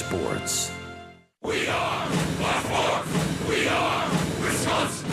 sports. We are Blackboard. We are Wisconsin.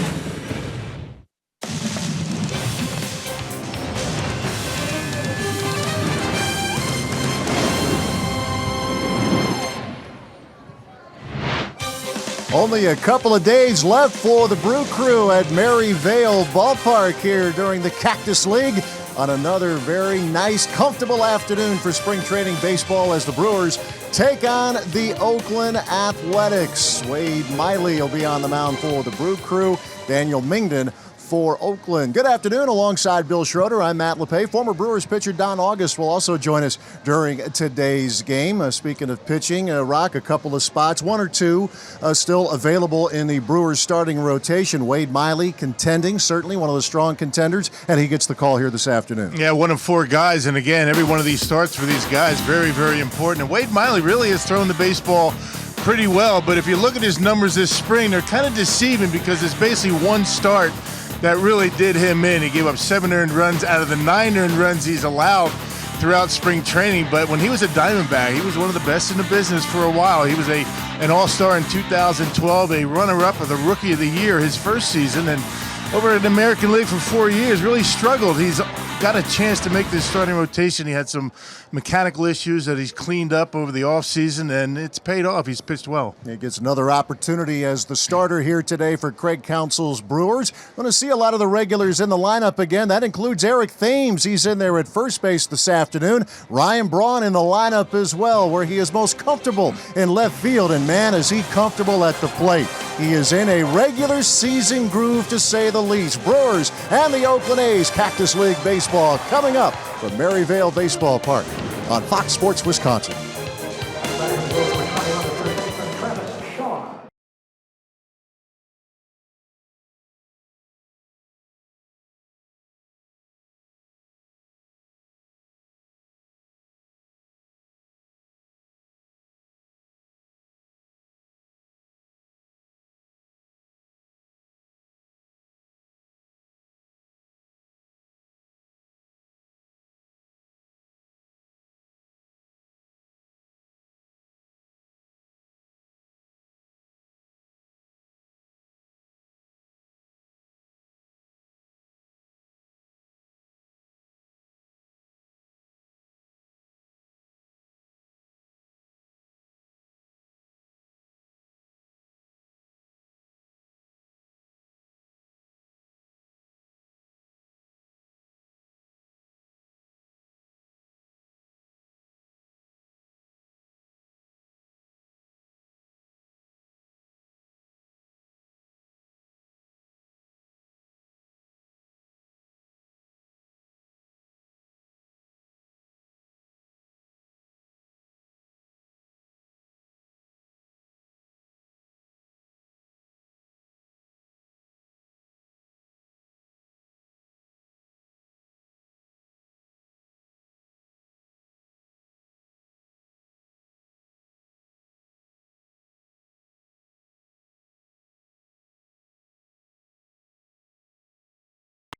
Only a couple of days left for the Brew Crew at Maryvale Ballpark here during the Cactus League on another very nice, comfortable afternoon for spring training baseball as the Brewers take on the Oakland Athletics. Wade Miley will be on the mound for the Brew Crew. Daniel Mingden for Oakland. Good afternoon. Alongside Bill Schroeder, I'm Matt LePay. Former Brewers pitcher Don August will also join us during today's game. Speaking of pitching, Rock, a couple of spots, one or two still available in the Brewers starting rotation. Wade Miley contending, certainly one of the strong contenders, and he gets the call here this afternoon. Yeah, one of four guys, and again, every one of these starts for these guys, very, very important. And Wade Miley really has thrown the baseball pretty well, but if you look at his numbers this spring, they're kind of deceiving because it's basically one start that really did him in. He gave up 7 earned runs out of the 9 earned runs he's allowed throughout spring training. But when he was a Diamondback, he was one of the best in the business for a while. He was an all-star in 2012, a runner-up of the Rookie of the Year his first season, and over in the American League for 4 years, really struggled. He's got a chance to make this starting rotation. He had some mechanical issues that he's cleaned up over the offseason, and it's paid off. He's pitched well. He gets another opportunity as the starter here today for Craig Counsell's Brewers. Going to see a lot of the regulars in the lineup again. That includes Eric Thames. He's in there at first base this afternoon. Ryan Braun in the lineup as well, where he is most comfortable in left field. And man, is he comfortable at the plate. He is in a regular season groove, to say the least. Brewers and the Oakland A's Cactus League baseball coming up from Maryvale Baseball Park on Fox Sports Wisconsin.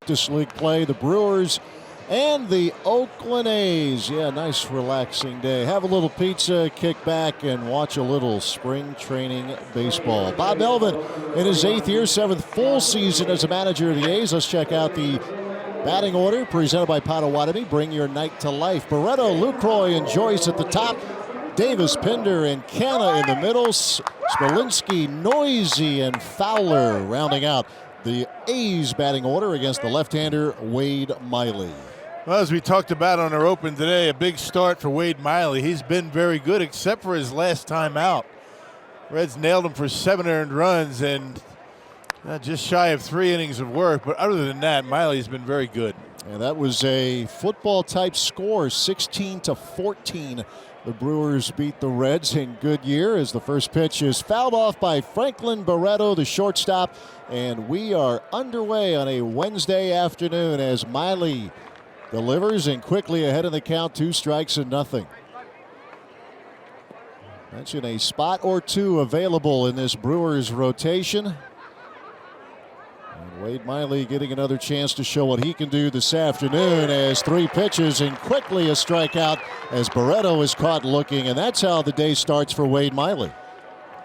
Cactus League play, the Brewers and the Oakland A's. Yeah, nice relaxing day. Have a little pizza, kick back, and watch a little spring training baseball. Bob Melvin in his 8th year, 7th full season as a manager of the A's. Let's check out the batting order presented by Potawatomi. Bring your night to life. Barreto, Lucroy, and Joyce at the top. Davis, Pinder, and Canna in the middle. Smolinski, Noisy, and Fowler rounding out the A's batting order against the left-hander Wade Miley. Well, as we talked about on our open today, a big start for Wade Miley. He's been very good except for his last time out. Reds nailed him for 7 earned runs and just shy of 3 innings of work. But other than that, Miley's been very good. And that was a football-type score, 16-14. The Brewers beat the Reds in Goodyear as the first pitch is fouled off by Franklin Barreto, the shortstop. And we are underway on a Wednesday afternoon as Miley delivers and quickly ahead in the count, 2 strikes and nothing. Mention a spot or two available in this Brewers rotation. Wade Miley getting another chance to show what he can do this afternoon as 3 pitches and quickly a strikeout as Barreto is caught looking, and that's how the day starts for Wade Miley.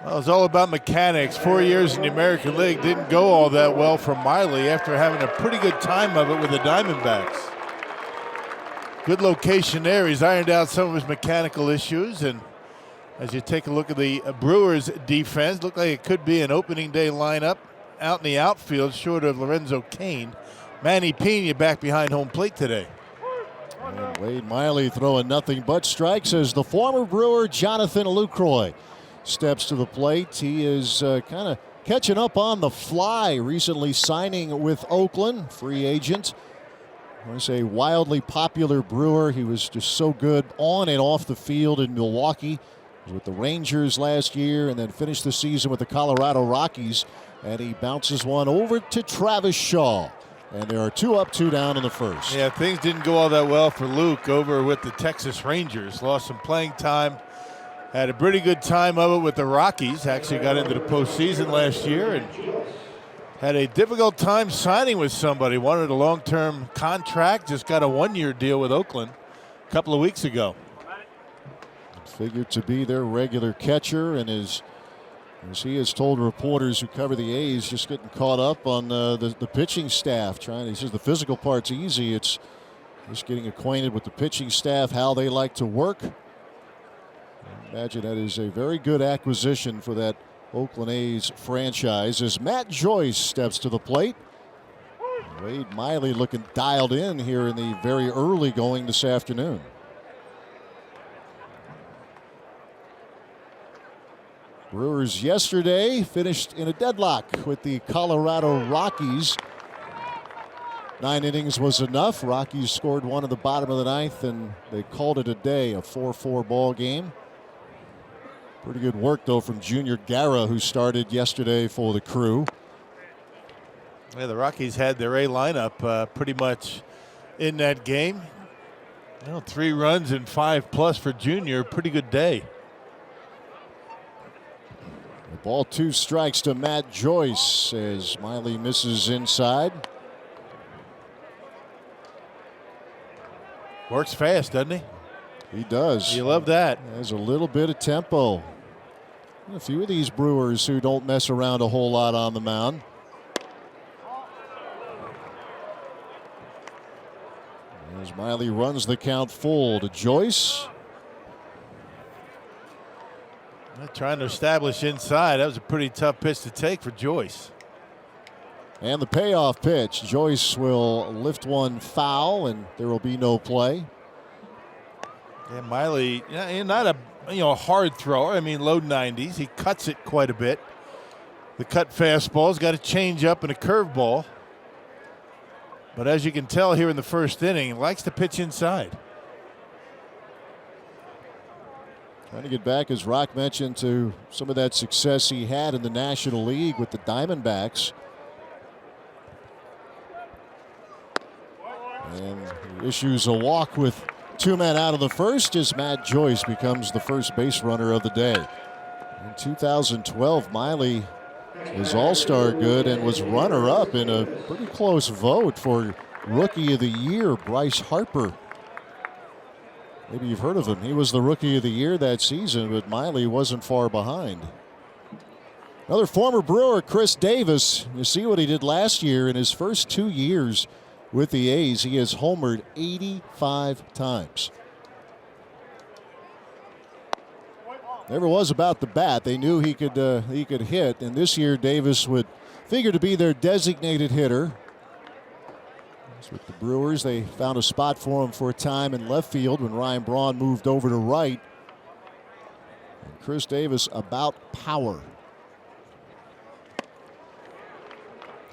Well, it's all about mechanics. 4 years in the American League didn't go all that well for Miley after having a pretty good time of it with the Diamondbacks. Good location there. He's ironed out some of his mechanical issues, and as you take a look at the Brewers defense, looked like it could be an opening day lineup out in the outfield short of Lorenzo Cain. Manny Pena back behind home plate today. And Wade Miley throwing nothing but strikes as the former Brewer Jonathan Lucroy steps to the plate. He is kind of catching up on the fly, recently signing with Oakland, free agent. I want to say wildly popular Brewer. He was just so good on and off the field in Milwaukee. He was with the Rangers last year and then finished the season with the Colorado Rockies. And he bounces one over to Travis Shaw. And there are 2 up, 2 down in the first. Yeah, things didn't go all that well for Luke over with the Texas Rangers. Lost some playing time. Had a pretty good time of it with the Rockies. Actually got into the postseason last year and had a difficult time signing with somebody. Wanted a long-term contract. Just got a 1-year deal with Oakland a couple of weeks ago. Figured to be their regular catcher, and as he has told reporters who cover the A's, just getting caught up on the pitching staff. He says the physical part's easy. It's just getting acquainted with the pitching staff, how they like to work. I imagine that is a very good acquisition for that Oakland A's franchise as Matt Joyce steps to the plate. Wade Miley looking dialed in here in the very early going this afternoon. Brewers yesterday finished in a deadlock with the Colorado Rockies. 9 innings was enough. Rockies scored 1 in the bottom of the 9th, and they called it a day, a 4-4 ball game. Pretty good work, though, from Junior Guerra, who started yesterday for the Crew. Yeah, the Rockies had their A lineup pretty much in that game. 3 runs and 5+ for Junior. Pretty good day. The ball 2 strikes to Matt Joyce as Miley misses inside. Works fast, doesn't he? He does. You love that. Has a little bit of tempo. A few of these Brewers who don't mess around a whole lot on the mound. As Miley runs the count full to Joyce. Trying to establish inside. That was a pretty tough pitch to take for Joyce. And the payoff pitch. Joyce will lift one foul, and there will be no play. Yeah, Miley, not a hard thrower. I mean, low 90s. He cuts it quite a bit. The cut fastball's got a changeup and a curveball. But as you can tell here in the first inning, he likes to pitch inside. Trying to get back, as Rock mentioned, to some of that success he had in the National League with the Diamondbacks. And he issues a walk with 2 men out of the first as Matt Joyce becomes the first base runner of the day. In 2012, Miley was All-Star good and was runner-up in a pretty close vote for Rookie of the Year, Bryce Harper. Maybe you've heard of him. He was the Rookie of the Year that season, but Miley wasn't far behind. Another former Brewer, Chris Davis. You see what he did last year in his first 2 years with the A's. He has homered 85 times. Never was about the bat. They knew he could hit, and this year Davis would figure to be their designated hitter. With the Brewers, they found a spot for him for a time in left field when Ryan Braun moved over to right. And Chris Davis about power.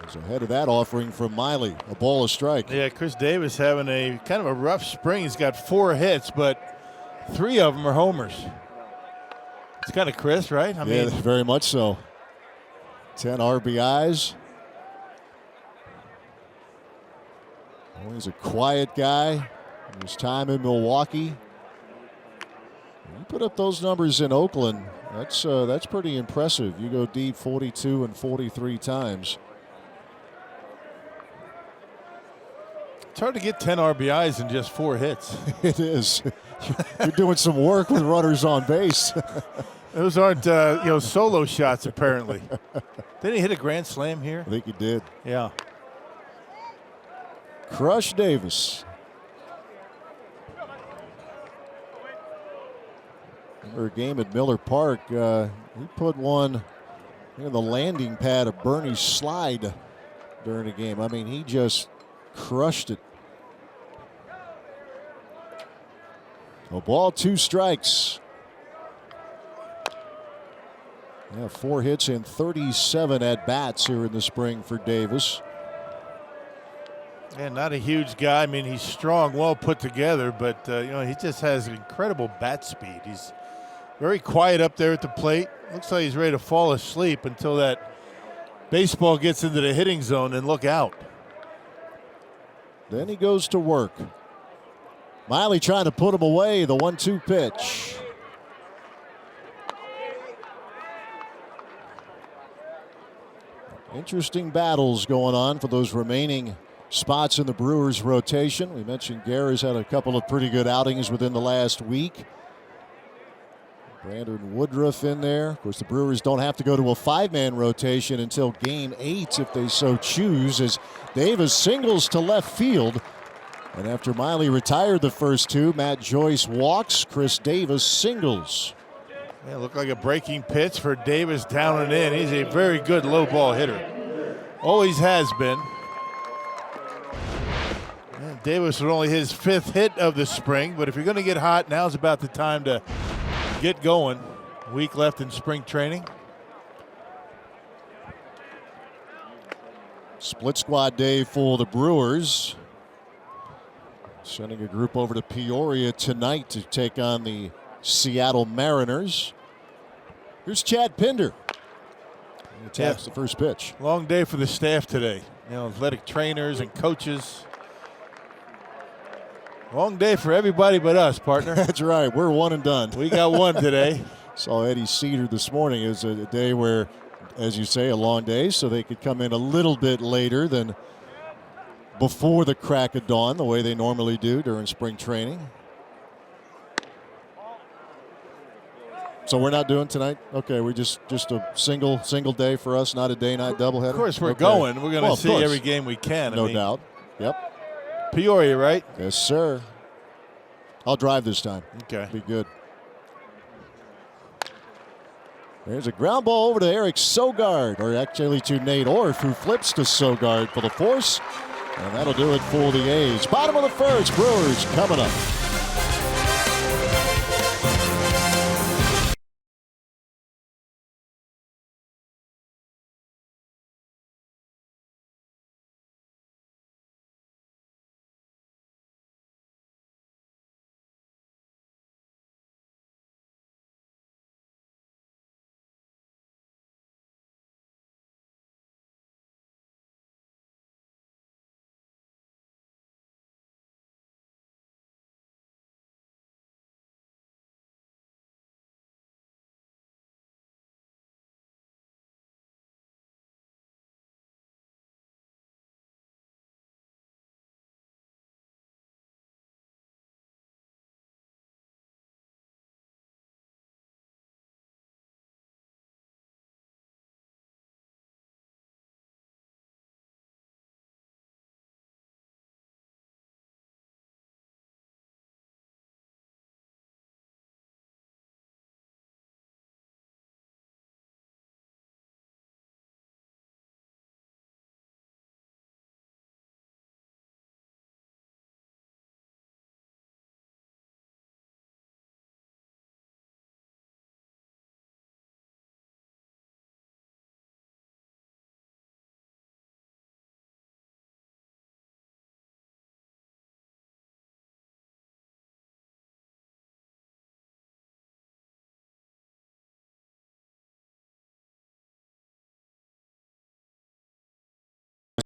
He's ahead of that offering from Miley. A ball, a strike. Yeah, Chris Davis having a kind of a rough spring. He's got 4 hits, but 3 of them are homers. It's kind of Chris, right? I mean, very much so. 10 RBIs. Oh, he's a quiet guy. His time in Milwaukee. You put up those numbers in Oakland. That's pretty impressive. You go deep 42 and 43 times. It's hard to get 10 RBIs in just 4 hits. It is. You're doing some work with runners on base. Those aren't, solo shots, apparently. Didn't he hit a grand slam here? I think he did. Yeah. Crush Davis. Remember a game at Miller Park. He put one in the landing pad of Bernie's slide during the game. I mean, he just crushed it. A ball, 2 strikes. Yeah, 4 hits and 37 at-bats here in the spring for Davis. Yeah, not a huge guy. I mean, he's strong, well put together, but, he just has incredible bat speed. He's very quiet up there at the plate. Looks like he's ready to fall asleep until that baseball gets into the hitting zone, and look out. Then he goes to work. Miley trying to put him away, the 1-2 pitch. Interesting battles going on for those remaining spots in the Brewers rotation. We mentioned Guerra's had a couple of pretty good outings within the last week. Brandon Woodruff in there. Of course, the Brewers don't have to go to a 5-man rotation until Game 8 if they so choose, as Davis singles to left field. And after Miley retired the first 2, Matt Joyce walks, Chris Davis singles. Yeah, looked like a breaking pitch for Davis down and in. He's a very good low ball hitter. Always has been. And Davis was only his 5th hit of the spring, but if you're going to get hot, now's about the time to get going. Week left in spring training. Split squad day for the Brewers. Sending a group over to Peoria tonight to take on the Seattle Mariners. Here's Chad Pinder. He attacks the first pitch. Long day for the staff today. Athletic trainers and coaches. Long day for everybody but us, partner. That's right. We're one and done. We got one today. Saw Eddie Cedar this morning. It was a day where, as you say, a long day, so they could come in a little bit later than before the crack of dawn, the way they normally do during spring training. So we're not doing tonight? Okay, we just a single day for us, not a day-night doubleheader? Of course we're going. We're going to see every game we can. No doubt. Yep. Peoria, right? Yes, sir. I'll drive this time. Okay. Be good. There's a ground ball over to Eric Sogard, or actually to Nate Orff, who flips to Sogard for the force. And that'll do it for the A's. Bottom of the first, Brewers coming up.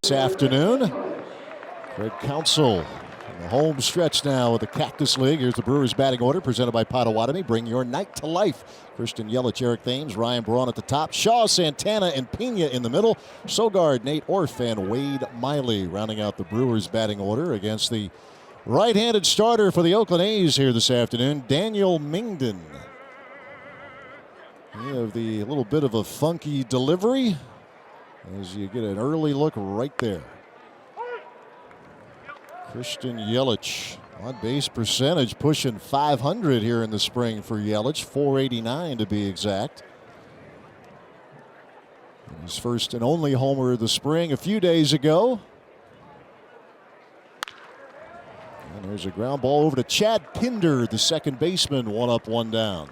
This afternoon, Craig Counsell The home stretch now of the Cactus League. Here's the Brewers batting order presented by Potawatomi. Bring your night to life. Christian Yelich, Eric Thames, Ryan Braun at the top. Shaw, Santana, and Pena in the middle. Sogard, Nate Orf, and Wade Miley rounding out the Brewers batting order against the right-handed starter for the Oakland A's here this afternoon, Daniel Mingden. You have the little bit of a funky delivery as you get an early look right there. Christian Yelich, on-base percentage pushing 500 here in the spring for Yelich, 489 to be exact. His first and only homer of the spring a few days ago. And there's a ground ball over to Chad Pinder, the second baseman, one up, one down.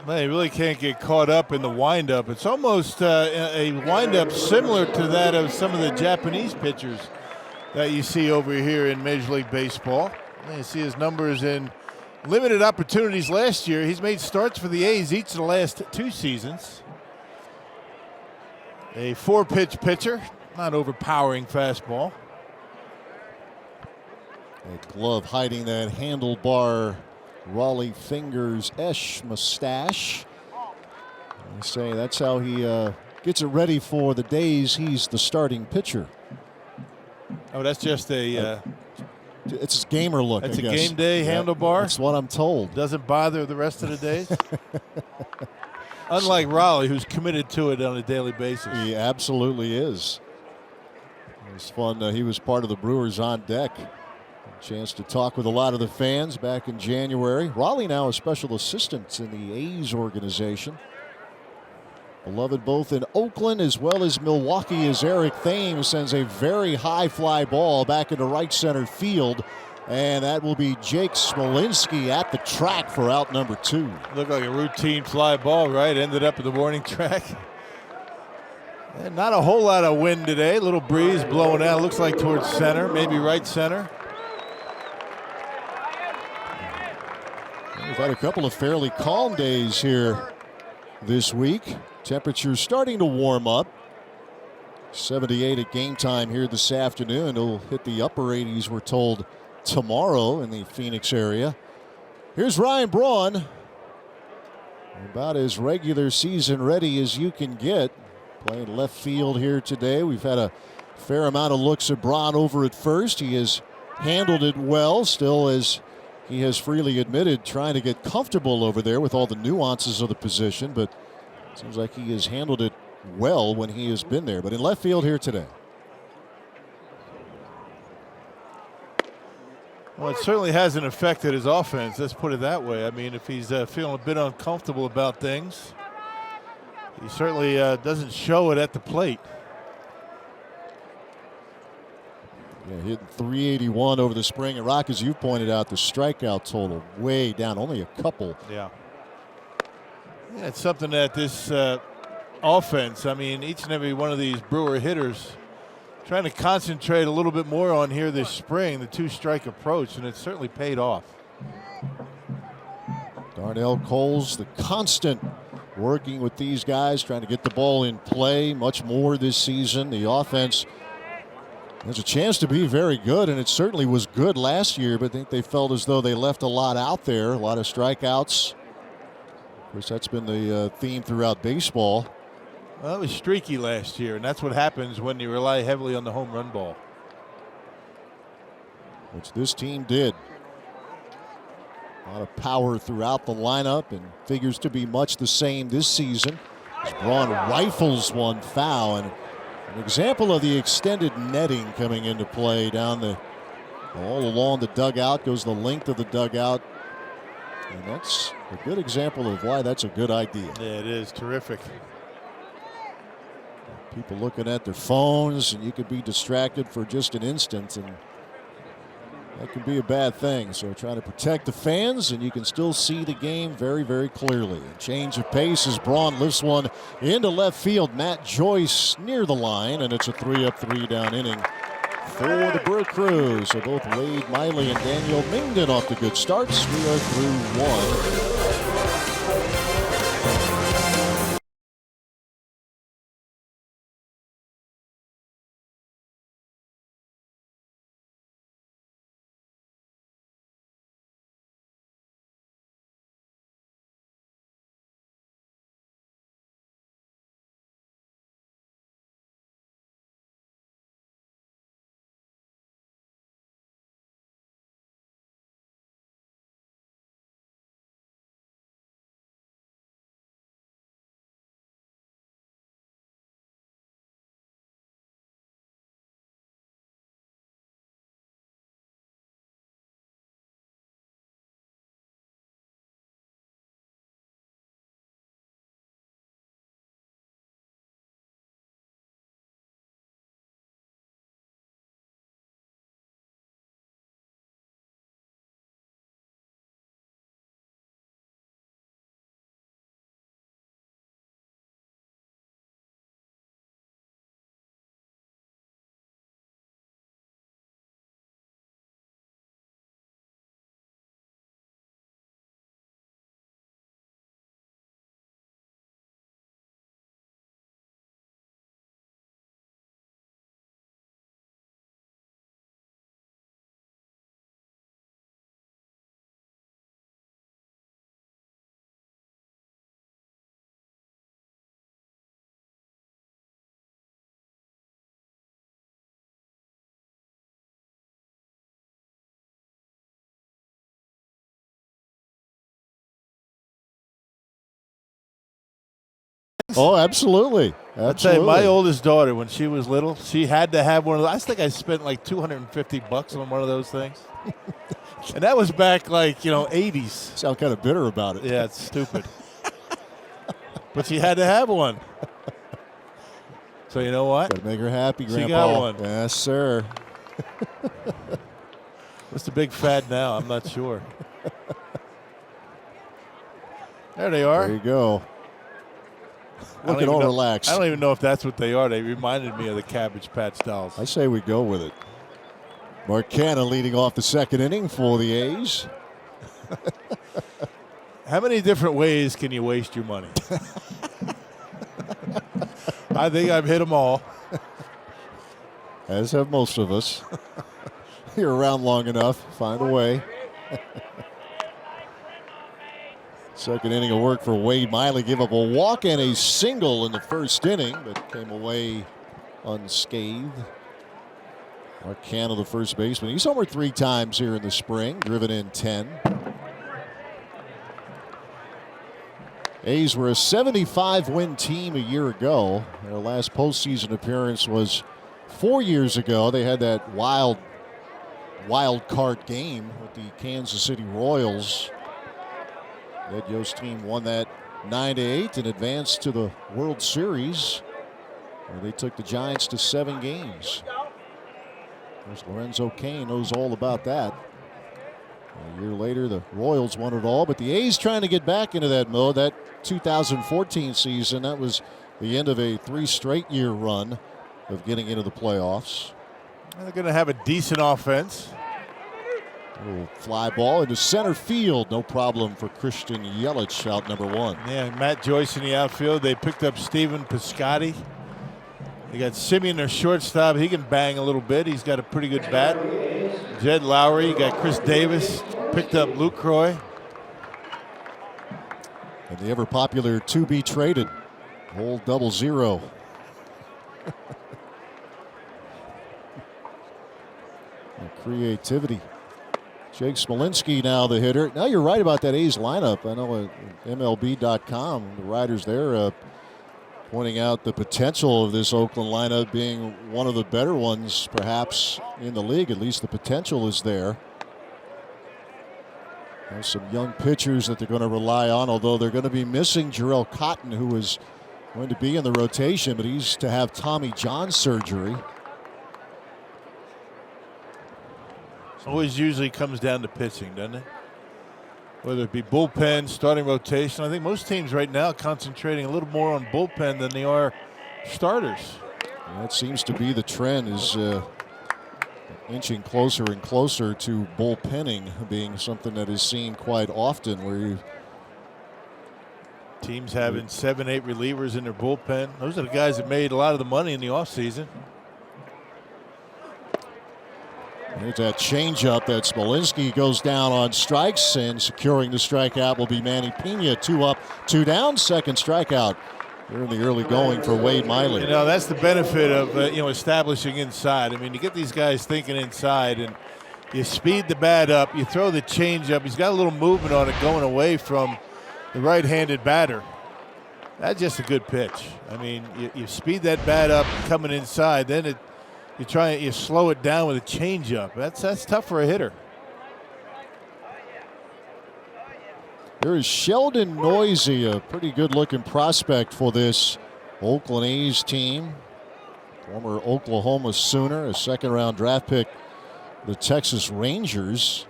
Man, you really can't get caught up in the windup. It's almost a windup similar to that of some of the Japanese pitchers that you see over here in Major League Baseball. You see his numbers in limited opportunities last year. He's made starts for the A's each of the last 2 seasons. A 4-pitch pitcher, not overpowering fastball. A glove hiding that handlebar Raleigh Fingers-esh mustache. They say that's how he gets it ready for the days he's the starting pitcher. Oh, that's just a... it's his gamer look, that's I guess. A game day handlebar? That's what I'm told. Doesn't bother the rest of the days? Unlike Raleigh, who's committed to it on a daily basis. He absolutely is. It was fun. He was part of the Brewers on deck. A chance to talk with a lot of the fans back in January. Raleigh now a special assistant in the A's organization. Beloved both in Oakland as well as Milwaukee, as Eric Thames sends a very high fly ball back into right center field. And that will be Jake Smolinski at the track for out number 2. Looked like a routine fly ball, right? Ended up at the warning track. And not a whole lot of wind today. A little breeze blowing out. Looks like towards center, maybe right center. We've had a couple of fairly calm days here this week. Temperatures starting to warm up. 78 at game time here this afternoon. It'll hit the upper 80s, we're told, tomorrow in the Phoenix area. Here's Ryan Braun. About as regular season ready as you can get. Playing left field here today. We've had a fair amount of looks at Braun over at first. He has handled it well, still, as he has freely admitted, trying to get comfortable over there with all the nuances of the position, but it seems like he has handled it well when he has been there. But in left field here today. Well, it certainly hasn't affected his offense, let's put it that way. I mean, if he's feeling a bit uncomfortable about things, he certainly doesn't show it at the plate. Yeah, hitting 381 over the spring. And Rock, as you pointed out, the strikeout total way down, only a couple. Yeah, it's something that this offense, I mean, each and every one of these Brewer hitters trying to concentrate a little bit more on here this spring, the 2-strike approach, and it's certainly paid off. Darnell Coles, the constant working with these guys, trying to get the ball in play much more this season. The offense has a chance to be very good, and it certainly was good last year, but I think they felt as though they left a lot out there, a lot of strikeouts. Of course, that's been the theme throughout baseball. Well, it was streaky last year, and that's what happens when you rely heavily on the home run ball. Which this team did. A lot of power throughout the lineup, and figures to be much the same this season. As Braun rifles one foul, and an example of the extended netting coming into play down the all along the dugout, goes the length of the dugout. And that's a good example of why that's a good idea. Yeah, it is terrific. People looking at their phones, and you could be distracted for just an instant, and that can be a bad thing. So trying to protect the fans, and you can still see the game very, very clearly. A change of pace as Braun lifts one into left field. Matt Joyce near the line, and it's a 3-up, 3-down inning for the Brew Crew. So both Wade Miley and Daniel Mingden off to good starts. We are through 1. Oh, absolutely. I'll tell you, my oldest daughter, when she was little, she had to have one of those. I think I spent like $250 on one of those things. And that was back like, 80s. Sound kind of bitter about it. Yeah, it's stupid. But she had to have one. So you know what? Got to make her happy, Grandpa. She got one. Yes, sir. What's the big fad now? I'm not sure. There they are. There you go. Looking all relaxed. I don't even know if that's what they are. They reminded me of the Cabbage Patch dolls. I say we go with it. Marcana leading off the second inning for the A's. How many different ways can you waste your money? I think I've hit them all. As have most of us. You're around long enough. Find a way. Second inning of work for Wade Miley. Gave up a walk and a single in the first inning, but came away unscathed. Marcana, the first baseman. He's homered 3 times here in the spring, driven in 10. A's were a 75-win team a year ago. Their last postseason appearance was 4 years ago. They had that wild card game with the Kansas City Royals. Ed Yost's team won that 9-8 and advanced to the World Series, where they took the Giants to 7 games. Of course, Lorenzo Cain knows all about that. A year later, the Royals won it all, but the A's trying to get back into that mode. That 2014 season, that was the end of a 3 straight year run of getting into the playoffs. They're going to have a decent offense. A little fly ball into center field. No problem for Christian Yelich, out number 1. Yeah, Matt Joyce in the outfield. They picked up Steven Piscotty. They got Simeon, their shortstop. He can bang a little bit. He's got a pretty good bat. Jed Lowry. You got Chris Davis. Picked up Luke Croy. And the ever popular to be traded, old 00. Creativity. Jake Smolinski now the hitter. Now you're right about that A's lineup. I know MLB.com, the writers there pointing out the potential of this Oakland lineup being one of the better ones perhaps in the league. At least the potential is there. There's some young pitchers that they're going to rely on, although they're going to be missing Jarrell Cotton, who is going to be in the rotation, but he's to have Tommy John surgery. Always usually comes down to pitching, doesn't it? Whether it be bullpen, starting rotation. I think most teams right now concentrating a little more on bullpen than they are starters. That seems to be the trend, is inching closer and closer to bullpenning being something that is seen quite often, where teams having 7-8 relievers in their bullpen. Those are the guys that made a lot of the money in the offseason. Here's that changeup that Smolinski goes down on strikes, and securing the strikeout will be Manny Pena. 2 up, 2 down. Second strikeout here in the early going for Wade Miley. That's the benefit of establishing inside. I mean, you get these guys thinking inside, and you speed the bat up. You throw the changeup. He's got a little movement on it going away from the right-handed batter. That's just a good pitch. I mean, you speed that bat up coming inside, then you slow it down with a changeup. That's tough for a hitter. Here is Sheldon Noisy, a pretty good-looking prospect for this Oakland A's team. Former Oklahoma Sooner, a second-round draft pick. The Texas Rangers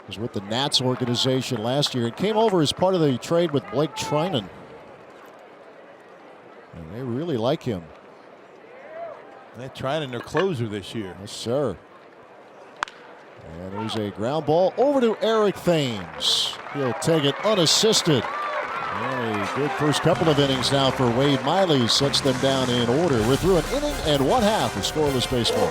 was with the Nats organization last year. It came over as part of the trade with Blake Trinan. And they really like him. They're trying in their closer this year. Yes, sir. And there's a ground ball over to Eric Thames. He'll take it unassisted. And a good first couple of innings now for Wade Miley. Sets them down in order. We're through an inning and 1/2 of scoreless baseball.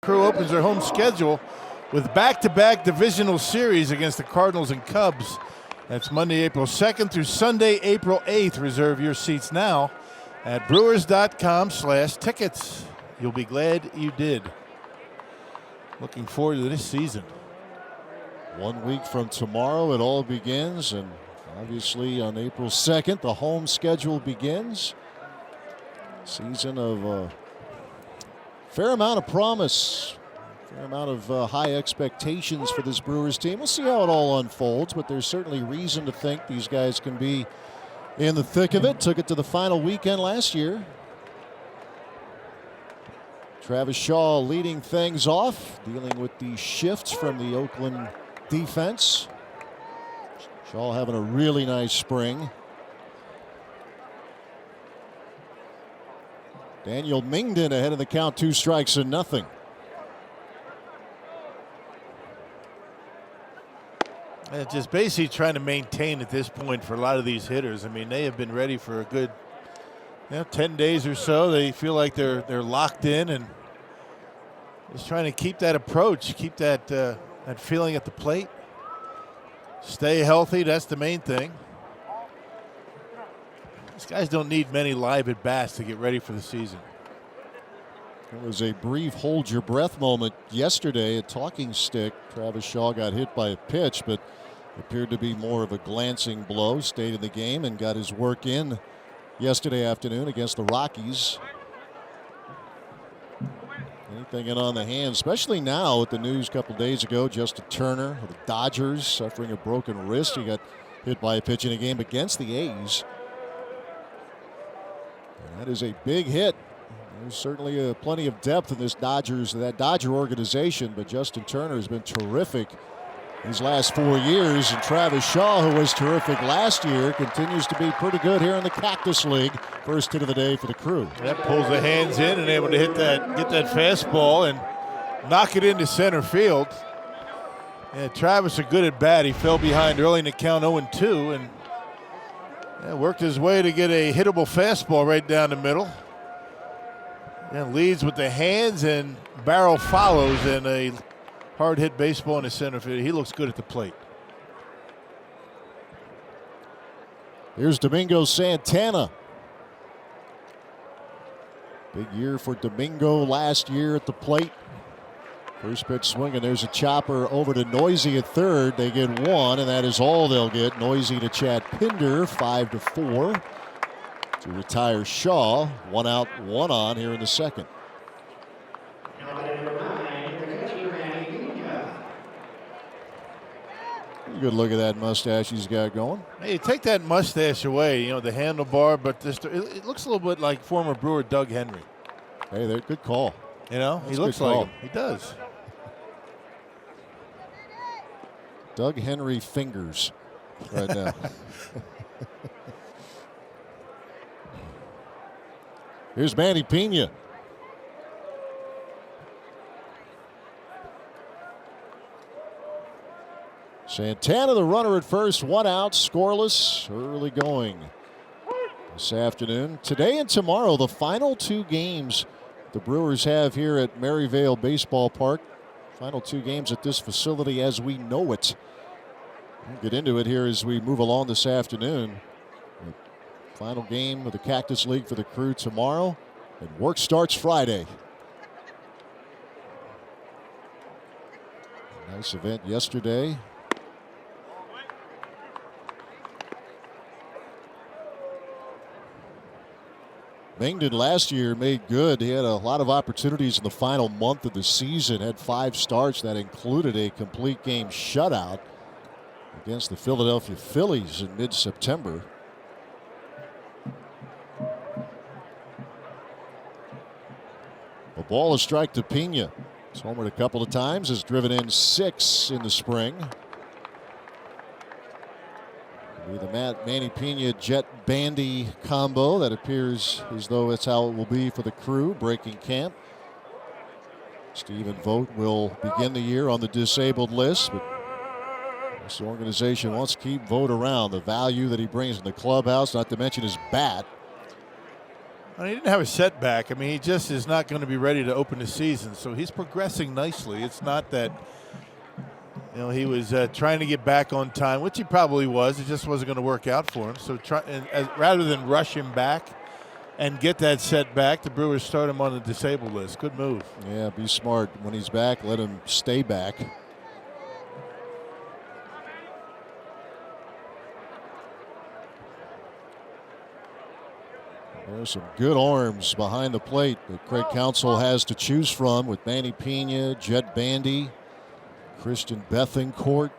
Crew opens their home schedule with back-to-back divisional series against the Cardinals and Cubs. That's Monday, April 2nd through Sunday, April 8th. Reserve your seats now at brewers.com/tickets. You'll be glad you did. Looking forward to this season. 1 week from tomorrow, it all begins, and obviously on April 2nd, the home schedule begins. Season of a fair amount of promise, fair amount of high expectations for this Brewers team. We'll see how it all unfolds, but there's certainly reason to think these guys can be in the thick of it. Took it to the final weekend last year. Travis Shaw leading things off, dealing with the shifts from the Oakland defense. Shaw having a really nice spring. Daniel Mingden ahead of the count, 2 strikes and nothing. Just basically trying to maintain at this point for a lot of these hitters. I mean, they have been ready for a good 10 days or so. They feel like they're locked in, and just trying to keep that approach, keep that that feeling at the plate. Stay healthy, that's the main thing. These guys don't need many live at-bats to get ready for the season. There was a brief hold your breath moment yesterday at Talking Stick. Travis Shaw got hit by a pitch, but appeared to be more of a glancing blow. Stayed in the game and got his work in yesterday afternoon against the Rockies. Anything in on the hand, especially now with the news a couple days ago, Justin Turner of the Dodgers suffering a broken wrist. He got hit by a pitch in a game against the A's. And that is a big hit. There's certainly plenty of depth in that Dodger organization, but Justin Turner has been terrific these last 4 years, and Travis Shaw, who was terrific last year, continues to be pretty good here in the Cactus League. First hit of the day for the Crew. That pulls the hands in and able to get that fastball and knock it into center field. And Travis, a good at bat. He fell behind early in the count, 0-2, and worked his way to get a hittable fastball right down the middle. And leads with the hands, and Barrow follows, and a hard hit baseball in the center field. He looks good at the plate. Here's Domingo Santana. Big year for Domingo last year at the plate. First pitch swinging. There's a chopper over to Noisy at third. They get one, and that is all they'll get. Noisy to Chad Pinder, 5-4. To retire Shaw. 1 out, 1 on here in the second. Pretty good look at that mustache he's got going. Hey, take that mustache away, the handlebar, but it looks a little bit like former Brewer Doug Henry. Hey, they're good call. He looks like him. He does. Doug Henry fingers right now. Here's Manny Pena. Santana, the runner at first, 1 out, scoreless, early going this afternoon. Today and tomorrow, the final 2 games the Brewers have here at Maryvale Baseball Park. Final 2 games at this facility as we know it. We'll get into it here as we move along this afternoon. Final game of the Cactus League for the Crew tomorrow, and work starts Friday. Nice event yesterday. Mingden last year made good. He had a lot of opportunities in the final month of the season, had 5 starts that included a complete game shutout against the Philadelphia Phillies in mid-September. A ball, a strike to Pena. He's homered a couple of times, has driven in 6 in the spring. It'll be the Manny Pena Jet Bandy combo that appears as though it's how it will be for the Crew breaking camp. Stephen Vogt will begin the year on the disabled list, but this organization wants to keep Vogt around. The value that he brings in the clubhouse, not to mention his bat. He didn't have a setback. I mean, he just is not going to be ready to open the season. So he's progressing nicely. It's not that, he was trying to get back on time, which he probably was. It just wasn't going to work out for him. So rather than rush him back and get that setback, the Brewers start him on the disabled list. Good move. Yeah, be smart. When he's back, let him stay back. There's some good arms behind the plate that Craig Counsell has to choose from with Manny Pena, Jed Bandy, Christian Bethancourt.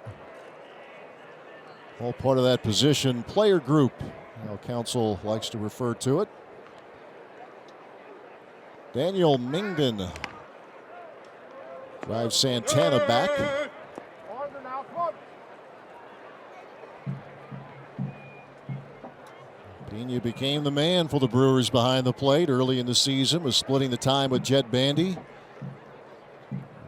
All part of that position player group, how Counsell likes to refer to it. Daniel Mingden drives Santana back. Pena became the man for the Brewers behind the plate early in the season, was splitting the time with Jed Bandy.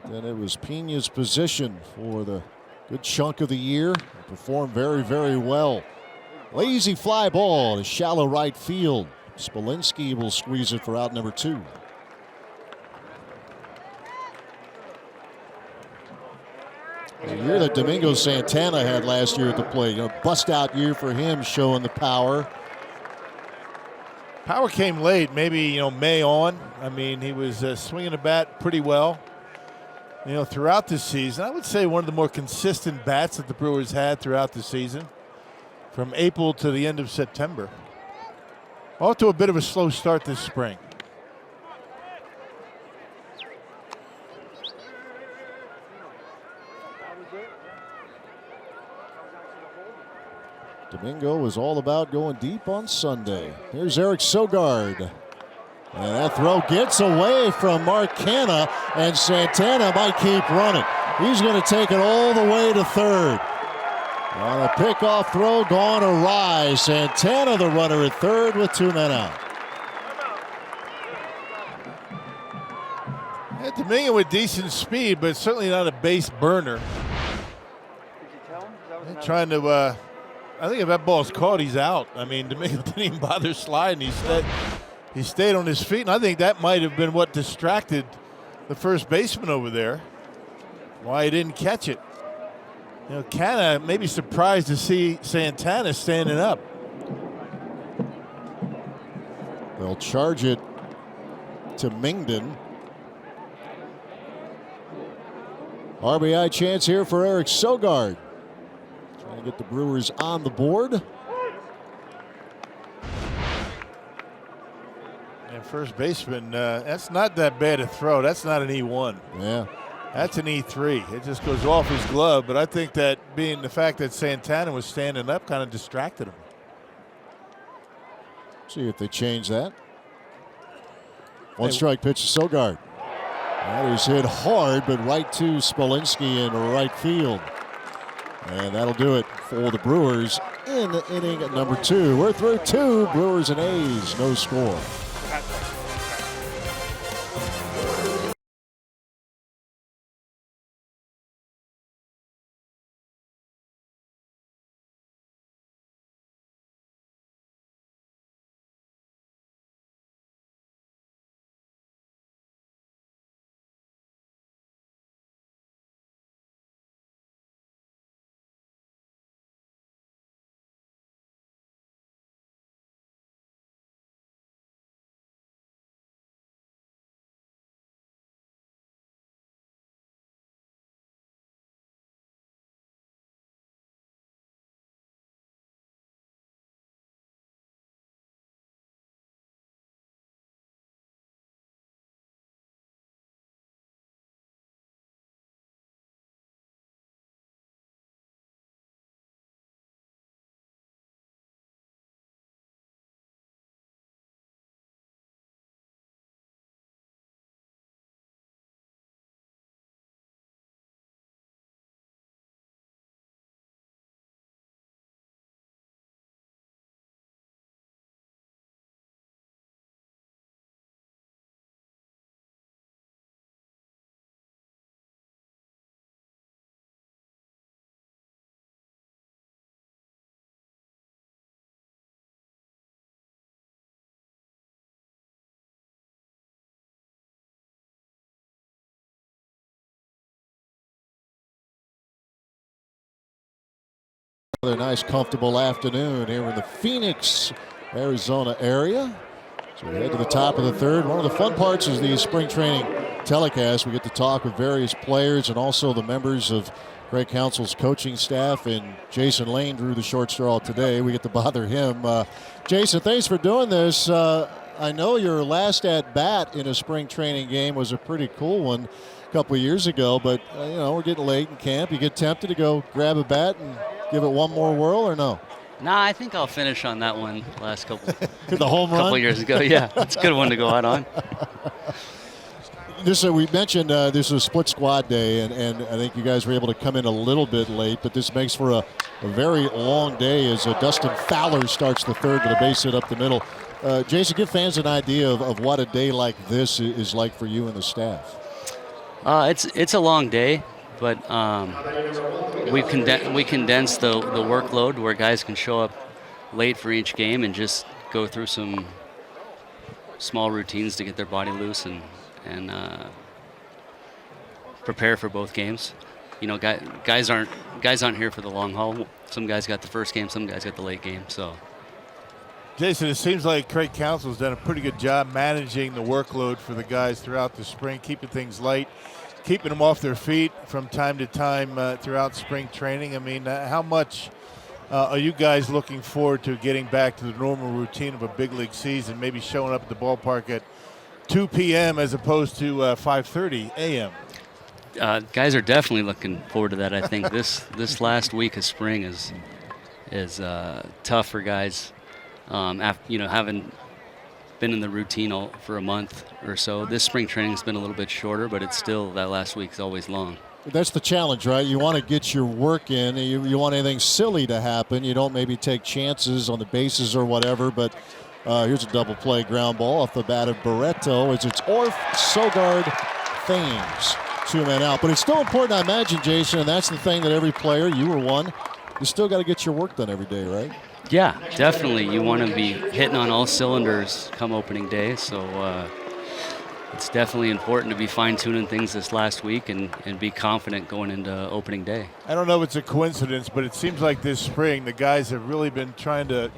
Then it was Pena's position for the good chunk of the year. He performed very, very well. Lazy fly ball to shallow right field. Spolinski will squeeze it for out number 2. The year that Domingo Santana had last year at the plate, bust out year for him, showing the power. Power came late, maybe May on. I mean, he was swinging the bat pretty well, throughout the season. I would say one of the more consistent bats that the Brewers had throughout the season, from April to the end of September. Off to a bit of a slow start this spring. Domingo was all about going deep on Sunday. Here's Eric Sogard. And that throw gets away from Mark Canha, and Santana might keep running. He's going to take it all the way to third. On a pickoff throw gone awry. Santana the runner at third with 2 men out. Yeah, Domingo with decent speed, but certainly not a base burner. Trying to, I think if that ball's caught, he's out. I mean, Domingo didn't even bother sliding. He stayed on his feet, and I think that might have been what distracted the first baseman over there, why he didn't catch it. Canha maybe surprised to see Santana standing up. They'll charge it to Mingden. RBI chance here for Eric Sogard. Trying to get the Brewers on the board. And first baseman, that's not that bad a throw. That's not an E1. Yeah. That's an E3. It just goes off his glove, but I think that being the fact that Santana was standing up kind of distracted him. See if they change that. One strike pitch to Sogard. That is hit hard, but right to Spolinski in right field. And that'll do it for the Brewers in inning number 2. We're through 2. Brewers and A's, no score. Another nice, comfortable afternoon here in the Phoenix, Arizona area. So we head to the top of the third. One of the fun parts is the spring training telecast. We get to talk with various players and also the members of Craig Counsell's coaching staff. And Jason Lane drew the short straw today. We get to bother him. Jason, thanks for doing this. I know your last at bat in a spring training game was a pretty cool one a couple of years ago, but you know, we're getting late in camp. You get tempted to go grab a bat and give it one more whirl, or no? Nah, I think I'll finish on that one last couple. The home run? Couple years ago, yeah. It's a good one to go out on. We mentioned this is a split squad day, and I think you guys were able to come in a little bit late, but this makes for a very long day as Dustin Fowler starts the third with a base hit up the middle. Jason, give fans an idea of what a day like this is like for you and the staff. It's a long day, but we condense the workload where guys can show up late for each game and just go through some small routines to get their body loose and prepare for both games. You know, guys aren't here for the long haul. Some guys got the first game, some guys got the late game. So, Jason, it seems like Craig Counsell's done a pretty good job managing the workload for the guys throughout the spring, keeping things light, keeping them off their feet from time to time throughout spring training. I mean, how much are you guys looking forward to getting back to the normal routine of a big league season, maybe showing up at the ballpark at 2 p.m. as opposed to 5:30 a.m.? Guys are definitely looking forward to that. I think this last week of spring is tough for guys. After, having been in the routine for a month or so, this spring training has been a little bit shorter, but it's still, that last week is always long. That's the challenge, right? You want to get your work in. You want anything silly to happen. You don't maybe take chances on the bases or whatever, but here's a double play ground ball off the bat of Barreto as it's Orf, Sogard, Thames. 2 men out. But it's still important, I imagine, Jason, and that's the thing that every player, you were one, you still got to get your work done every day, right? Yeah, definitely. You want to be hitting on all cylinders come opening day, so it's definitely important to be fine-tuning things this last week and be confident going into opening day. I don't know if it's a coincidence, but it seems like this spring the guys have really been trying to,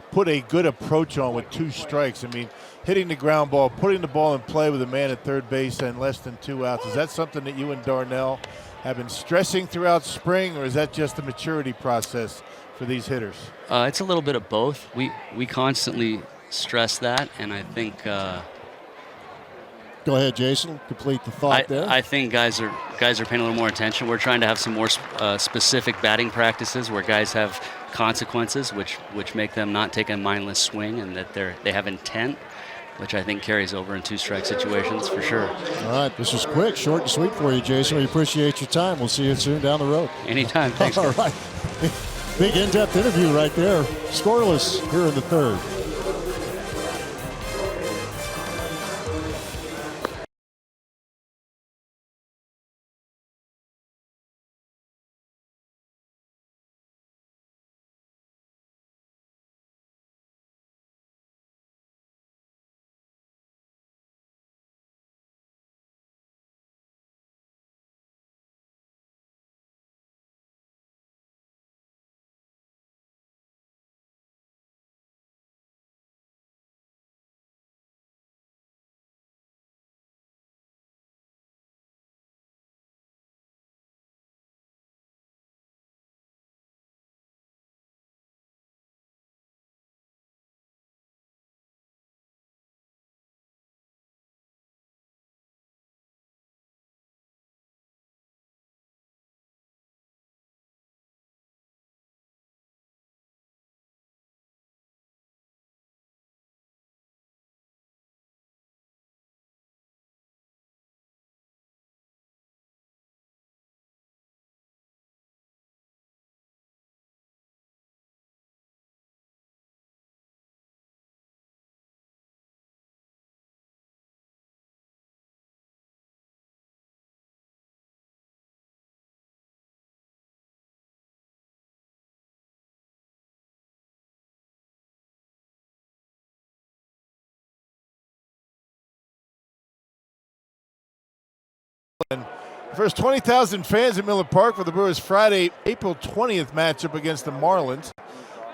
put a good approach on with 2 strikes. I mean, hitting the ground ball, putting the ball in play with a man at third base and less than 2 outs. Is that something that you and Darnell have been stressing throughout spring, or is that just a maturity process for these hitters? It's a little bit of both. We constantly stress that, and I think. Go ahead, Jason. Complete the thought there. I think guys are paying a little more attention. We're trying to have some more specific batting practices where guys have consequences, which make them not take a mindless swing, and that they have intent, which I think carries over in 2-strike situations for sure. All right, this is quick, short and sweet for you, Jason. We appreciate your time. We'll see you soon down the road. Anytime. Thanks. All right. Big in-depth interview right there. Scoreless here in the third. First 20,000 fans at Miller Park for the Brewers Friday, April 20th matchup against the Marlins.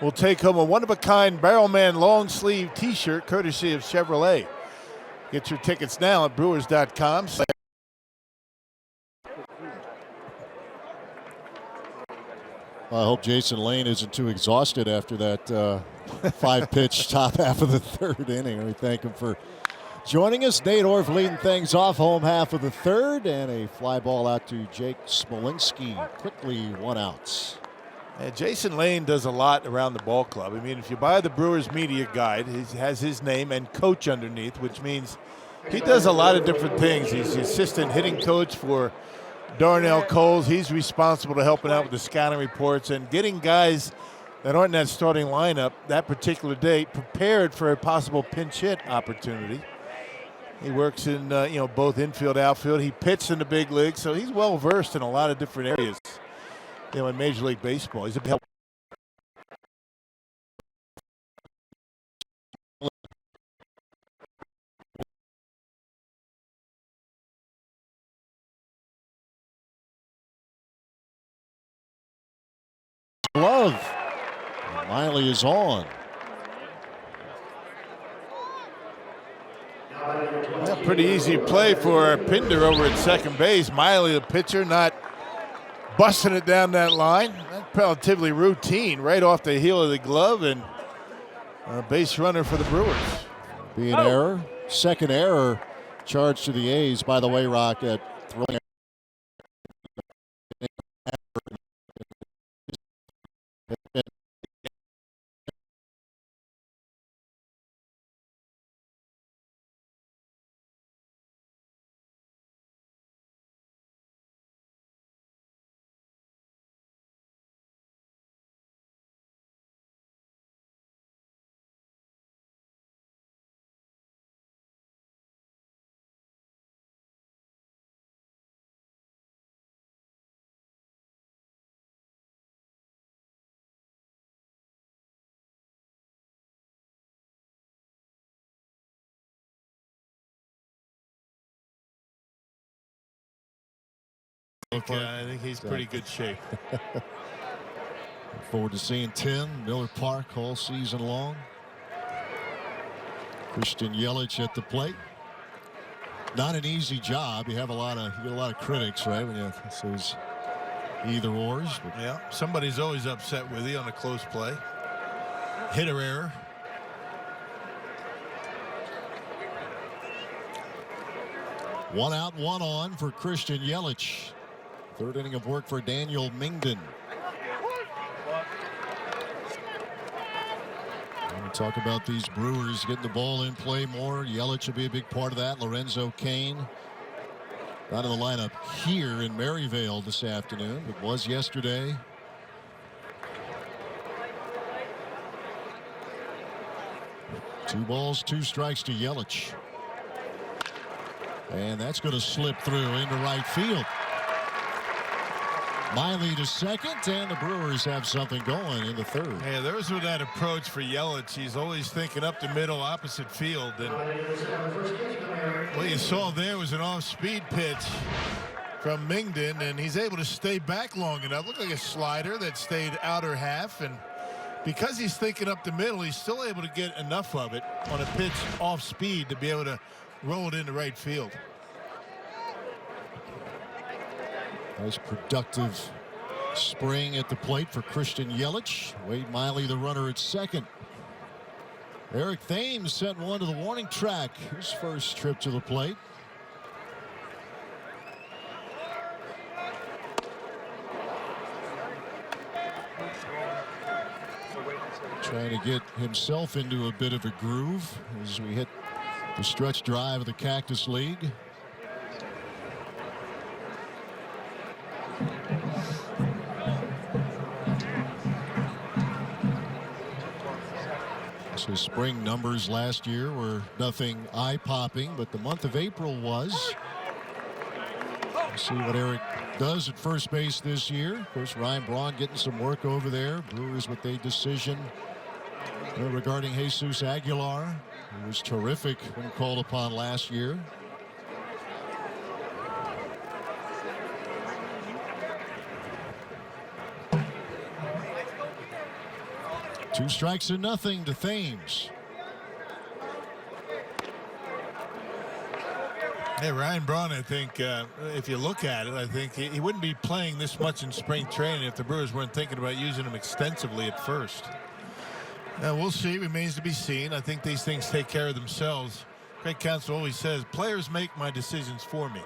Will take home a one-of-a-kind Barrelman long-sleeve T-shirt courtesy of Chevrolet. Get your tickets now at brewers.com. I hope Jason Lane isn't too exhausted after that 5-pitch top half of the third inning. We thank him for joining us. Nate Orff leading things off, home half of the third, and a fly ball out to Jake Smolinski. Quickly 1 out. Jason Lane does a lot around the ball club. I mean, if you buy the Brewers media guide, he has his name and coach underneath, which means he does a lot of different things. He's the assistant hitting coach for Darnell Coles. He's responsible to helping out with the scouting reports and getting guys that aren't in that starting lineup that particular day prepared for a possible pinch hit opportunity. He works in both infield, outfield. He pitched in the big league, so he's well versed in a lot of different areas. In Major League Baseball, he's a help. Glove. And Miley is on. Yeah, pretty easy play for Pinder over at second base. Miley, the pitcher, not busting it down that line. That's relatively routine, right off the heel of the glove, and a base runner for the Brewers. Be an error. Second error charged to the A's, by the way, Rock, at throwing. I think he's pretty good shape. Look forward to seeing Tim Miller Park all season long. Christian Yelich at the plate. Not an easy job. You get a lot of critics, right? When you those either ors. But Yeah, somebody's always upset with you on a close play. Hitter error. One out, one on for Christian Yelich. Third inning of work for Daniel Mingden. We'll talk about these Brewers getting the ball in play more. Yelich will be a big part of that. Lorenzo Cain not in the lineup here in Maryvale this afternoon, but was yesterday. Two balls, 2 strikes to Yelich. And that's going to slip through into right field. Miley to second, and the Brewers have something going in the third. Yeah, there's where that approach for Yelich. He's always thinking up the middle, opposite field. And what you saw there was an off-speed pitch from Mingden, and he's able to stay back long enough. Looked like a slider that stayed outer half, and because he's thinking up the middle, he's still able to get enough of it on a pitch off speed to be able to roll it into right field. Nice productive spring at the plate for Christian Yelich. Wade Miley the runner at second. Eric Thames sent one to the warning track. His first trip to the plate. Trying to get himself into a bit of a groove as we hit the stretch drive of the Cactus League. So spring numbers last year were nothing eye-popping, but the month of April was. We'll see what Eric does at first base this year. Of course, Ryan Braun getting some work over there. Brewers with a decision regarding Jesus Aguilar, who was terrific when called upon last year. 2 strikes and nothing to Thames. Hey, Ryan Braun, I think, if you look at it, I think he wouldn't be playing this much in spring training if the Brewers weren't thinking about using him extensively at first. Now, we'll see. Remains to be seen. I think these things take care of themselves. Craig Counsell always says, players make my decisions for me.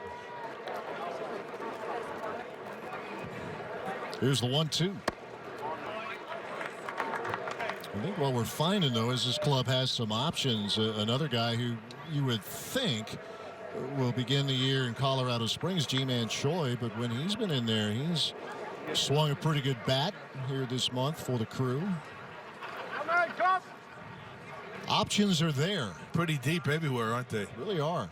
Here's the 1-2. I think what we're finding, though, is this club has some options. Another guy who you would think will begin the year in Colorado Springs, G-Man Choi, but when he's been in there, he's swung a pretty good bat here this month for the Crew. Options are there. Pretty deep everywhere, aren't they? Really are.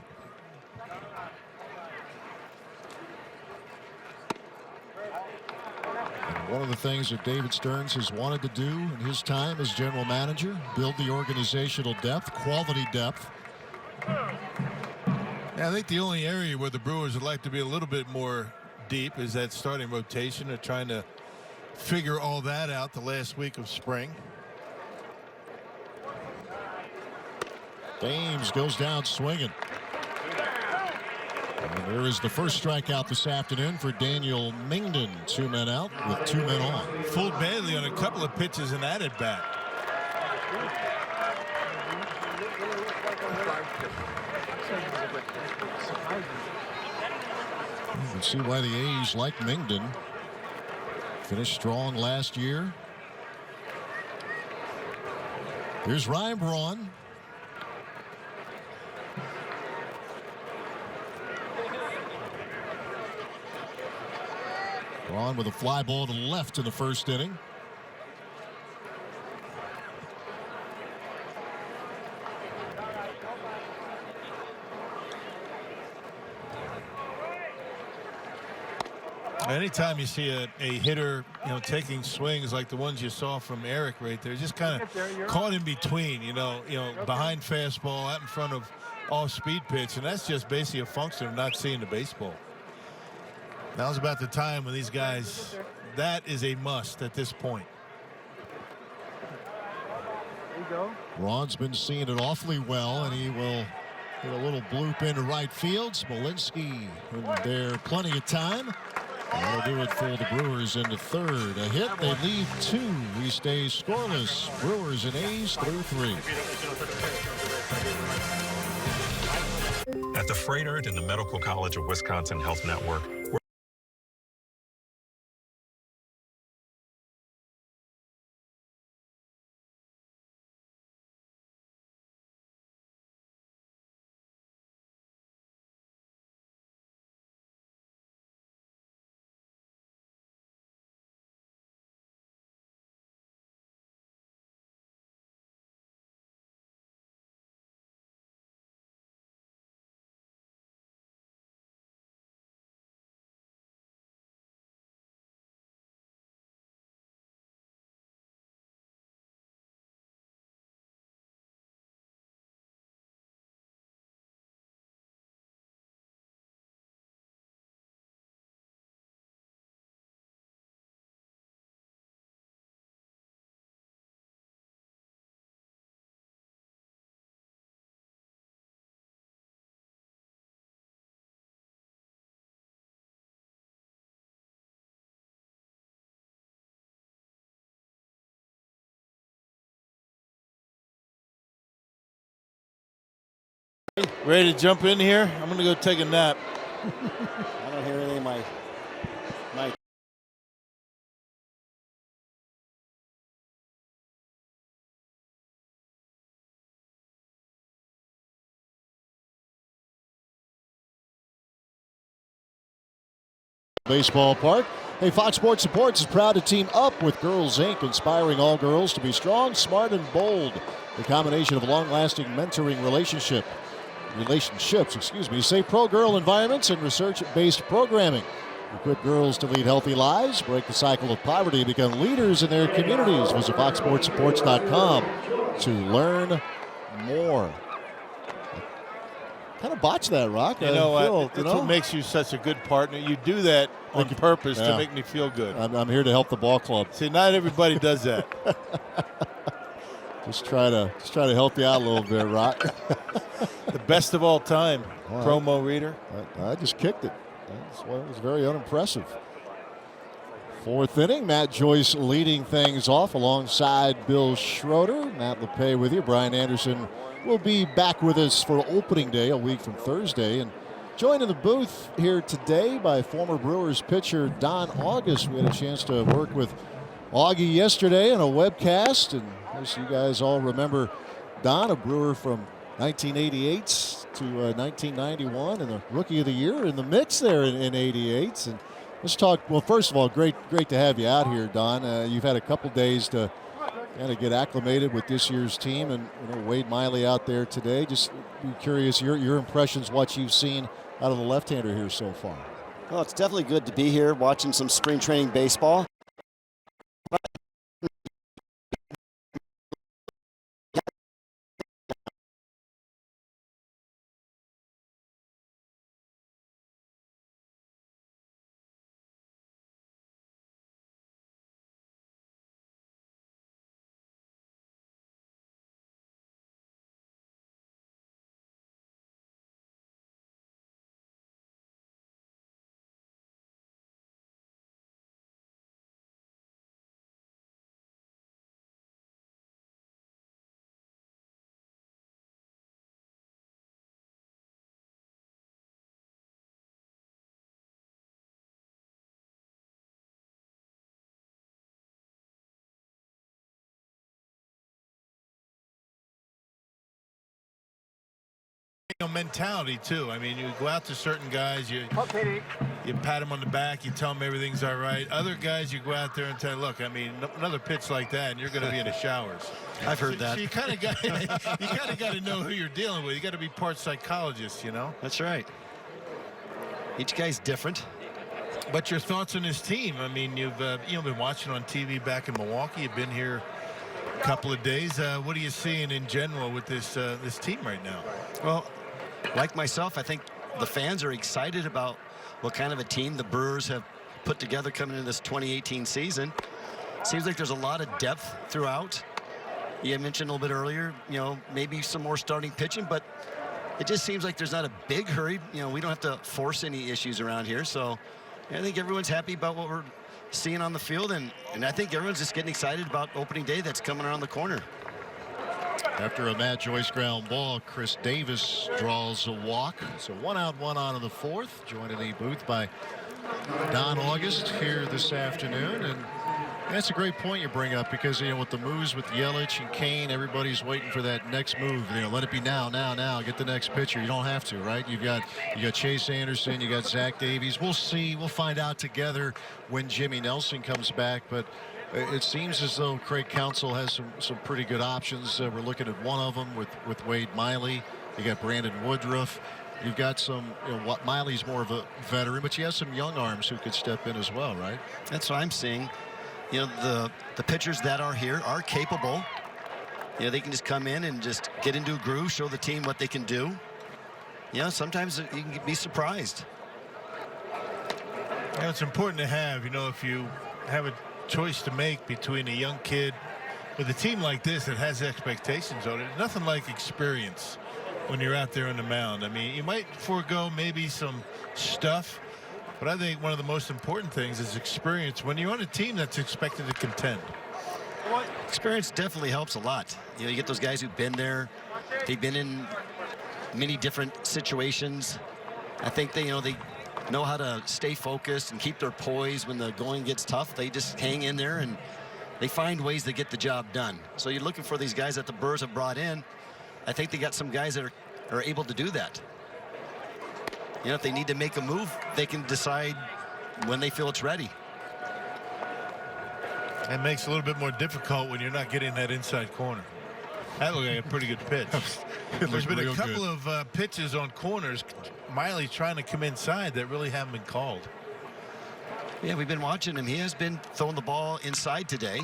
And one of the things that David Stearns has wanted to do in his time as general manager, build the organizational depth, quality depth. Yeah, I think the only area where the Brewers would like to be a little bit more deep is that starting rotation. They're trying to figure all that out the last week of spring. Thames goes down swinging. And there is the first strikeout this afternoon for Daniel Mingden. 2 men out with 2 men on. Fooled badly on a couple of pitches and at bat. You can see why the A's like Mingden. Finished strong last year. Here's Ryan Braun. Braun with a fly ball to the left in the first inning. Anytime you see a hitter, taking swings like the ones you saw from Eric right there, just kind of caught in between, behind fastball, out in front of off-speed pitch, and that's just basically a function of not seeing the baseball. Now's about the time when these guys, that is a must at this point. There you go. Braun's been seeing it awfully well, and he will get a little bloop into right field. Smolinski in there, plenty of time. That'll do it for the Brewers into third. A hit, they lead 2. We stay scoreless. Brewers and A's through 3. At the Froedtert and the Medical College of Wisconsin Health Network, Ready to jump in here? I'm going to go take a nap. I don't hear anything. My Baseball Park. Hey, Fox Sports Supports is proud to team up with Girls Inc., inspiring all girls to be strong, smart, and bold. The combination of long-lasting mentoring relationships, safe pro-girl environments, and research-based programming. Equip girls to lead healthy lives, break the cycle of poverty, and become leaders in their communities. Visit foxsportsupports.com to learn more. Kind of botched that, Rock. That's what makes you such a good partner. You do that on purpose to make me feel good. I'm here to help the ball club. See, not everybody does that. Just try to help you out a little bit, Rock. The best of all time. All right. Promo reader. I just kicked it. It was very unimpressive. Fourth inning, Matt Joyce leading things off alongside Bill Schroeder. Matt LePay with you. Brian Anderson will be back with us for opening day a week from Thursday. And joined in the booth here today by former Brewers pitcher Don August. We had a chance to work with Augie yesterday on a webcast. And as you guys all remember, Don, a Brewer from 1988 to 1991 and the Rookie of the Year in the mix there in 88. And let's talk. Well, first of all, great to have you out here, Don. You've had a couple days to kind of get acclimated with this year's team, and Wade Miley out there today. Just be curious your impressions, what you've seen out of the left-hander here so far. Well, it's definitely good to be here watching some spring training baseball. Mentality too. I mean, you go out to certain guys, you pat them on the back, you tell them everything's all right. Other guys, you go out there and tell, look, I mean, another pitch like that, and you're going to be in the showers. I've heard that. So you kind of got to know who you're dealing with. You got to be part psychologist, you know. That's right. Each guy's different. But your thoughts on this team? I mean, you've been watching on TV back in Milwaukee. You've been here a couple of days. What are you seeing in general with this team right now? Well, like myself, I think the fans are excited about what kind of a team the Brewers have put together coming into this 2018 season. Seems like there's a lot of depth throughout. You mentioned a little bit earlier, maybe some more starting pitching, but it just seems like there's not a big hurry. We don't have to force any issues around here. So I think everyone's happy about what we're seeing on the field, and I think everyone's just getting excited about opening day that's coming around the corner. After a Matt Joyce ground ball, Chris Davis draws a walk. So 1 out, 1 on in the fourth. Joined in the booth by Don August here this afternoon. And that's a great point you bring up, because with the moves with Yelich and Kane, everybody's waiting for that next move. Let it be now. Get the next pitcher. You don't have to, right? You got Chase Anderson, you got Zach Davies. We'll see. We'll find out together when Jimmy Nelson comes back. But it seems as though Craig Counsell has some pretty good options. We're looking at one of them with Wade Miley. You got Brandon Woodruff. You've got some, Miley's more of a veteran, but you have some young arms who could step in as well, right? That's what I'm seeing. The pitchers that are here are capable. They can just come in and just get into a groove, show the team what they can do. Sometimes you can be surprised. It's important to have, if you have a choice to make between a young kid with a team like this that has expectations on it. Nothing like experience when you're out there on the mound. I mean, you might forego maybe some stuff, but I think one of the most important things is experience when you're on a team that's expected to contend. Experience definitely helps a lot. You get those guys who've been there. They've been in many different situations. I think they know how to stay focused and keep their poise when the going gets tough. They just hang in there and they find ways to get the job done. So you're looking for these guys that the Brewers have brought in. I think they got some guys that are able to do that. If they need to make a move, they can decide when they feel it's ready. It makes it a little bit more difficult when you're not getting that inside corner. That looked like a pretty good pitch. There's been a couple of pitches on corners. Miley trying to come inside that really haven't been called. Yeah, we've been watching him. He has been throwing the ball inside today.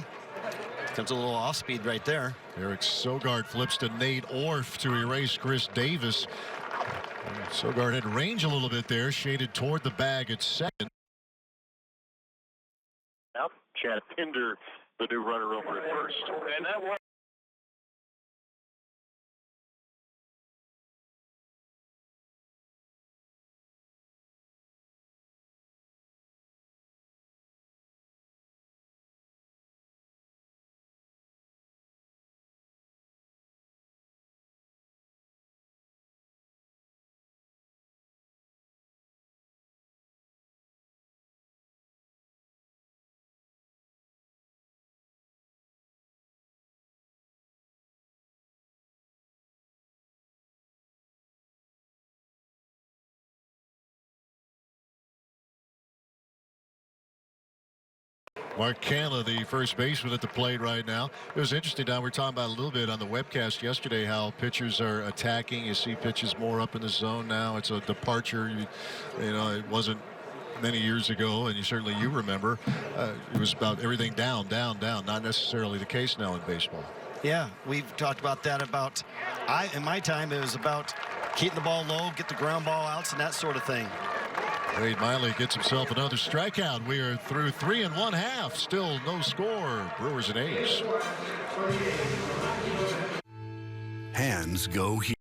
Comes a little off speed right there. Eric Sogard flips to Nate Orff to erase Chris Davis. Sogard had range a little bit there, shaded toward the bag at second. Chad Pinder, the new runner over at first. And that was Mark Canla, the first baseman at the plate right now. It was interesting, Don. We were talking about a little bit on the webcast yesterday how pitchers are attacking. You see pitches more up in the zone now. It's a departure. You know, it wasn't many years ago, and you remember, it was about everything down, down, down. Not necessarily the case now in baseball. Yeah, we've talked about that. In my time, it was about keeping the ball low, get the ground ball outs, and that sort of thing. Wade Miley gets himself another strikeout. We are through 3 1/2. Still no score. Brewers and A's. Hands go here.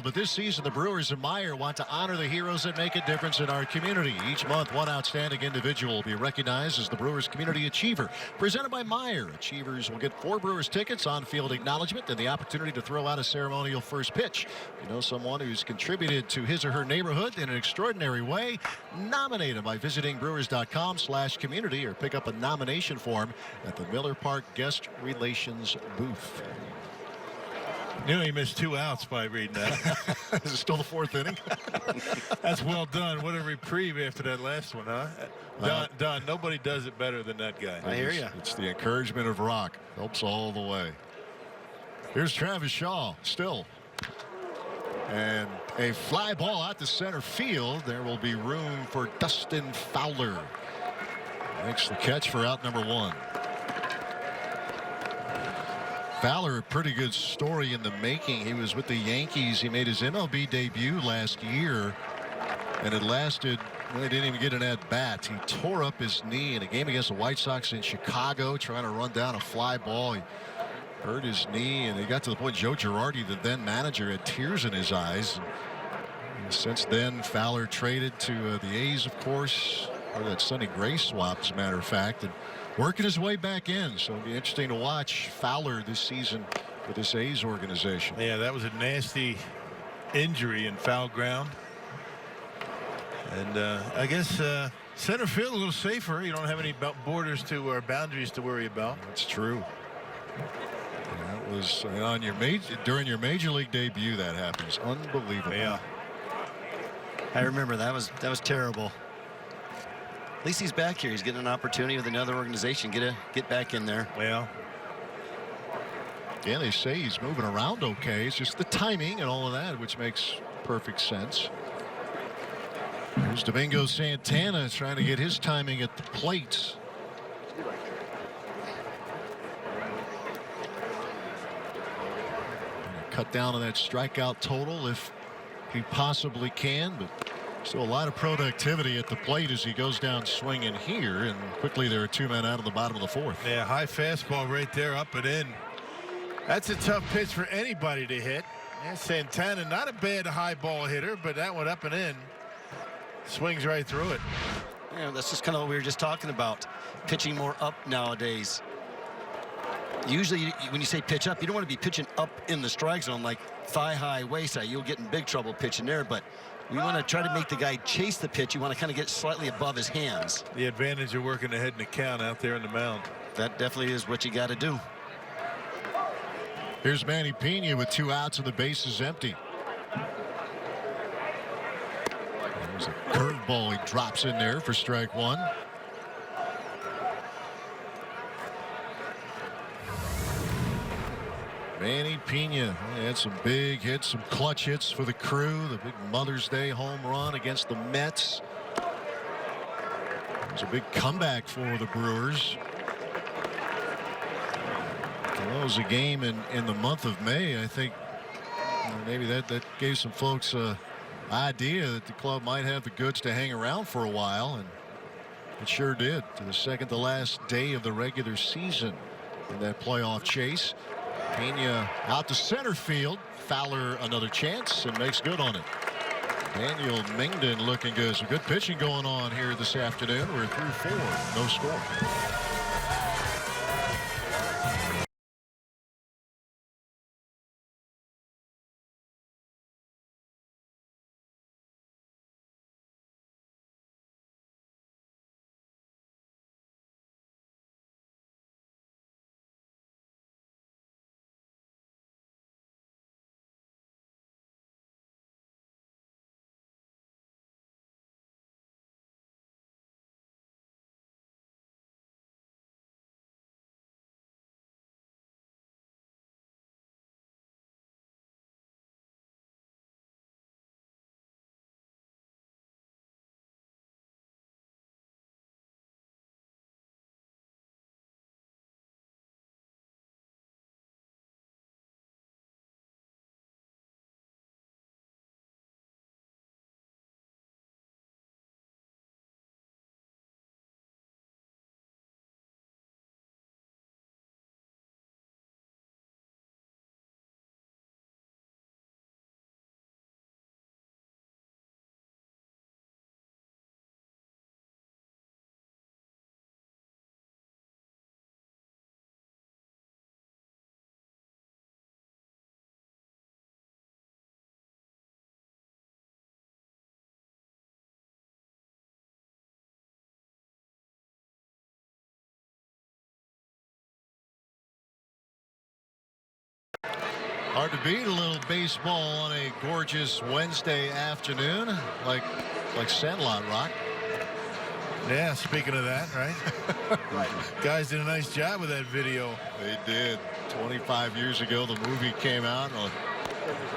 But this season, the Brewers and Meyer want to honor the heroes that make a difference in our community. Each month, one outstanding individual will be recognized as the Brewers Community Achiever. Presented by Meyer, Achievers will get 4 Brewers tickets, on-field acknowledgement, and the opportunity to throw out a ceremonial first pitch. If you know someone who's contributed to his or her neighborhood in an extraordinary way, nominate them by visiting brewers.com/community or pick up a nomination form at the Miller Park Guest Relations booth. You know, he missed 2 outs by reading that. Is it still the 4th inning? That's well done. What a reprieve after that last one, huh? Don, nobody does it better than that guy. I hear you. It's the encouragement of rock. Helps all the way. Here's Travis Shaw, still. And a fly ball out to center field. There will be room for Dustin Fowler. Makes the catch for out number 1. Fowler, a pretty good story in the making. He was with the Yankees. He made his MLB debut last year, and it lasted, well, he didn't even get an at-bat. He tore up his knee in a game against the White Sox in Chicago, trying to run down a fly ball. He hurt his knee, and he got to the point Joe Girardi, the then manager, had tears in his eyes. And since then, Fowler traded to the A's, of course, or that Sonny Gray swap, as a matter of fact, and working his way back in. So it'll be interesting to watch Fowler this season for this A's organization. Yeah, that was a nasty injury in foul ground. And I guess center field a little safer. You don't have any borders to or boundaries to worry about. That's true. That was on your during your major league debut. That happens. Unbelievable. Yeah. I remember that was terrible. At least he's back here. He's getting an opportunity with another organization. Get back in there. Well, yeah, they say he's moving around okay. It's just the timing and all of that, which makes perfect sense. Here's Domingo Santana trying to get his timing at the plate. Cut down on that strikeout total if he possibly can, but still a lot of productivity at the plate as he goes down swinging here, and quickly there are 2 men out of the bottom of the 4th. yeah, high fastball right there, up and in. That's a tough pitch for anybody to hit. Yeah, Santana, not a bad high ball hitter, but that one up and in. Swings right through it. Yeah, that's just kind of what we were just talking about. Pitching more up nowadays. Usually, when you say pitch up, you don't want to be pitching up in the strike zone like thigh high, waist high. You'll get in big trouble pitching there. But we want to try to make the guy chase the pitch. You want to kind of get slightly above his hands. The advantage of working ahead in the count out there in the mound. That definitely is what you got to do. Here's Manny Pena with 2 outs and the base is empty. There's a curveball he drops in there for strike 1. Manny Pena had some big hits, some clutch hits for the Crew. The big Mother's Day home run against the Mets. It was a big comeback for the Brewers. Well, it was a game in the month of May. I think maybe that gave some folks an idea that the club might have the goods to hang around for a while, and it sure did. To the second to last day of the regular season in that playoff chase. Pena out to center field. Fowler another chance and makes good on it. Daniel Mingden looking good. Some good pitching going on here this afternoon. We're through 4. No score. Hard to beat a little baseball on a gorgeous Wednesday afternoon, like Sandlot Rock. Yeah, speaking of that, right? Guys did a nice job with that video. They did. 25 years ago, the movie came out.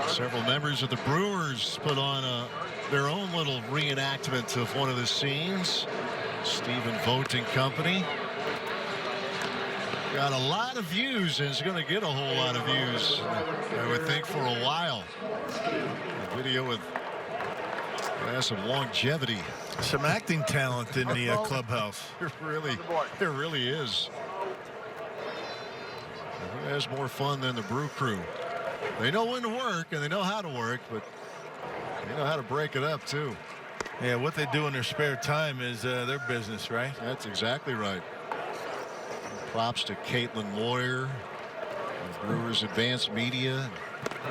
Several members of the Brewers put on their own little reenactment of one of the scenes. Stephen Vogt and company. Got a lot of views, and it's going to get a whole lot of views, I would think, for a while. A video with some longevity. Some acting talent in the clubhouse. There really is. Who has more fun than the Brew Crew? They know when to work, and they know how to work, but they know how to break it up, too. Yeah, what they do in their spare time is their business, right? That's exactly right. Props to Caitlin Moyer, Brewers Advanced Media,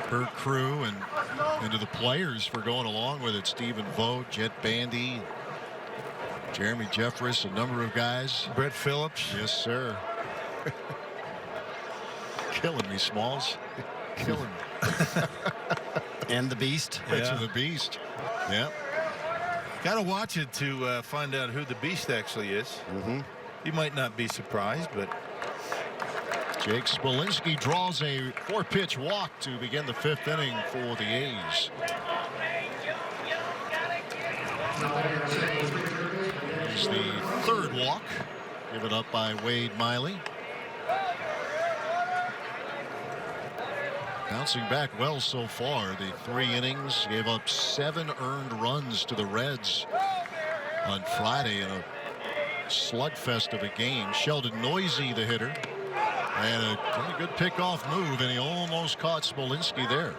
her crew, and to the players for going along with it. Stephen Vogt, Jet Bandy, Jeremy Jeffress, a number of guys. Brett Phillips. Yes, sir. Killing me, Smalls. Killing me. And the Beast. Yeah. The Beast. Yep. Got to watch it to find out who the Beast actually is. Mm-hmm. You might not be surprised, but Jake Smolinski draws a 4-pitch walk to begin the 5th inning for the A's. Here's the 3rd walk given up by Wade Miley. Bouncing back well so far. The 3 innings gave up 7 earned runs to the Reds on Friday in a slugfest of a game. Sheldon Noisy, the hitter, and a really good pickoff move, and he almost caught Smolinski there.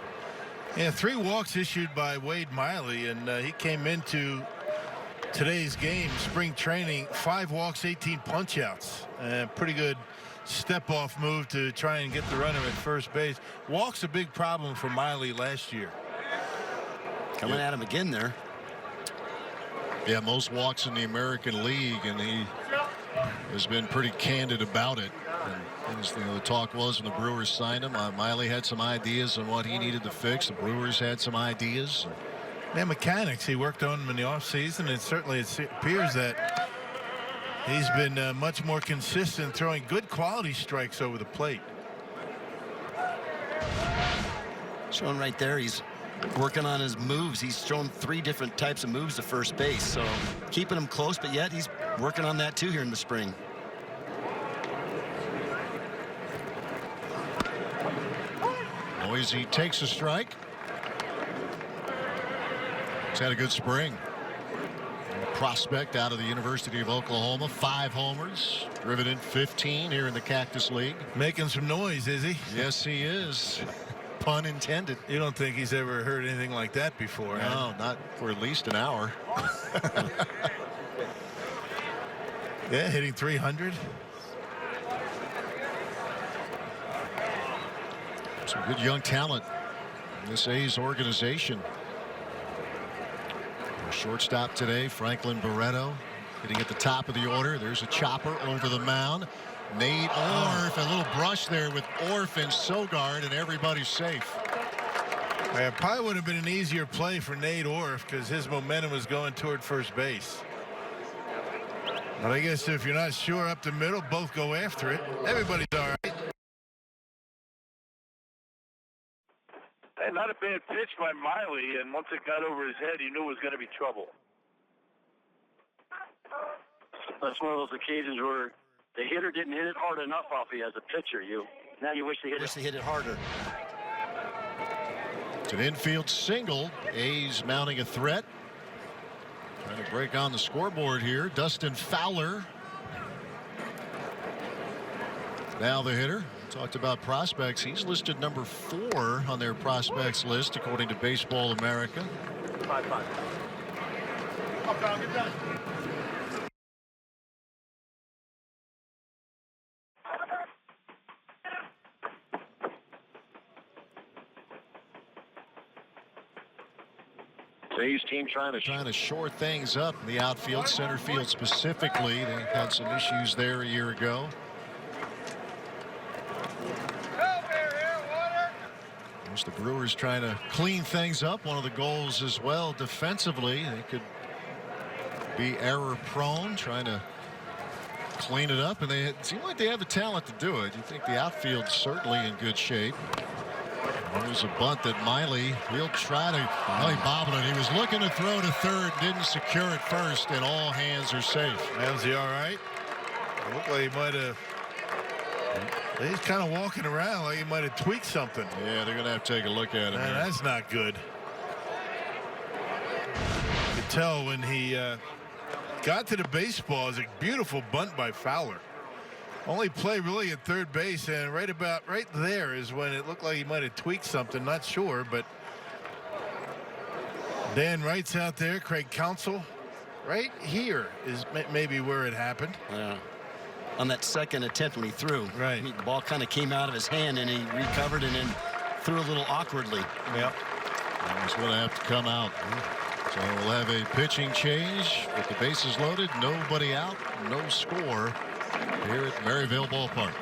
Yeah, 3 walks issued by Wade Miley, and he came into today's game, spring training, 5 walks, 18 punch-outs. Pretty good step-off move to try and get the runner at first base. Walk's a big problem for Miley last year. Coming at him again there. Yeah, most walks in the American League, and he has been pretty candid about it. And the talk was when the Brewers signed him, Miley had some ideas on what he needed to fix. The Brewers had some ideas. And mechanics, he worked on them in the offseason, and certainly it appears that he's been much more consistent, throwing good quality strikes over the plate. Showing right there, he's working on his moves. He's shown 3 different types of moves to first base, so keeping him close, but yet he's working on that too here in the spring. Noisy takes a strike. He's had a good spring. Prospect out of the University of Oklahoma, 5 homers, driven in 15 here in the Cactus League. Making some noise, is he? Yes, he is. Pun intended. You don't think he's ever heard anything like that before? No, not for at least an hour. Yeah, hitting 300. Some good young talent in this A's organization. Our shortstop today, Franklin Barreto, hitting at the top of the order. There's a chopper over the mound. Nate Orf, a little brush there with Orf and Sogard, and everybody's safe. It probably would have been an easier play for Nate Orf because his momentum was going toward first base. But I guess if you're not sure up the middle, both go after it. Everybody's all right. Hey, not a bad pitch by Miley, and once it got over his head, he knew it was going to be trouble. That's one of those occasions where the hitter didn't hit it hard enough off you as a pitcher. Now you wish they hit it harder. It's an infield single. A's mounting a threat. Trying to break on the scoreboard here. Dustin Fowler. Now the hitter. Talked about prospects. He's listed number 4 on their prospects list, according to Baseball America. 5-5. A's team trying to shore things up in the outfield, center field specifically. They had some issues there a year ago. The Brewers trying to clean things up. One of the goals as well defensively. They could be error prone, trying to clean it up, and they seem like they have the talent to do it. You think the outfield's certainly in good shape. There's a bunt that Miley, he'll try to, well, he bobbled it. He was looking to throw to third, didn't secure it first, and all hands are safe. Was he all right? It looked like he might have. He's kind of walking around like he might have tweaked something. Yeah, they're going to have to take a look at him. Man, that's not good. You could tell when he got to the baseball, it was a beautiful bunt by Fowler. Only play really at third base, and right there is when it looked like he might have tweaked something. Not sure, but Dan Wright's out there. Craig Counsell, right here is maybe where it happened. Yeah. On that second attempt when he threw. Right. I mean, the ball kind of came out of his hand and he recovered and then threw a little awkwardly. Yep. He's going to have to come out. So we'll have a pitching change with the bases loaded, nobody out, no score here at Maryville Ballpark.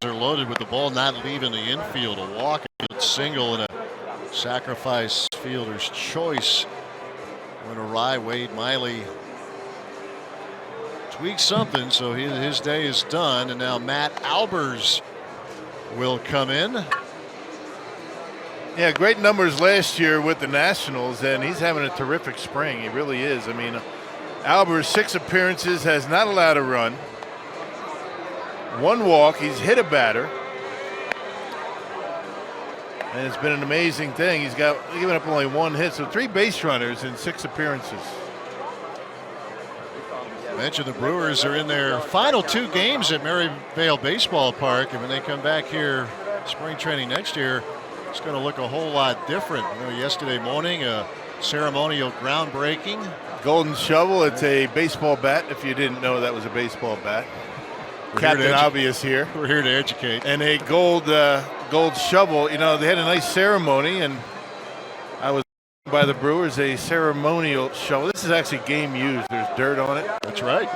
are loaded with the ball not leaving the infield. A walk, a single, and a sacrifice fielder's choice went awry. Wade Miley tweaked something, so his day is done. And now Matt Albers will come in. Yeah, great numbers last year with the Nationals, and he's having a terrific spring. He really is. I mean, Albers, 6 appearances, has not allowed a run. 1 walk. He's hit a batter. And it's been an amazing thing. He's given up only 1 hit, so 3 base runners in 6 appearances. I mentioned the Brewers are in their final 2 games at Maryvale Baseball Park, and when they come back here spring training next year, it's going to look a whole lot different. You know, yesterday morning, a ceremonial groundbreaking. Golden shovel. It's a baseball bat, if you didn't know that was a baseball bat. Captain Obvious here. We're here to educate. And a gold shovel. You know, they had a nice ceremony, and I was by the Brewers, a ceremonial shovel. This is actually game used. There's dirt on it. That's right.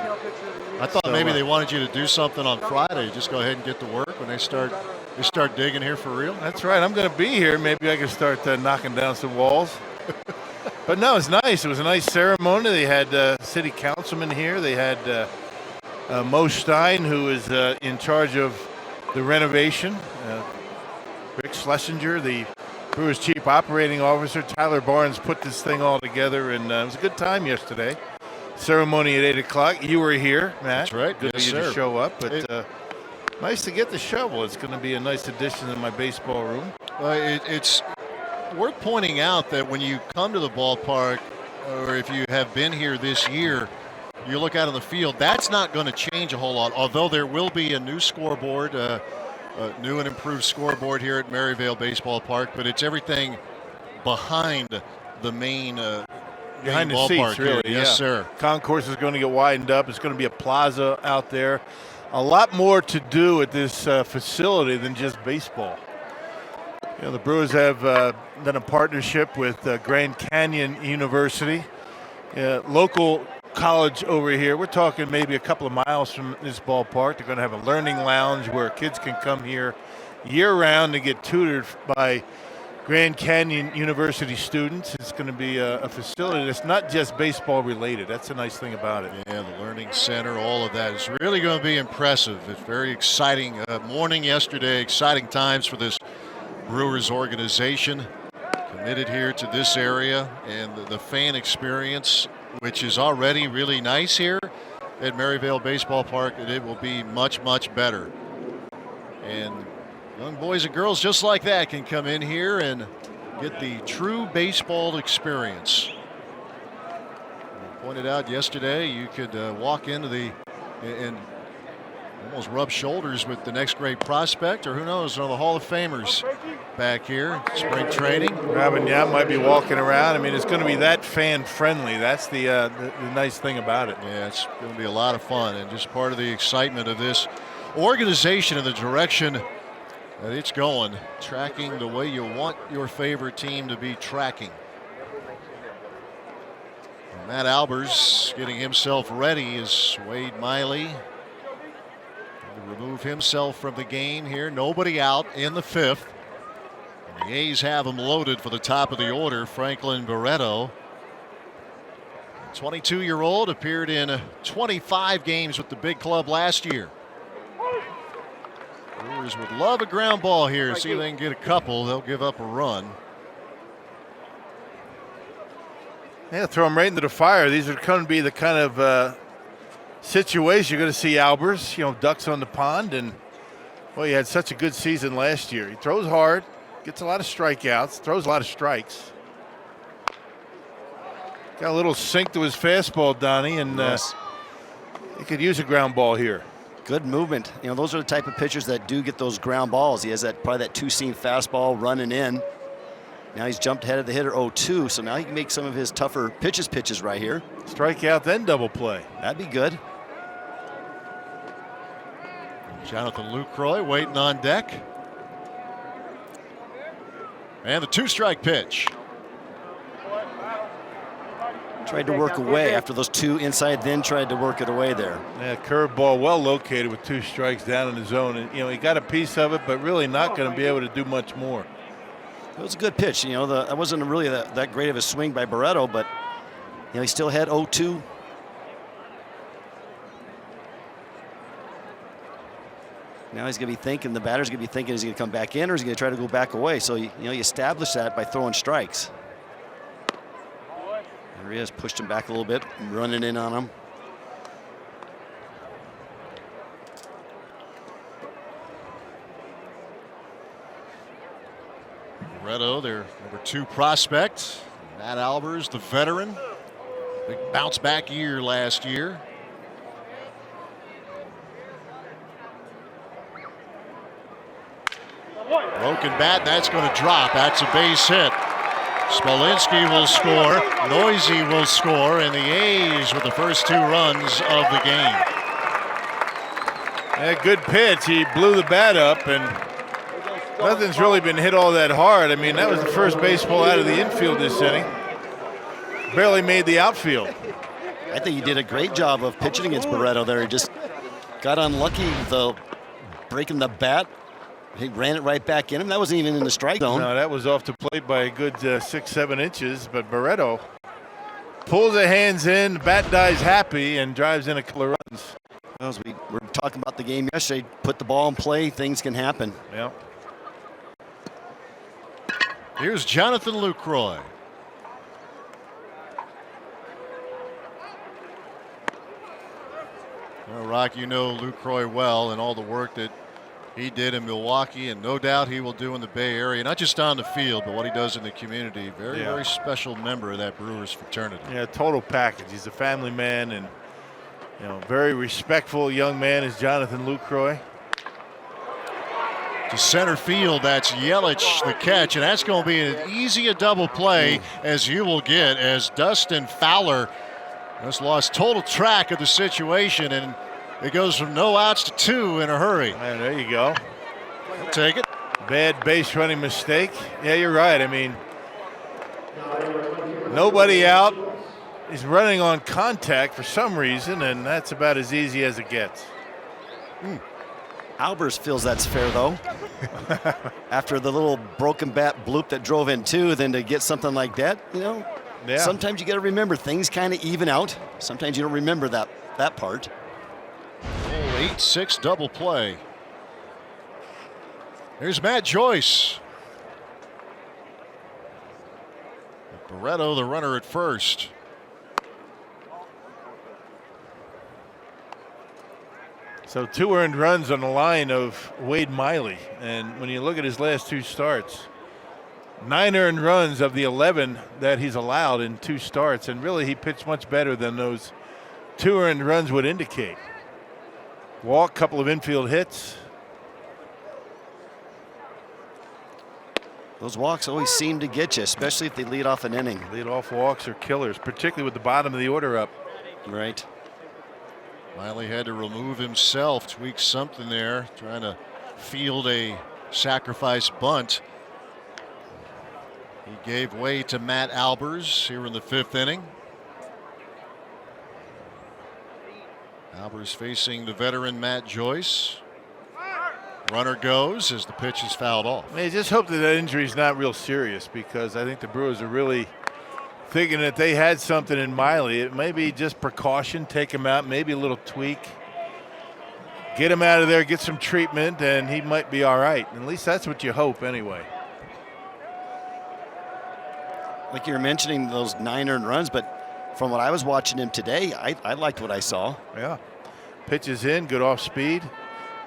I thought maybe they wanted you to do something on Friday. Just go ahead and get to work when they start digging here for real. That's right. I'm going to be here. Maybe I can start knocking down some walls. But no, it's nice. It was a nice ceremony. They had city councilmen here. They had Mo Stein, who is in charge of the renovation. Rick Schlesinger, the Brewers chief operating officer. Tyler Barnes put this thing all together, and it was a good time yesterday. Ceremony at 8 o'clock. You were here, Matt. That's right. Good Yes, for you sir. to show up. But nice to get the shovel. It's going to be a nice addition in my baseball room. It's worth pointing out that when you come to the ballpark, or if you have been here this year, you look out on the field, that's not going to change a whole lot, although there will be a new scoreboard, a new and improved scoreboard here at Maryvale Baseball Park, but it's everything behind the main Behind the ballpark seats, really. Here. Yes, sir. Concourse is going to get widened up. It's going to be a plaza out there. A lot more to do at this facility than just baseball. You know, the Brewers have done a partnership with Grand Canyon University, local college over here. We're talking maybe a couple of miles from this ballpark. They're going to have a learning lounge where kids can come here year-round and get tutored by Grand Canyon University students. It's going to be a facility that's not just baseball related. That's a nice thing about it. Yeah, the learning center, all of that is really going to be impressive. It's very exciting morning yesterday, exciting times for this Brewers organization. Committed here to this area, and the fan experience, which is already really nice here at Maryvale Baseball Park, and it will be much, much better. And young boys and girls just like that can come in here and get the true baseball experience. I pointed out yesterday, you could walk into and almost rub shoulders with the next great prospect, or who knows, one of the Hall of Famers back here, spring training. Robin Yap might be walking around. I mean, it's going to be that fan-friendly. That's the nice thing about it. Yeah, it's going to be a lot of fun, and just part of the excitement of this organization and the direction that it's going, tracking the way you want your favorite team to be tracking. And Matt Albers getting himself ready as Wade Miley to remove himself from the game here. Nobody out in the 5th. And the A's have him loaded for the top of the order. Franklin Barreto, 22-year-old, appeared in 25 games with the big club last year. Brewers would love a ground ball here. See if they can get a couple. They'll give up a run. Yeah, throw them right into the fire. These are going to be the kind of situation you're going to see Albers, ducks on the pond. And, well, he had such a good season last year. He throws hard, gets a lot of strikeouts, throws a lot of strikes. Got a little sink to his fastball, Donnie, and Yes. he could use a ground ball here. Good movement. Those are the type of pitchers that do get those ground balls. He has probably that two-seam fastball running in. Now he's jumped ahead of the hitter 0-2, so now he can make some of his tougher pitches right here. Strike out, then double play. That'd be good. Jonathan Lucroy waiting on deck. And the 2-strike pitch. Tried to work away after those 2 inside, then tried to work it away there. Yeah, curveball well located with 2 strikes down in the zone. And, he got a piece of it, but really not going to be able to do much more. It was a good pitch. That wasn't really that great of a swing by Barreto, but, he still had 0-2. Now he's going to be thinking, the batter's going to be thinking, is he going to come back in or is he going to try to go back away? So, you establish that by throwing strikes. There he is, pushed him back a little bit, running in on him. Barreto, their number 2 prospect. Matt Albers, the veteran. Big bounce back year last year. Broken bat, that's going to drop. That's a base hit. Smolinski will score. Noisy will score, and the A's with the first 2 runs of the game. Yeah, good pitch. He blew the bat up, and nothing's really been hit all that hard. I mean, that was the first baseball out of the infield this inning. Barely made the outfield. I think he did a great job of pitching against Barreto there. He just got unlucky with breaking the bat. He ran it right back in him. That wasn't even in the strike zone. No, that was off the plate by a good 6-7 inches. But Barreto pulls the hands in, the bat dies happy, and drives in a couple of runs. As we were talking about the game yesterday, put the ball in play, things can happen. Yeah. Here's Jonathan Lucroy. Well, Rock, you know Lucroy well and all the work that he did in Milwaukee, and no doubt he will do in the Bay Area, not just on the field, but what he does in the community. Very special member of that Brewers fraternity. Yeah, total package. He's a family man and, very respectful young man is Jonathan Lucroy. To center field, that's Yelich, the catch, and that's going to be as easy a double play as you will get, as Dustin Fowler has lost total track of the situation, and it goes from no outs to 2 in a hurry. And there you go. I'll take it. Bad base running mistake. Yeah, you're right. I mean, nobody out. He's running on contact for some reason, and that's about as easy as it gets. Albers feels that's fair, though. After the little broken bat bloop that drove in 2, then to get something like that, sometimes you got to remember things kind of even out. Sometimes you don't remember that part. 8-6 double play. Here's Matt Joyce. Barreto, the runner at first. So 2 earned runs on the line of Wade Miley. And when you look at his last 2 starts, 9 earned runs of the 11 that he's allowed in 2 starts. And really, he pitched much better than those 2 earned runs would indicate. Walk, couple of infield hits. Those walks always seem to get you, especially if they lead off an inning. Lead off walks are killers, particularly with the bottom of the order up. Right. Miley had to remove himself, tweak something there, trying to field a sacrifice bunt. He gave way to Matt Albers here in the 5th inning. Albers facing the veteran Matt Joyce. Runner goes as the pitch is fouled off. I just hope that injury is not real serious, because I think the Brewers are really thinking that they had something in Miley. It may be just precaution, take him out, maybe a little tweak. Get him out of there, get some treatment, and he might be all right. At least that's what you hope anyway. Like you were mentioning those 9 earned runs, but from what I was watching him today, I liked what I saw. Yeah. Pitches in, good off speed,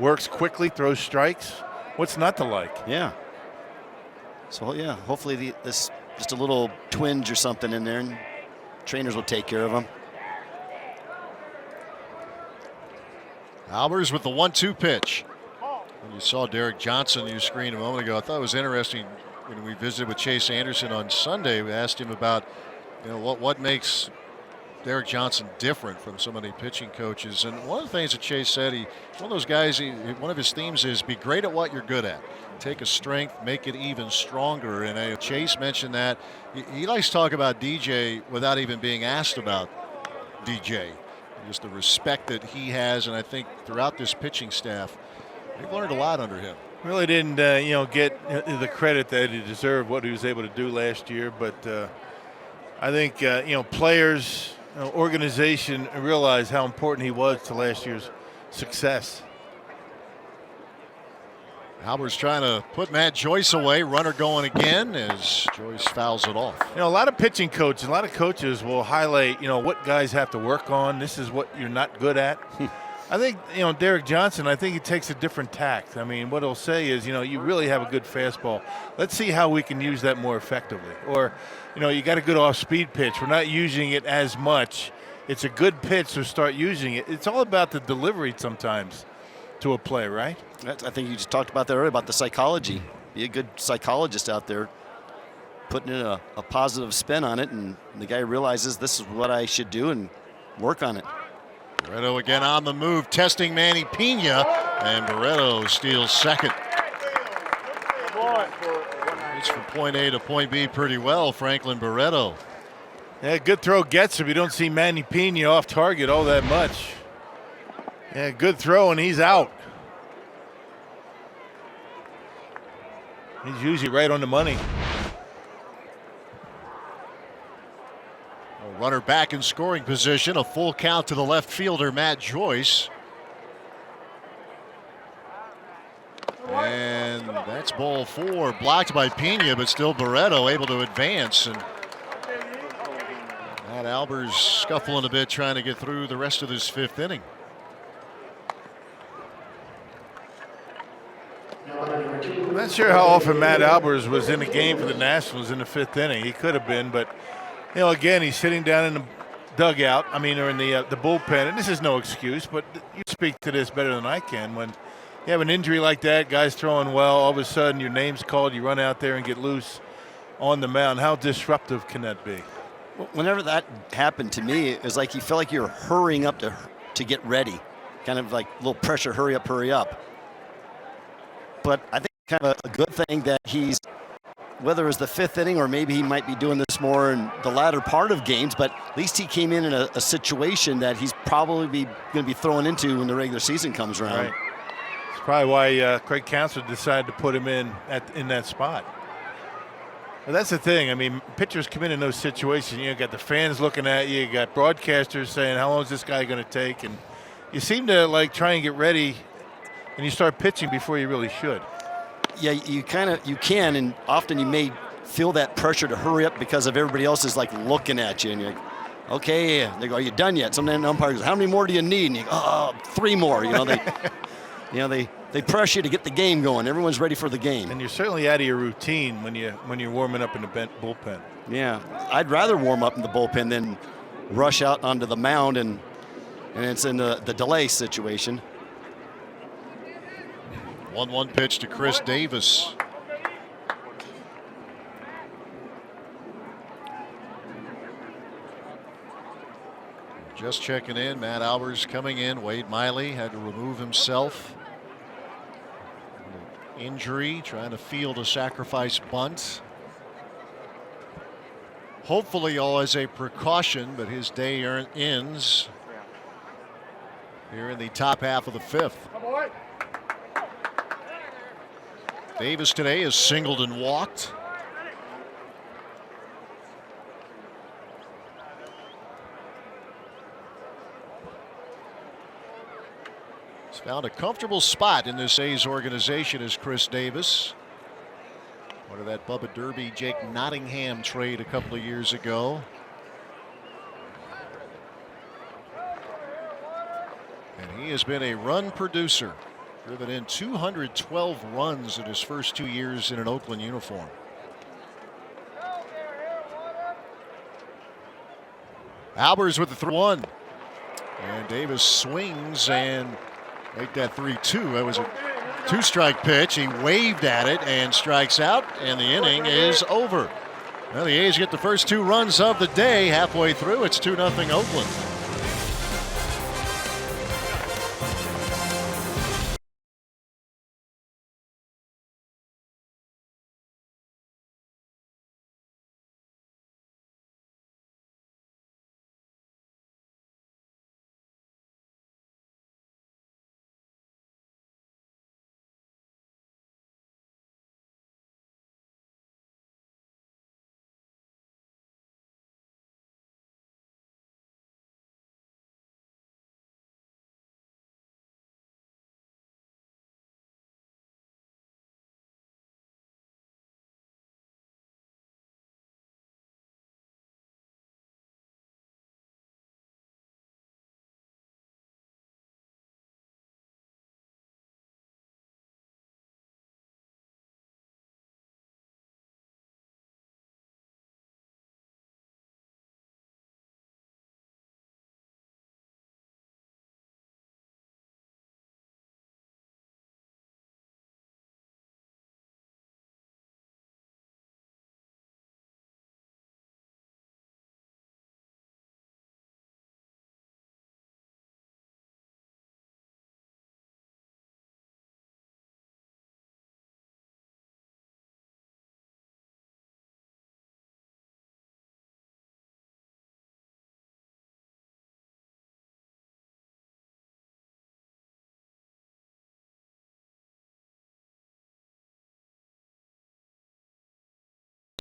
works quickly, throws strikes. What's not to like? Yeah. So, yeah, hopefully this just a little twinge or something in there, and trainers will take care of him. Albers with the 1-2 pitch. You saw Derek Johnson on your screen a moment ago. I thought it was interesting when we visited with Chase Anderson on Sunday. We asked him about, what makes Derek Johnson different from so many pitching coaches? And one of the things that Chase said, he's one of those guys, one of his themes is be great at what you're good at. Take a strength, make it even stronger. And Chase mentioned that. He likes to talk about DJ without even being asked about DJ. Just the respect that he has, and I think throughout this pitching staff, they've learned a lot under him. Really didn't, get the credit that he deserved, what he was able to do last year. But I think, players, organization realize how important he was to last year's success. Albers trying to put Matt Joyce away. Runner going again as Joyce fouls it off. A lot of pitching coaches, a lot of coaches will highlight, what guys have to work on. This is what you're not good at. I think, Derek Johnson, I think he takes a different tact. I mean, what he'll say is, you really have a good fastball. Let's see how we can use that more effectively. Or, you got a good off-speed pitch. We're not using it as much. It's a good pitch, so start using it. It's all about the delivery sometimes to a play, right? I think you just talked about that earlier, about the psychology. Be a good psychologist out there, putting in a positive spin on it, and the guy realizes this is what I should do and work on it. Barreto again on the move, testing Manny Pena, and Barreto steals second. It's from point A to point B pretty well, Franklin Barreto. Yeah, good throw gets him. You don't see Manny Pena off target all that much. Yeah, good throw, and he's out. He's usually right on the money. A runner back in scoring position, a full count to the left fielder, Matt Joyce. And that's ball 4, blocked by Pena, but still Barreto able to advance. And Matt Albers scuffling a bit, trying to get through the rest of this 5th inning. I'm not sure how often Matt Albers was in the game for the Nationals in the 5th inning. He could have been, but again, he's sitting down in the dugout. Or in the bullpen, and this is no excuse, but you speak to this better than I can. When you have an injury like that, guys throwing well, all of a sudden your name's called, you run out there and get loose on the mound. How disruptive can that be? Whenever that happened to me, it was like you felt like you were hurrying up to get ready, kind of like a little pressure, hurry up, hurry up. But I think kind of a good thing that he's, whether it was the 5th inning or maybe he might be doing this more in the latter part of games, but at least he came in a situation that he's probably going to be thrown into when the regular season comes around. Right. It's probably why Craig Counsell decided to put him in that spot. Well, that's the thing. Pitchers come in those situations. You got the fans looking at you. You got broadcasters saying, how long is this guy going to take? And you seem to try and get ready, and you start pitching before you really should. Yeah, you can, and often you may feel that pressure to hurry up because of everybody else is looking at you, and you're like, okay, they go, are you done yet? Sometimes the umpire goes, how many more do you need? And you go, 3 more. They press you to get the game going. Everyone's ready for the game. And you're certainly out of your routine when you're warming up in the bullpen. Yeah, I'd rather warm up in the bullpen than rush out onto the mound, and it's in the delay situation. 1-1 pitch to Chris Davis. Just checking in, Matt Albers coming in. Wade Miley had to remove himself. Injury, trying to field a sacrifice bunt. Hopefully all as a precaution, but his day ends here in the top half of the 5th. Davis today is singled and walked. He's found a comfortable spot in this A's organization as Chris Davis. Part of that Bubba Derby, Jake Nottingham trade a couple of years ago. And he has been a run producer. Driven in 212 runs in his first 2 years in an Oakland uniform. Albers with the 3-1. And Davis swings and make that 3-2. That was a 2-strike pitch. He waved at it and strikes out, and the inning is over. Well, the A's get the first 2 runs of the day. Halfway through, it's 2-0 Oakland.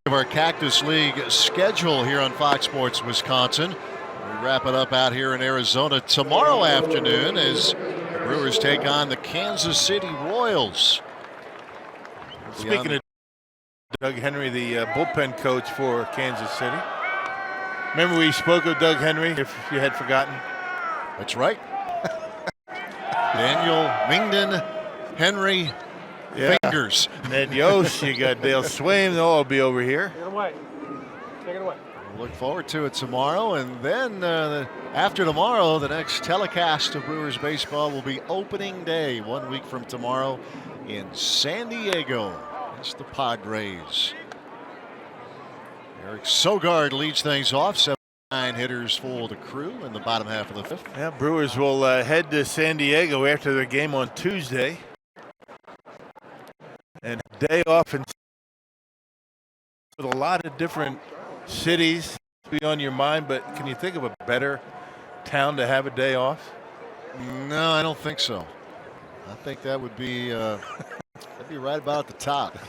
Of our Cactus League schedule here on Fox Sports Wisconsin. We wrap it up out here in Arizona tomorrow afternoon as the Brewers take on the Kansas City Royals. Speaking of Doug Henry, the bullpen coach for Kansas City. Remember we spoke of Doug Henry, if you had forgotten? That's right. Daniel, Mingden, Henry, Fingers. Ned Yost, you got Dale Swaim. They'll all be over here. Take it away. Take it away. We'll look forward to it tomorrow. And then after tomorrow, the next telecast of Brewers baseball will be opening day 1 week from tomorrow in San Diego. It's the Padres. Eric Sogard leads things off. 7 hitters for the Crew in the bottom half of the 5th. Yeah, Brewers will head to San Diego after their game on Tuesday. And day off with a lot of different cities to be on your mind, but can you think of a better town to have a day off? No, I don't think so. I think that would be that'd be right about at the top.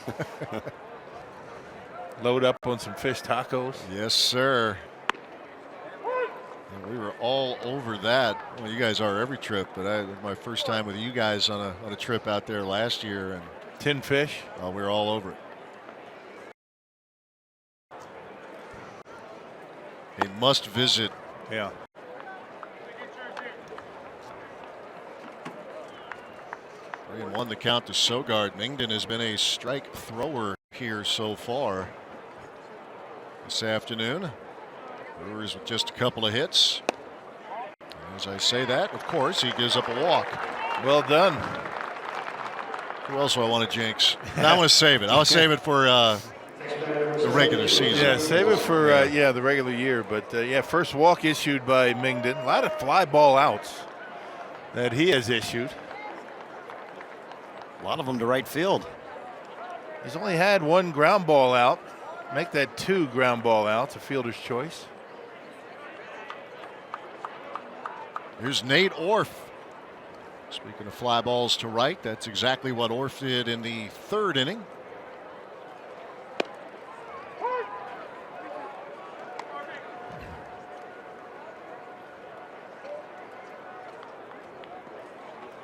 Load up on some fish tacos. Yes, sir. And we were all over that. Well, you guys are every trip, but it was my first time with you guys on a trip out there last year, and tin fish. We were all over it. A must visit. Yeah. And 1 the count to Sogard. Mingden has been a strike thrower here so far this afternoon. Brewers with just a couple of hits. As I say that, of course, he gives up a walk. Well done. Who else do I want to jinx? I want to save it. I'll save it for the regular season. Yeah, save it for the regular year. But first walk issued by Mingden. A lot of fly ball outs that he has issued. A lot of them to right field. He's only had 1 ground ball out. Make that 2 ground ball outs, a fielder's choice. Here's Nate Orff. Speaking of fly balls to right, that's exactly what Orff did in the 3rd inning.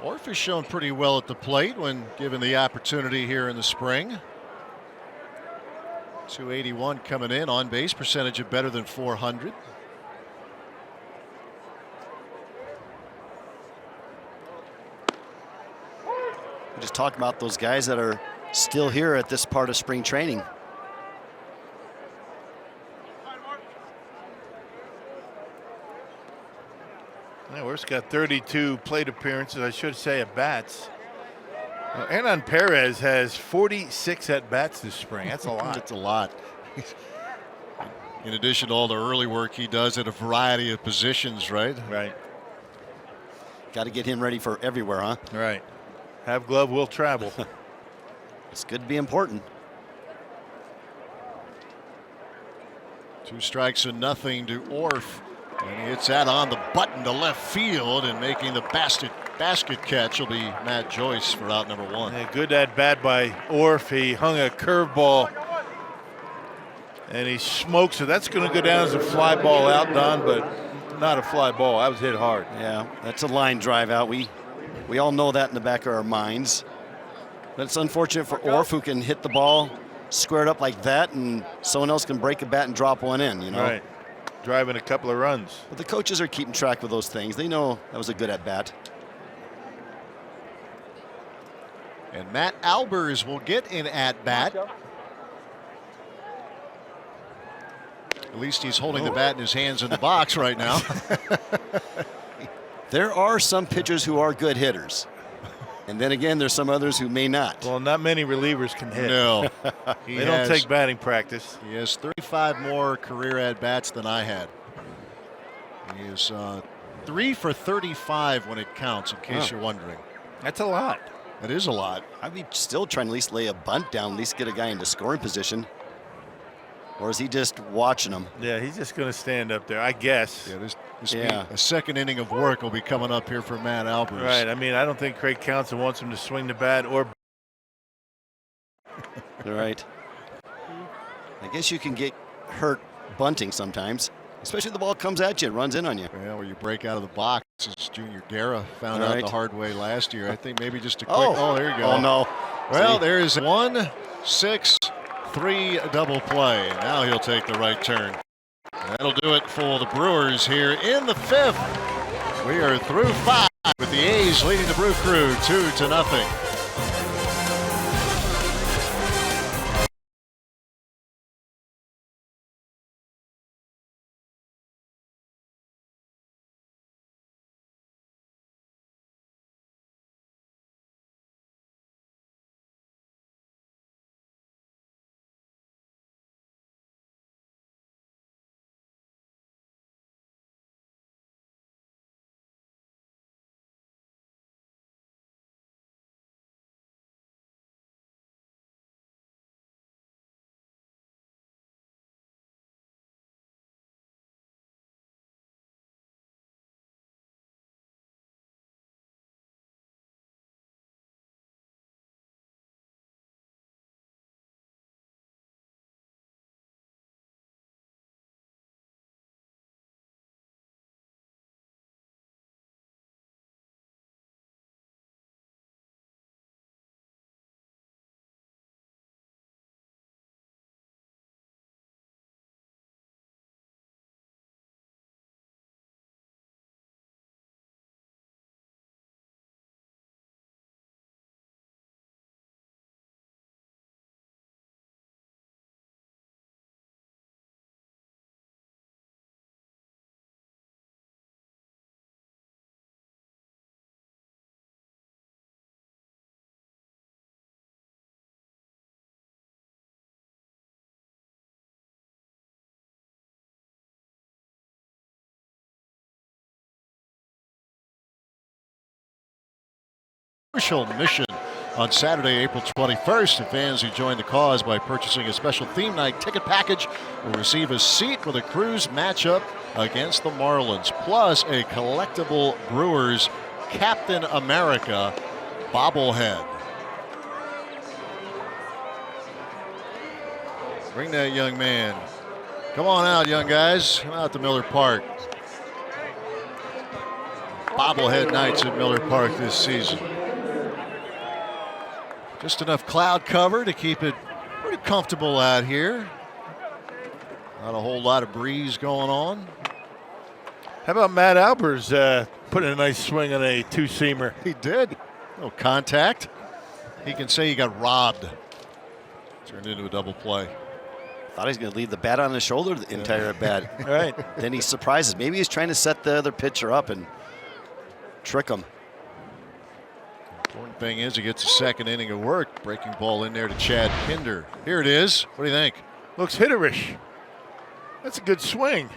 Orff has shown pretty well at the plate when given the opportunity here in the spring. .281 coming in, on base percentage of better than .400. We just talk about those guys that are still here at this part of spring training. Yeah, Orff's got 32 plate appearances, I should say, at bats. Hernan Perez has 46 at bats this spring. That's a lot. That's a lot. In addition to all the early work he does at a variety of positions, right? Right. Got to get him ready for everywhere, huh? Right. Have glove, will travel. It's good to be important. 2 strikes and nothing to Orf. And he hits that on the button to left field, and making the basket catch will be Matt Joyce for out number 1. Yeah, good at bat by Orf. He hung a curveball and he smokes it. That's going to go down as a fly ball out, Don, but not a fly ball. That was hit hard. Yeah, that's a line drive out. We all know that in the back of our minds. But it's unfortunate for Orf, who can hit the ball squared up like that, and someone else can break a bat and drop one in, you know. Right. Driving a couple of runs. But the coaches are keeping track of those things. They know that was a good at bat. And Matt Albers will get an at bat. At least he's holding the bat in his hands in the box right now. There are some pitchers who are good hitters. And then again, there's some others who may not. Well, not many relievers can hit. No. They don't take batting practice. He has 35 more career at-bats than I had. He is 3 for 35 when it counts, in case you're wondering. That's a lot. That is a lot. I'd be still trying to at least lay a bunt down, at least get a guy into scoring position. Or is he just watching them? Yeah, he's just going to stand up there, I guess. Yeah, this a second inning of work will be coming up here for Matt Albers. Right. I mean, I don't think Craig Counsell wants him to swing the bat or. Right. I guess you can get hurt bunting sometimes, especially if the ball comes at you, it runs in on you. Yeah, where you break out of the box, as Junior Guerra found out the hard way last year. I think maybe just a quick. Oh, there you go. Oh no. Well, there's 1-6-3 double play. Now he'll take the right turn. That'll do it for the Brewers here in the 5th. We are through 5 with the A's leading the Brew Crew 2-0. Crucial mission on Saturday, April 21st. And fans who join the cause by purchasing a special theme night ticket package will receive a seat for the Cruise matchup against the Marlins, plus a collectible Brewers Captain America bobblehead. Bring that young man. Come on out, young guys. Come out to Miller Park. Bobblehead nights at Miller Park this season. Just enough cloud cover to keep it pretty comfortable out here. Not a whole lot of breeze going on. How about Matt Albers putting a nice swing on a two-seamer? He did. No contact. He can say he got robbed. Turned into a double play. Thought he was going to leave the bat on his shoulder the entire at bat. Right. Then he surprises. Maybe he's trying to set the other pitcher up and trick him. Important thing is he gets a second inning of work. Breaking ball in there to Chad Pinder. Here it is. What do you think? Looks hitterish. That's a good swing.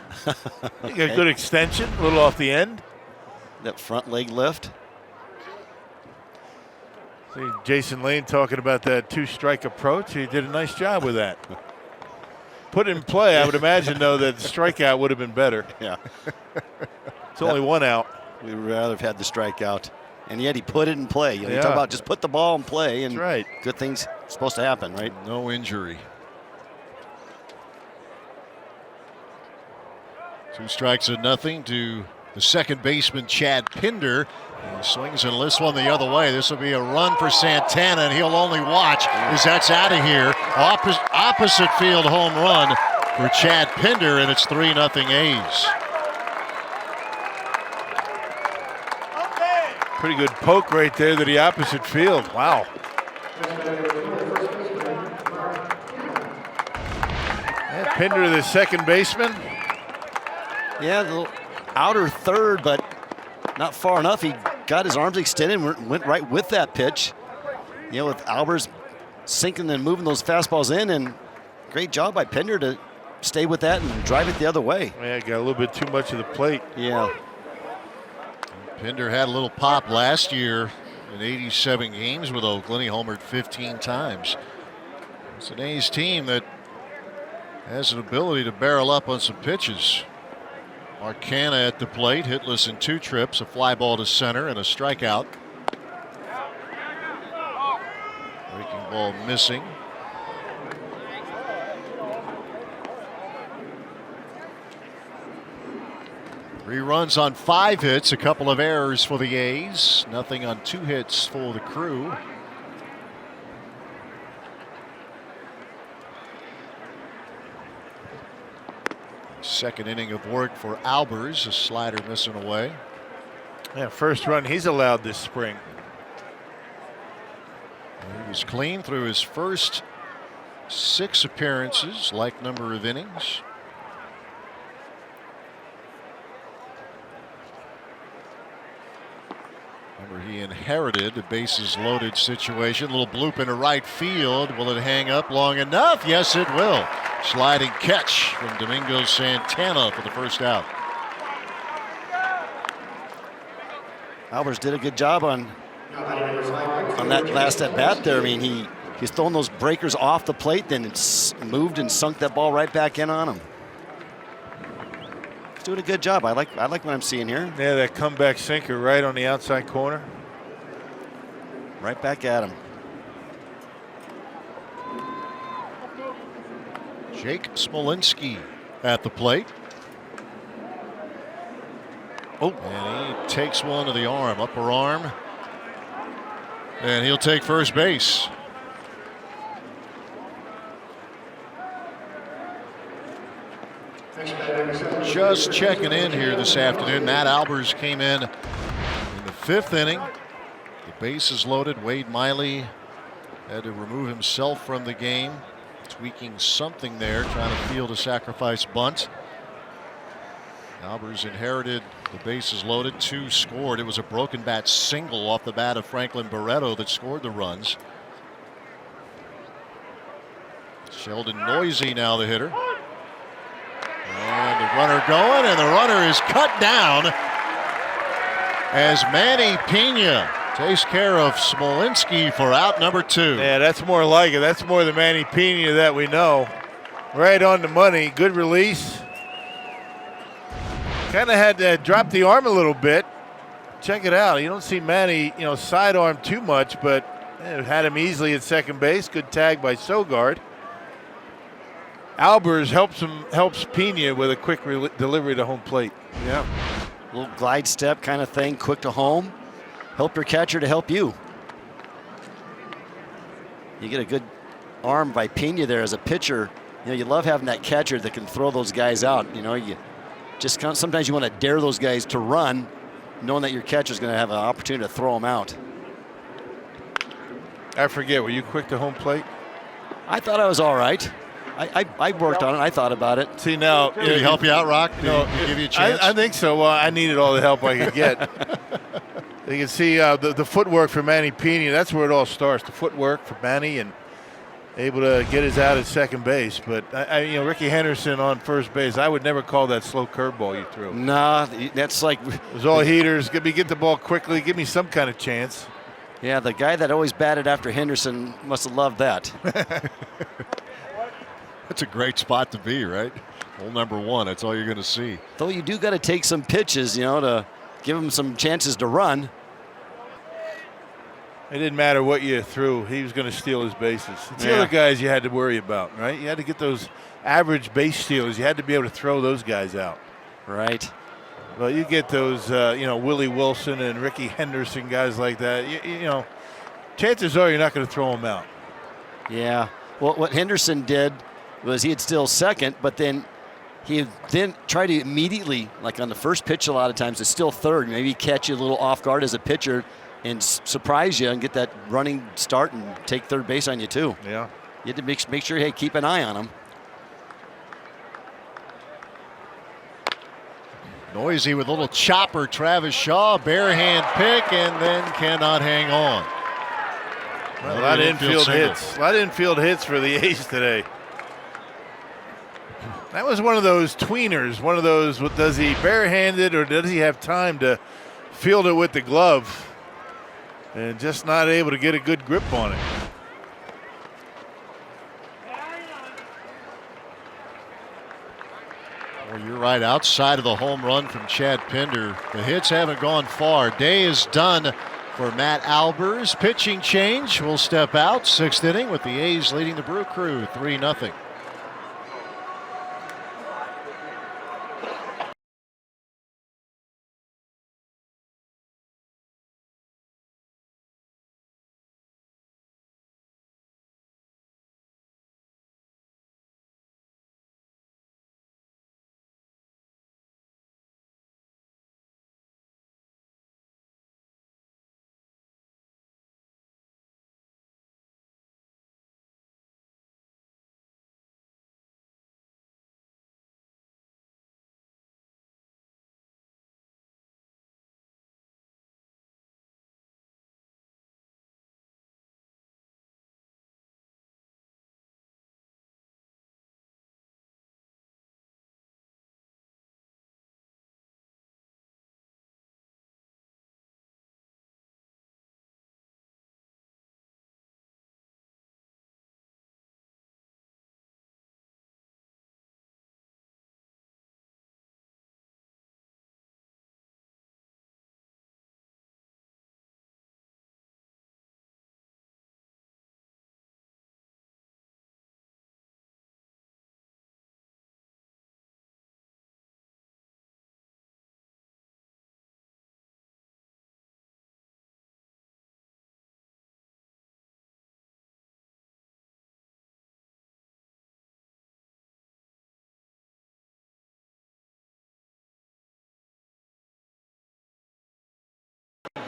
You got a good extension, a little off the end. That front leg lift. See Jason Lane talking about that two-strike approach. He did a nice job with that. Put it in play, I would imagine, though, that the strikeout would have been better. Yeah. It's only one out. We'd rather have had the strikeout. And yet he put it in play. You talk about just put the ball in play, and good things supposed to happen, right? No injury. 2 strikes and nothing to the second baseman, Chad Pinder. He swings and lifts one the other way. This will be a run for Santana, and he'll only watch as that's out of here. Opposite field home run for Chad Pinder, and it's 3-0 A's. Pretty good poke right there to the opposite field. Wow. And Pinder, the second baseman. Yeah, the little outer third, but not far enough. He got his arms extended and went right with that pitch. With Albers sinking and moving those fastballs in, and great job by Pinder to stay with that and drive it the other way. Yeah, got a little bit too much of the plate. Yeah. Pinder had a little pop last year in 87 games with Oakland. He homered 15 times. It's an A's team that has an ability to barrel up on some pitches. Marcana at the plate, hitless in 2 trips, a fly ball to center and a strikeout. Breaking ball missing. Three runs on 5 hits, a couple of errors for the A's. Nothing on 2 hits for the Crew. Second inning of work for Albers, a slider missing away. Yeah, first run he's allowed this spring. He was clean through his first 6 appearances, like number of innings. Remember, he inherited a bases loaded situation. A little bloop into right field. Will it hang up long enough? Yes, it will. Sliding catch from Domingo Santana for the first out. Albers did a good job on that last at bat there. I mean, he's throwing those breakers off the plate, then it's moved and sunk that ball right back in on him. He's doing a good job. I like what I'm seeing here. Yeah, that comeback sinker right on the outside corner. Right back at him. Jake Smolinski at the plate. Oh, and he takes one to the arm, upper arm. And he'll take first base. Just checking in here this afternoon. Matt Albers came in the 5th inning. The bases loaded. Wade Miley had to remove himself from the game, tweaking something there, trying to field a sacrifice bunt. Albers inherited the bases loaded, 2 scored. It was a broken bat single off the bat of Franklin Barreto that scored the runs. Sheldon Noisy now the hitter. And the runner going, and the runner is cut down as Manny Pena takes care of Smolinski for out number 2. Yeah, that's more like it. That's more the Manny Pena that we know. Right on the money. Good release. Kind of had to drop the arm a little bit. Check it out. You don't see Manny, sidearm too much, but had him easily at second base. Good tag by Sogard. Albers helps Pena with a quick delivery to home plate. Yeah. Little glide step kind of thing, quick to home. Help your catcher to help you. You get a good arm by Pena there as a pitcher. You love having that catcher that can throw those guys out. You just sometimes you want to dare those guys to run, knowing that your catcher's going to have an opportunity to throw them out. I forget, were you quick to home plate? I thought I was all right. I worked on it. I thought about it. See, now, did he help you out, Rock? Did he give you a chance? I think so. Well, I needed all the help I could get. You can see the footwork for Manny Pena. That's where it all starts. The footwork for Manny, and able to get his out at second base. But Ricky Henderson on first base, I would never call that slow curveball you threw. Nah, that's like it was all heaters. Get the ball quickly. Give me some kind of chance. Yeah, the guy that always batted after Henderson must have loved that. That's a great spot to be, right? Hole number 1. That's all you're going to see. Though you do got to take some pitches, to give him some chances to run. It didn't matter what you threw. He was going to steal his bases. It's the Yeah. other guys you had to worry about, right? You had to get those average base stealers. You had to be able to throw those guys out. Right. Well, you get those, Willie Wilson and Ricky Henderson, guys like that. Chances are you're not going to throw them out. Yeah. Well, what Henderson did was he'd steal second, but then he then try to immediately, like on the first pitch a lot of times, to steal third, maybe catch you a little off guard as a pitcher and surprise you and get that running start and take third base on you too. Yeah. You had to make sure, hey, keep an eye on him. Noisy with a little chopper. Travis Shaw, bare hand pick, and then cannot hang on. Well, a lot of infield hits. A lot of infield hits for the A's today. That was one of those tweeners. One of those, does he barehanded or does he have time to field it with the glove? And just not able to get a good grip on it. Well, you're right. Outside of the home run from Chad Pinder, the hits haven't gone far. Day is done for Matt Albers. Pitching change will step out. 6th inning with the A's leading the Brew Crew 3-0.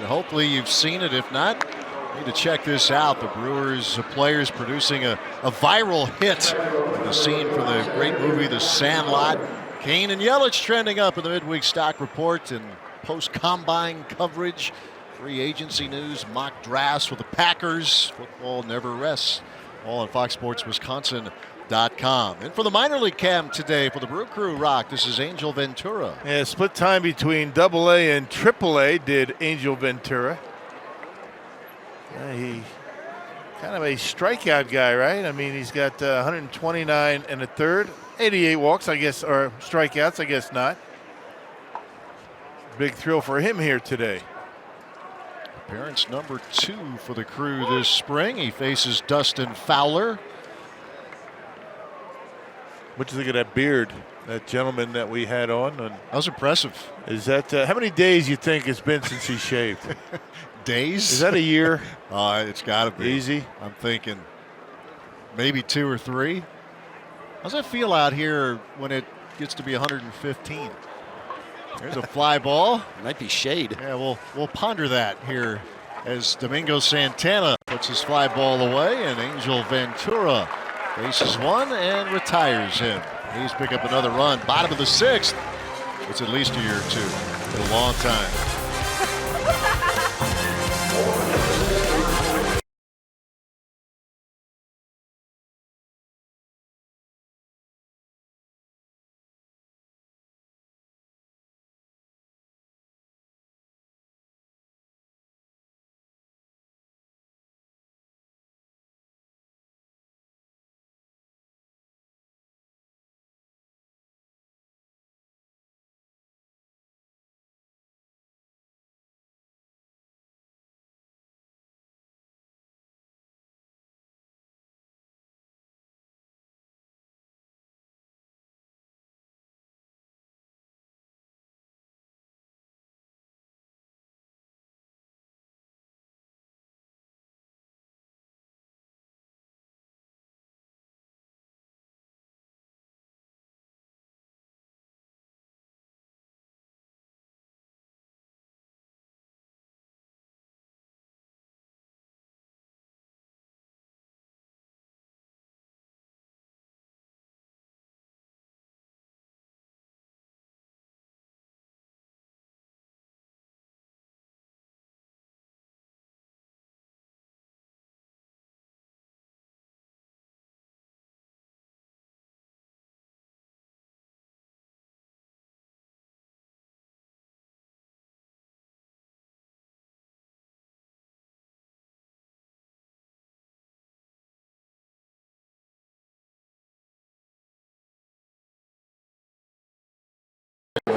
Hopefully you've seen it. If not, you need to check this out. The Brewers players producing a viral hit. The scene from the great movie The Sandlot. Kane and Yelich trending up in the midweek stock report and post-combine coverage. Free agency news, mock drafts with the Packers. Football never rests. All on FoxSportsWisconsin.com. And for the minor league cam today for the Brew Crew Rock, this is Angel Ventura. Yeah, split time between AA and AAA did Angel Ventura. He kind of a strikeout guy, right? I mean, he's got 129 and a third, 88 walks, I guess, or strikeouts, I guess not. Big thrill for him here today. Appearance number 2 for the Crew this spring. He faces Dustin Fowler. What do you think of that beard, that gentleman that we had on? And that was impressive. Is that how many days you think it's been since he shaved? Days? Is that a year? It's got to be. Easy? I'm thinking maybe 2 or 3. How's that feel out here when it gets to be 115? There's a fly ball. Might be shade. Yeah, we'll ponder that here as Domingo Santana puts his fly ball away and Angel Ventura bases one and retires him. He's pick up another run. Bottom of the 6th. It's at least a year or 2. It's a long time.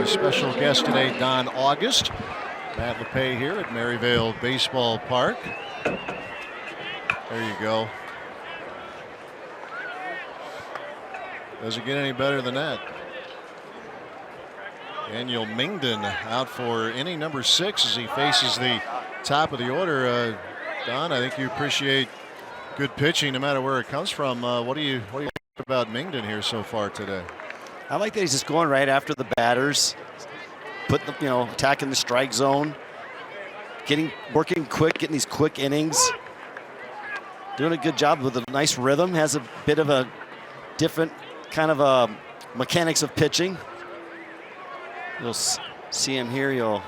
our special guest today, Don August. Matt LePay here at Maryvale Baseball Park. There you go. Does it get any better than that? Daniel Mingden out for inning number 6 as he faces the top of the order. Don, I think you appreciate good pitching no matter where it comes from. What do you think about Mingden here so far today? I like that he's just going right after the batters, attacking the strike zone, working quick, getting these quick innings, doing a good job with a nice rhythm. Has a bit of a different kind of mechanics of pitching. You'll see him here. You'll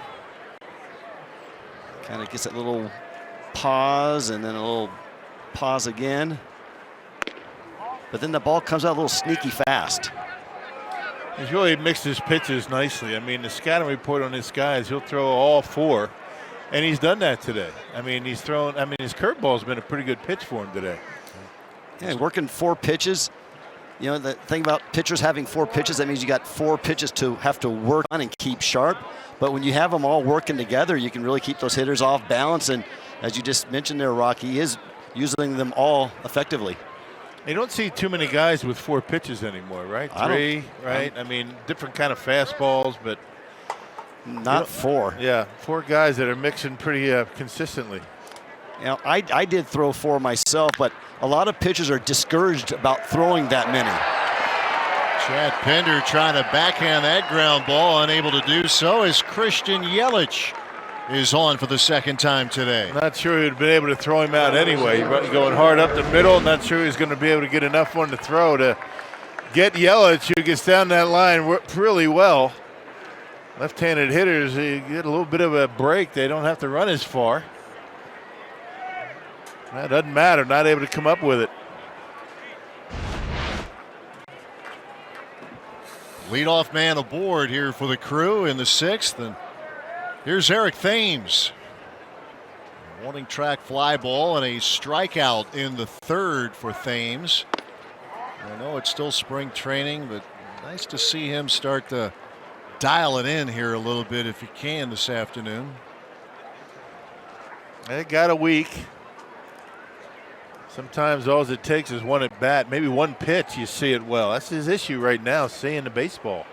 kind of gets that little pause and then a little pause again. But then the ball comes out a little sneaky fast. He's really mixed his pitches nicely. I mean, the scouting report on this guy is he'll throw all 4, and he's done that today. I mean, his curveball's been a pretty good pitch for him today. Yeah, working 4 pitches. You know, the thing about pitchers having 4 pitches, that means you got 4 pitches to have to work on and keep sharp. But when you have them all working together, you can really keep those hitters off balance. And as you just mentioned there, Rocky, he is using them all effectively. You don't see too many guys with 4 pitches anymore, right? 3, right? I mean, different kind of fastballs, but not 4. Yeah, 4 guys that are mixing pretty consistently. You know, I did throw 4 myself, but a lot of pitchers are discouraged about throwing that many. Chad Pender trying to backhand that ground ball, unable to do so as Christian Yelich is on for the second time today. Not sure he'd been able to throw him out anyway. Going hard up the middle. Not sure he's going to be able to get enough one to throw to get Yelich, who gets down that line really well. Left-handed hitters, they get a little bit of a break. They don't have to run as far. That doesn't matter. Not able to come up with it. Leadoff man aboard here for the Crew in the 6th, and here's Eric Thames. Warning track fly ball and a strikeout in the 3rd for Thames. I know it's still spring training, but nice to see him start to dial it in here a little bit if he can this afternoon. They got a week. Sometimes all it takes is one at bat, maybe one pitch, you see it well. That's his issue right now, seeing the baseball.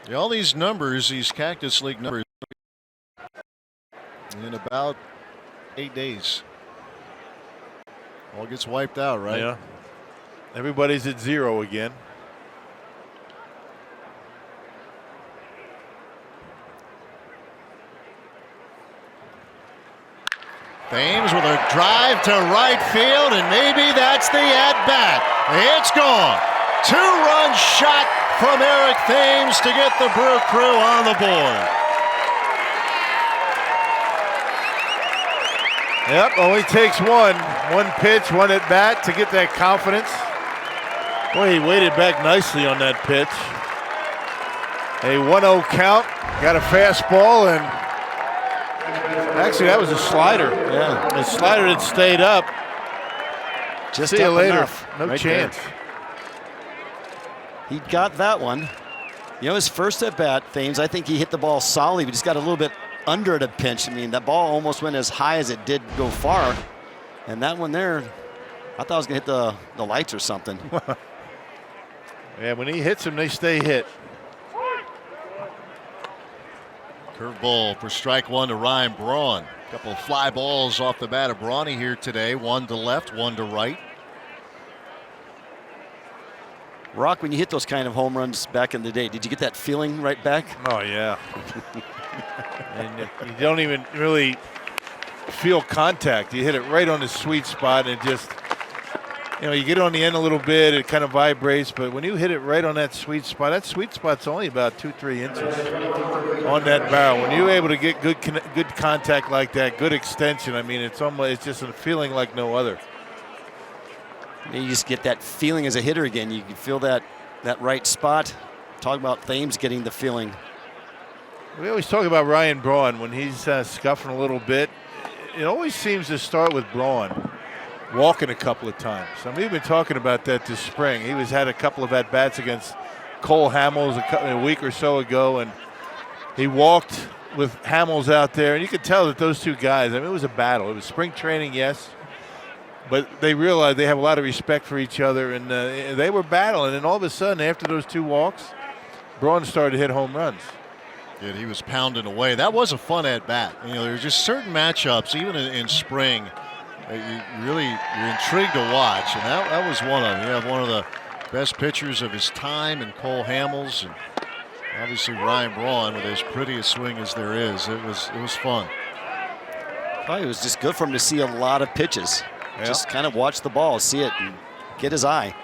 Yeah, all these numbers, these Cactus League numbers, in about 8 days. All gets wiped out, right? Yeah. Everybody's at 0 again. Thames with a drive to right field, and maybe that's the at-bat. It's gone. 2-run shot from Eric Thames to get the Brew Crew on the board. Yep, only takes one pitch, one at-bat to get that confidence. Boy, he waited back nicely on that pitch. A 1-0 count, got a fastball, and actually, that was a slider. Yeah. The slider had stayed up. Just see you later. Enough. No right chance. There. He got that one. You know, his first at bat, Thames, I think he hit the ball solidly, but just got a little bit under at a pinch. I mean, that ball almost went as high as it did go far. And that one there, I thought I was going to hit the lights or something. Yeah, when he hits them, they stay hit. Curveball for strike 1 to Ryan Braun. A couple of fly balls off the bat of Brawny here today. 1 to left, 1 to right. Rock, when you hit those kind of home runs back in the day, did you get that feeling right back? Oh, yeah. And you don't even really feel contact. You hit it right on the sweet spot, and it just, you get on the end a little bit, it kind of vibrates, but when you hit it right on that sweet spot's only about 2-3 inches on that barrel. When you're able to get good contact like that, good extension, I mean, it's just a feeling like no other. You just get that feeling as a hitter again. You can feel that right spot. Talk about Thames getting the feeling. We always talk about Ryan Braun when he's scuffing a little bit. It always seems to start with Braun. walking a couple of times. I mean, we've been talking about that this spring. He had a couple of at-bats against Cole Hamels a week or so ago, and he walked with Hamels out there, and you could tell that those two guys, I mean, it was a battle. It was spring training, yes, but they realized they have a lot of respect for each other, and they were battling, and all of a sudden, after those two walks, Braun started to hit home runs. Yeah, he was pounding away. That was a fun at-bat. You know, there's just certain matchups, even in spring, you're intrigued to watch, and that was one of them. You have one of the best pitchers of his time in Cole Hamels, and obviously Ryan Braun with as pretty a swing as there is. It was fun. It was just good for him to see a lot of pitches. Yeah. Just kind of watch the ball, see it, and get his eye.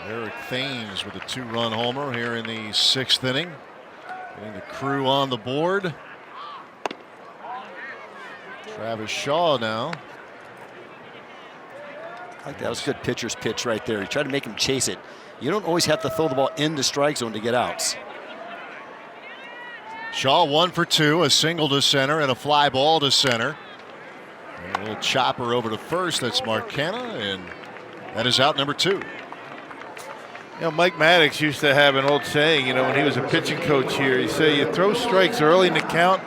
Eric Thames with a 2-run homer here in the 6th inning. Getting the Crew on the board. Travis Shaw now. I like that. Was a good pitcher's pitch right there. He tried to make him chase it. You don't always have to throw the ball in the strike zone to get outs. Shaw 1 for 2, a single to center and a fly ball to center. And a little chopper over to first. That's Marcana, and that is out number 2. You know, Mike Maddox used to have an old saying, you know, when he was a pitching coach here, he'd say you throw strikes early in the count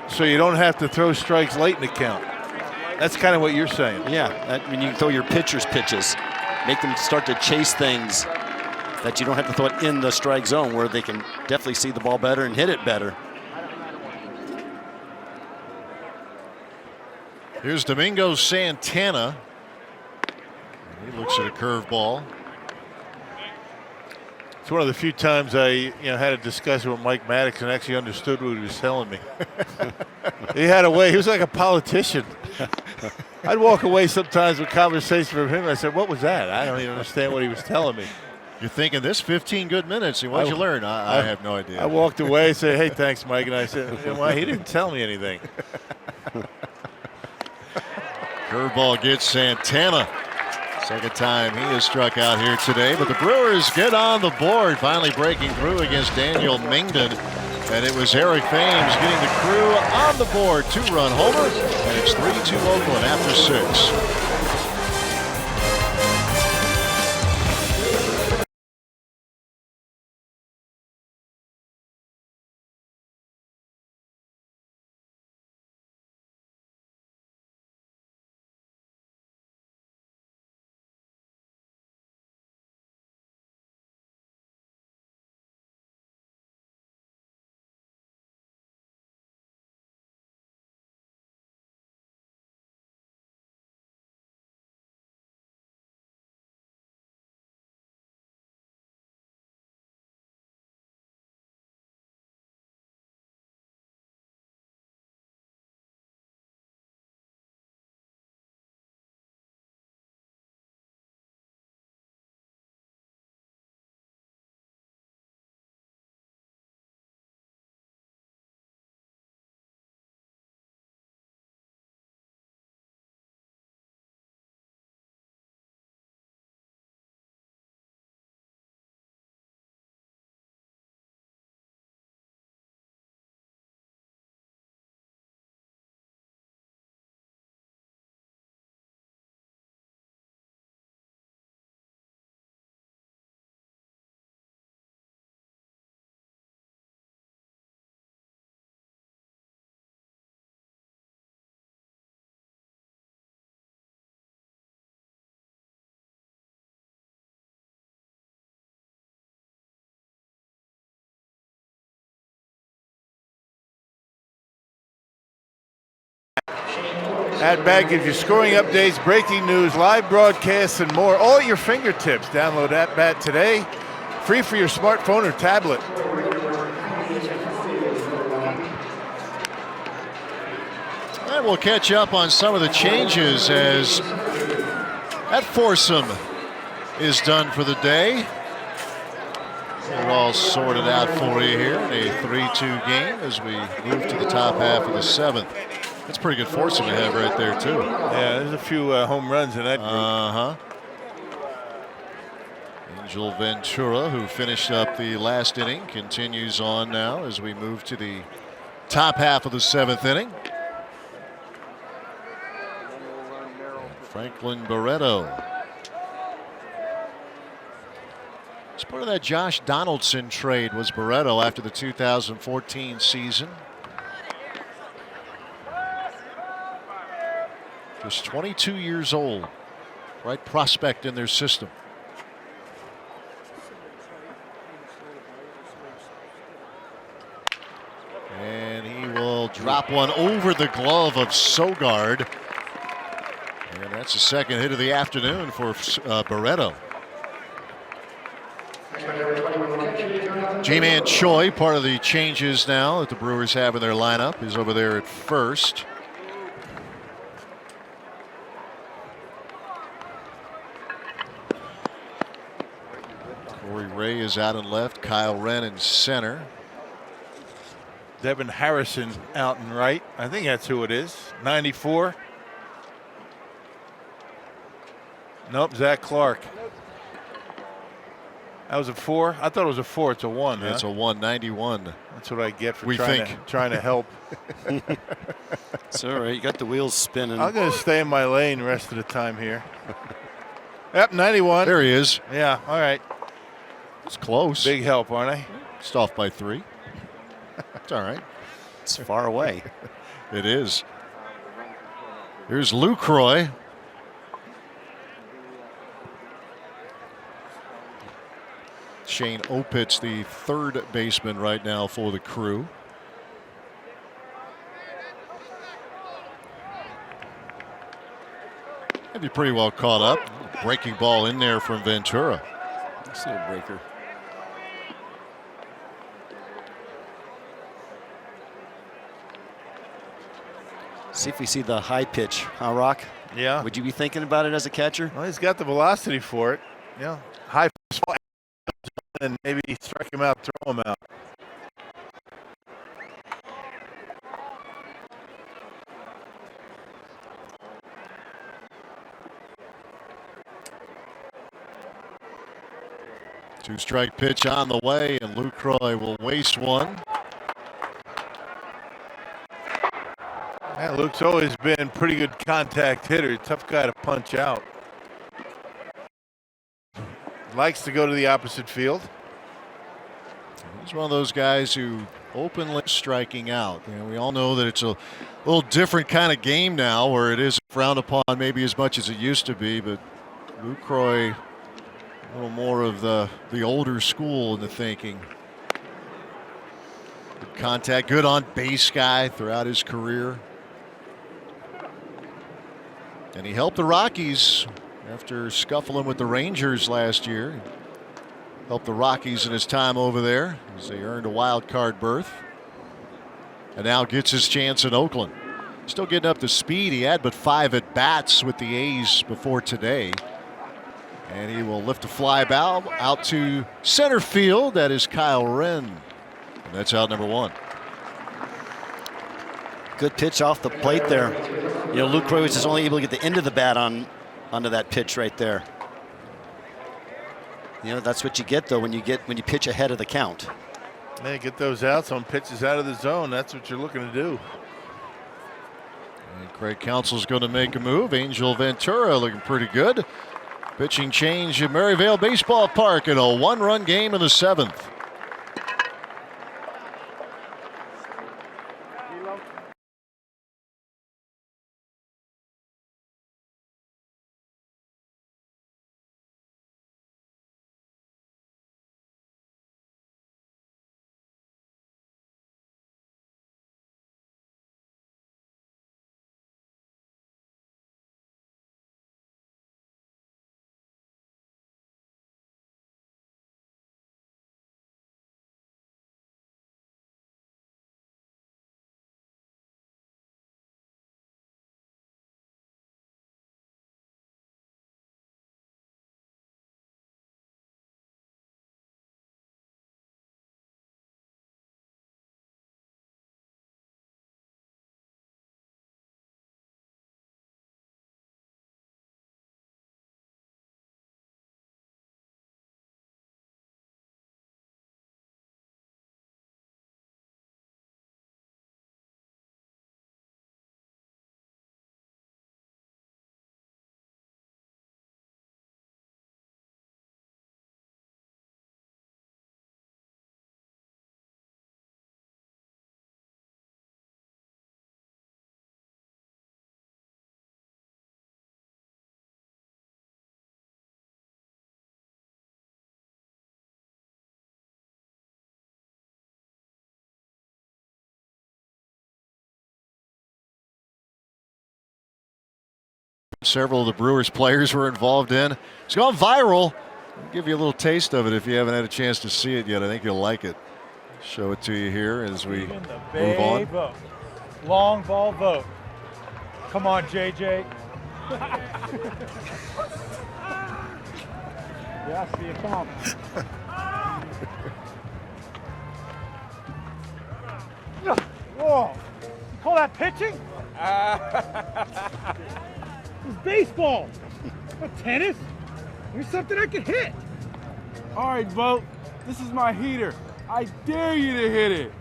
so you don't have to throw strikes late in the count. That's kind of what you're saying. Yeah, I mean, you can throw your pitcher's pitches, make them start to chase things that you don't have to throw it in the strike zone where they can definitely see the ball better and hit it better. Here's Domingo Santana. He looks at a curveball. It's one of the few times I had a discussion with Mike Maddox and actually understood what he was telling me. He had a way. He was like a politician. I'd walk away sometimes with conversation from him. I said, "What was that? I don't even understand what he was telling me." You're thinking this 15 good minutes. And what'd you learn? I have no idea. I walked away and said, "Hey, thanks, Mike." And I said, "Well, he didn't tell me anything." Curveball gets Santana. Second time he has struck out here today, but the Brewers get on the board, finally breaking through against Daniel Mingden. And it was Eric Thames getting the Crew on the board. 2-run homer, and it's 3-2 Oakland after 6. At Bat gives you scoring updates, breaking news, live broadcasts, and more, all at your fingertips. Download At Bat today, free for your smartphone or tablet. And we'll catch up on some of the changes as that foursome is done for the day. Get it all sorted out for you here in a 3-2 game as we move to the top half of the 7th. That's a pretty good foursome to have right there, too. Yeah, there's a few home runs in that group. Uh-huh. Angel Ventura, who finished up the last inning, continues on now as we move to the top half of the 7th inning. Franklin Barreto. It's part of that Josh Donaldson trade was Barreto after the 2014 season. Just 22 years old. Right prospect in their system. And he will drop one over the glove of Sogard. And that's the second hit of the afternoon for Barreto. J-Man Choi, part of the changes now that the Brewers have in their lineup, is over there at first. Corey Ray is out in left, Kyle Wren in center. Devin Harrison out and right. I think that's who it is. 94. Nope, Zach Clark. That was a 4. I thought it was a 4. It's a 1. Yeah, it's a 191. That's what I get for we trying to help. It's all right. You got the wheels spinning. I'm going to stay in my lane the rest of the time here. Yep, 91. There he is. Yeah, all right. It's close. Big help, aren't I? Just off by 3. It's all right. It's far away. It is. Here's Lucroy. Shane Opitz, the third baseman right now for the Crew. Have you pretty well caught up. Breaking ball in there from Ventura. That's a breaker. See if we see the high pitch, huh, Rock? Yeah. Would you be thinking about it as a catcher? Well, he's got the velocity for it. Yeah. High fastball, and maybe strike him out, throw him out. Two-strike pitch on the way, and Lucroy will waste one. Yeah, Luke's always been a pretty good contact hitter. Tough guy to punch out. Likes to go to the opposite field. He's one of those guys who openly striking out. You know, we all know that it's a little different kind of game now where it isn't frowned upon maybe as much as it used to be, but Lucroy, a little more of the older school in the thinking. Good contact, good on base guy throughout his career. And he helped the Rockies after scuffling with the Rangers last year. Helped the Rockies in his time over there as they earned a wild card berth. And now gets his chance in Oakland. Still getting up to speed. He had but 5 at-bats with the A's before today. And he will lift a fly ball out to center field. That is Kyle Wren. And that's out number 1. Good pitch off the plate there. You know, Lucroy was just only able to get the end of the bat onto that pitch right there. You know, that's what you get though when you pitch ahead of the count. Yeah, get those outs on pitches out of the zone. That's what you're looking to do. And Craig Counsell's going to make a move. Angel Ventura looking pretty good. Pitching change at Maryvale Baseball Park in a 1-run game in the 7th. Several of the Brewers players were involved in. It's gone viral. I'll give you a little taste of it if you haven't had a chance to see it yet. I think you'll like it. Show it to you here as we move on. Vote. Long ball vote. Come on, JJ. Yeah, I see it. Come on. Whoa. You call that pitching? It's baseball. Not tennis. Here's something I can hit. All right, Vote. This is my heater. I dare you to hit it.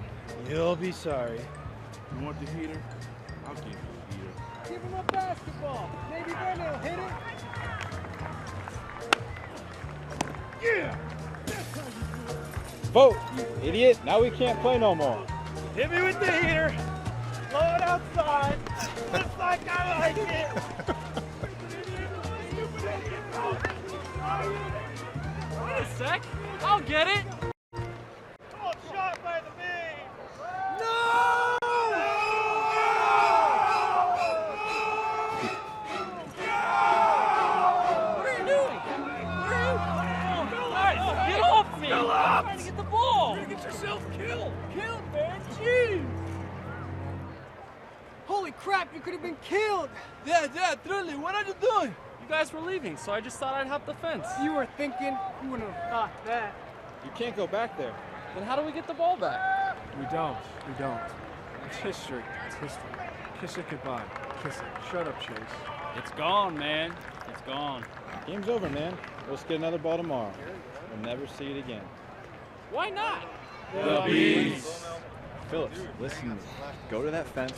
You'll be sorry. You want the heater? I'll give you the heater. Give him a basketball. Maybe then he'll hit it. Yeah. Vote, you idiot. Now we can't play no more. Hit me with the heater. Blow it outside. Looks like I like it. Wait a sec. I'll get it. Oh, shot by the bee. What are you doing? Get off me! I'm trying to get the ball. You're gonna get yourself killed. Killed, man. Jeez. Holy crap! You could have been killed. Yeah, truly. What are you doing? You guys were leaving, so I just thought I'd hop the fence. You were thinking. You wouldn't have thought that. You can't go back there. Then how do we get the ball back? We don't. It's history. It's history. Kiss it goodbye. Kiss it. Shut up, Chase. It's gone, man. It's gone. Game's over, man. We'll just get another ball tomorrow. We'll never see it again. Why not? The bees. Phillips, listen. Go to that fence,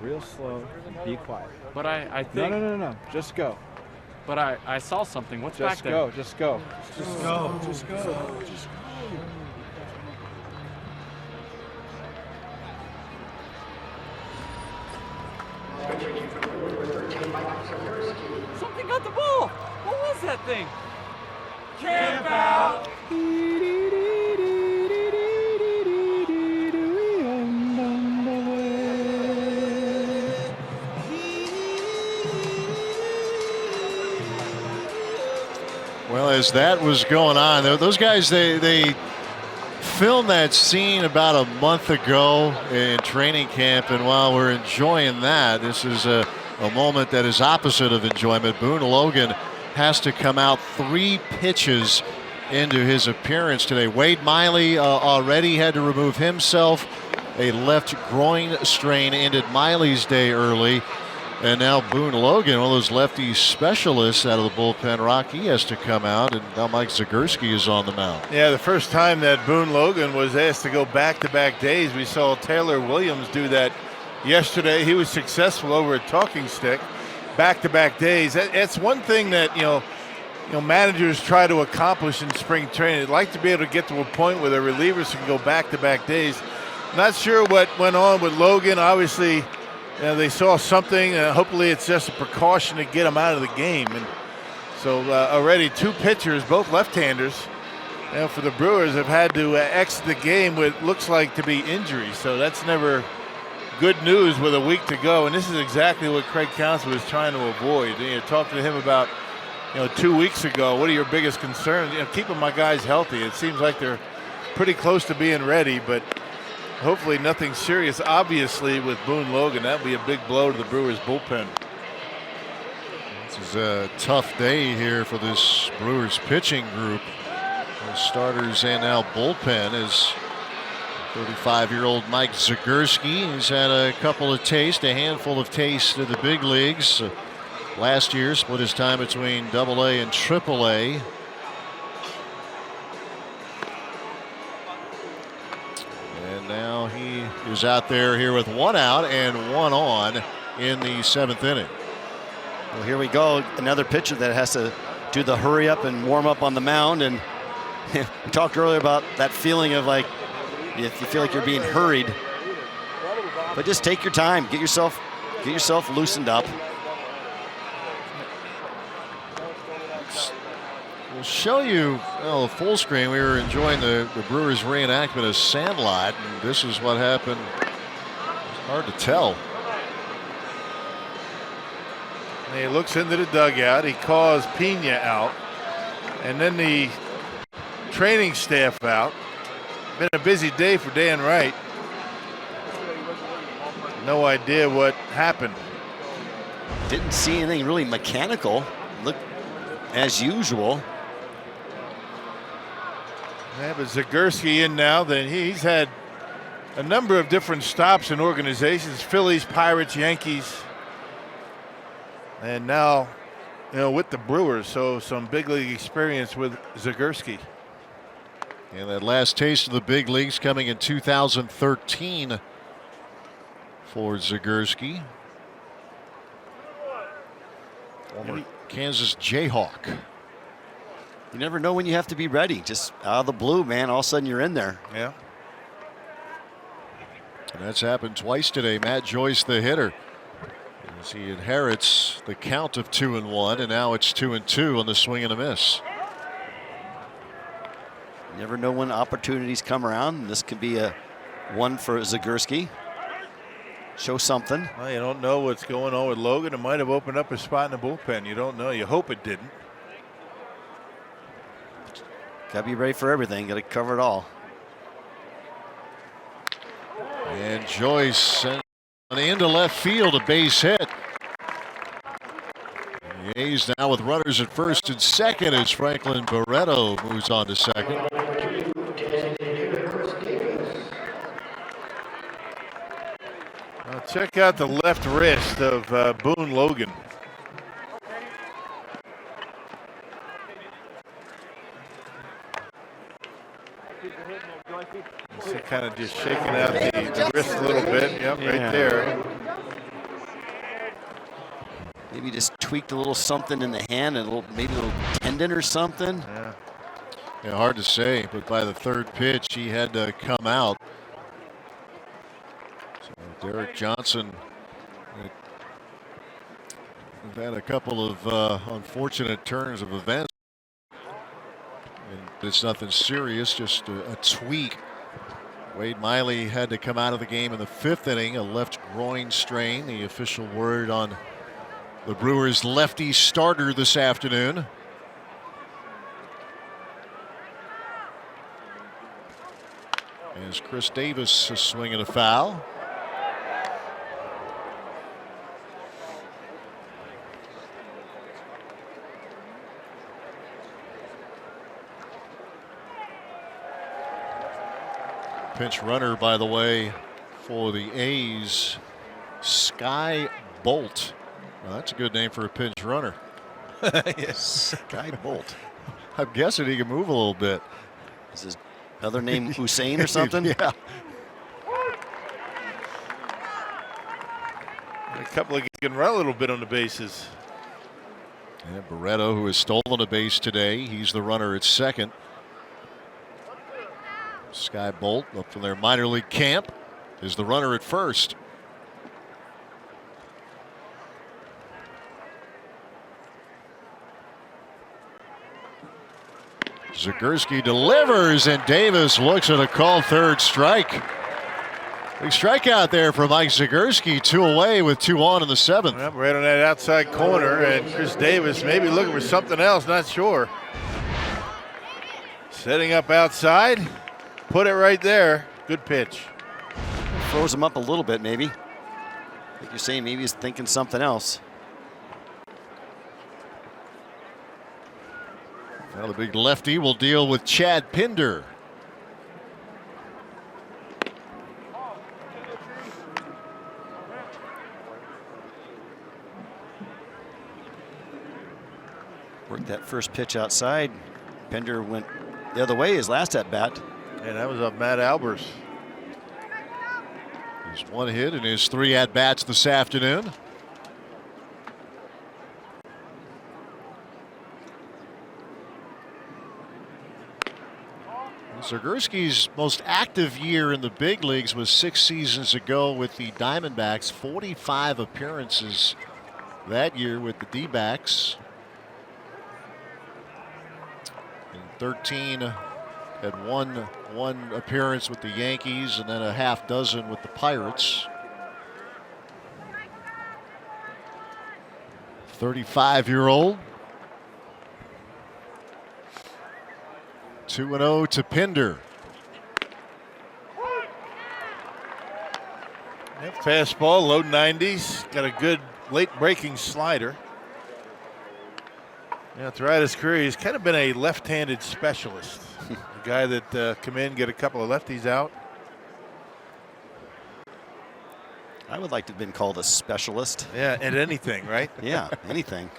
real slow, be quiet. But I think. No. Just go. But I saw something. What's back Just there? go. Just go. Just go. Just go. Something got the ball. What was that thing? Camp out. Well, as that was going on, those guys, they filmed that scene about a month ago in training camp, and while we're enjoying that, this is a moment that is opposite of enjoyment. Boone Logan has to come out 3 pitches into his appearance today. Wade Miley already had to remove himself. A left groin strain ended Miley's day early. And now Boone Logan, one of those lefty specialists out of the bullpen, Rocky, has to come out, and now Mike Zagurski is on the mound. Yeah, the first time that Boone Logan was asked to go back-to-back days, we saw Taylor Williams do that yesterday. He was successful over at Talking Stick, back-to-back days. That's one thing that you know managers try to accomplish in spring training. They'd like to be able to get to a point where their relievers can go back-to-back days. Not sure what went on with Logan. Obviously, they saw something. Hopefully it's just a precaution to get him out of the game. And so already 2 pitchers, both left-handers, for the Brewers have had to exit the game with looks like to be injuries. So that's never good news with a week to go. And this is exactly what Craig Counsell was trying to avoid. Talking to him about 2 weeks ago, what are your biggest concerns? Keeping my guys healthy. It seems like they're pretty close to being ready, but hopefully nothing serious. Obviously, with Boone Logan, that would be a big blow to the Brewers bullpen. This is a tough day here for this Brewers pitching group. The starters and now bullpen is 35-year-old Mike Zagurski. He's had a couple of tastes, a handful of tastes to the big leagues. Last year, split his time between AA and AAA. And now he is out there here with 1 out and 1 on in the 7th inning. Well, here we go. Another pitcher that has to do the hurry up and warm up on the mound. And we talked earlier about that feeling of like, if you feel like you're being hurried, but just take your time, get yourself loosened up. We'll show you full screen. We were enjoying the Brewers reenactment of Sandlot, and this is what happened. It's hard to tell. And he looks into the dugout. He calls Pena out. And then the training staff out. Been a busy day for Dan Wright. No idea what happened. Didn't see anything really mechanical. Looked as usual. Yeah, but Zagorski in now. Then he's had a number of different stops in organizations: Phillies, Pirates, Yankees, and now, with the Brewers. So some big league experience with Zagorski. And that last taste of the big leagues coming in 2013 for Zagorski. Former Kansas Jayhawk. You never know when you have to be ready. Just out of the blue, man, all of a sudden you're in there. Yeah. And that's happened twice today. Matt Joyce, the hitter, as he inherits the count of 2-1, and now it's 2-2 on the swing and a miss. You never know when opportunities come around. This could be a one for Zagorski. Show something. Well, you don't know what's going on with Logan. It might have opened up a spot in the bullpen. You don't know. You hope it didn't. Got to be ready for everything. Got to cover it all. And Joyce sent into left field, a base hit. The A's now with runners at first and second as Franklin Barreto moves on to second. Now check out the left wrist of Boone Logan. Kind of just shaking out the wrist a little bit. Yep, yeah. Right there. Maybe just tweaked a little something in the hand, maybe a little tendon or something. Yeah, hard to say, but by the third pitch, he had to come out. So Derek Johnson had a couple of unfortunate turns of events. And it's nothing serious, just a tweak. Wade Miley had to come out of the game in the fifth inning, a left groin strain, the official word on the Brewers' lefty starter this afternoon. As Chris Davis is swinging a foul. Pinch runner, by the way, for the A's, Sky Bolt. Well, that's a good name for a pinch runner. Yes. Sky Bolt. I'm guessing he can move a little bit. Is his other name Hussein or something? Yeah. A couple of can run a little bit on the bases. And Barreto, who has stolen a base today, he's the runner at second. Sky Bolt up from their minor league camp is the runner at first. Zagorski delivers, and Davis looks at a called third strike. Big strikeout there for Mike Zagorski. 2 away with 2 on in the seventh. Yep, right on that outside corner, and Chris Davis maybe looking for something else, not sure. Setting up outside. Put it right there. Good pitch. Throws him up a little bit, maybe. Like you're saying, maybe he's thinking something else. Now the big lefty will deal with Chad Pinder. Worked that first pitch outside. Pinder went the other way his last at bat. And that was up Matt Albers. He's 1 hit in his 3 at bats this afternoon. Zagorski's most active year in the big leagues was 6 seasons ago with the Diamondbacks. 45 appearances that year with the D-backs. In 13 had one appearance with the Yankees and then a half dozen with the Pirates. 35-year-old. 2-0 to Pinder. Fastball, low 90s. Got a good late breaking slider. Yeah, throughout his career, he's kind of been a left-handed specialist. A guy that come in, get a couple of lefties out. I would like to have been called a specialist. Yeah, at anything, right? Yeah, anything.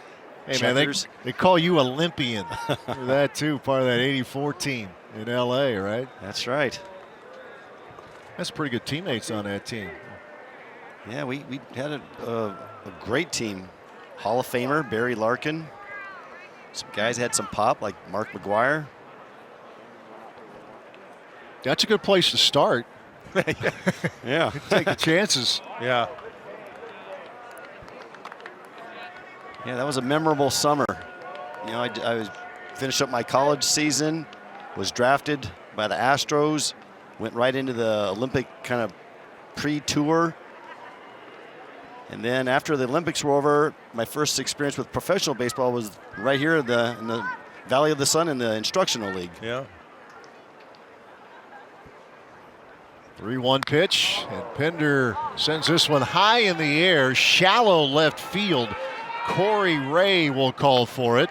Hey, man, they call you Olympian. For that, too, part of that 84 team in L.A., right? That's right. That's pretty good teammates on that team. Yeah, we had a great team. Hall of Famer Barry Larkin. Some guys had some pop, like Mark McGuire. That's a good place to start. Yeah. Take the chances. Yeah. Yeah, that was a memorable summer. You know, I was finished up my college season, was drafted by the Astros, went right into the Olympic kind of pre-tour. And then after the Olympics were over, my first experience with professional baseball was right here in the Valley of the Sun in the instructional league. Yeah. 3-1 pitch, and Pinder sends this one high in the air, shallow left field. Corey Ray will call for it.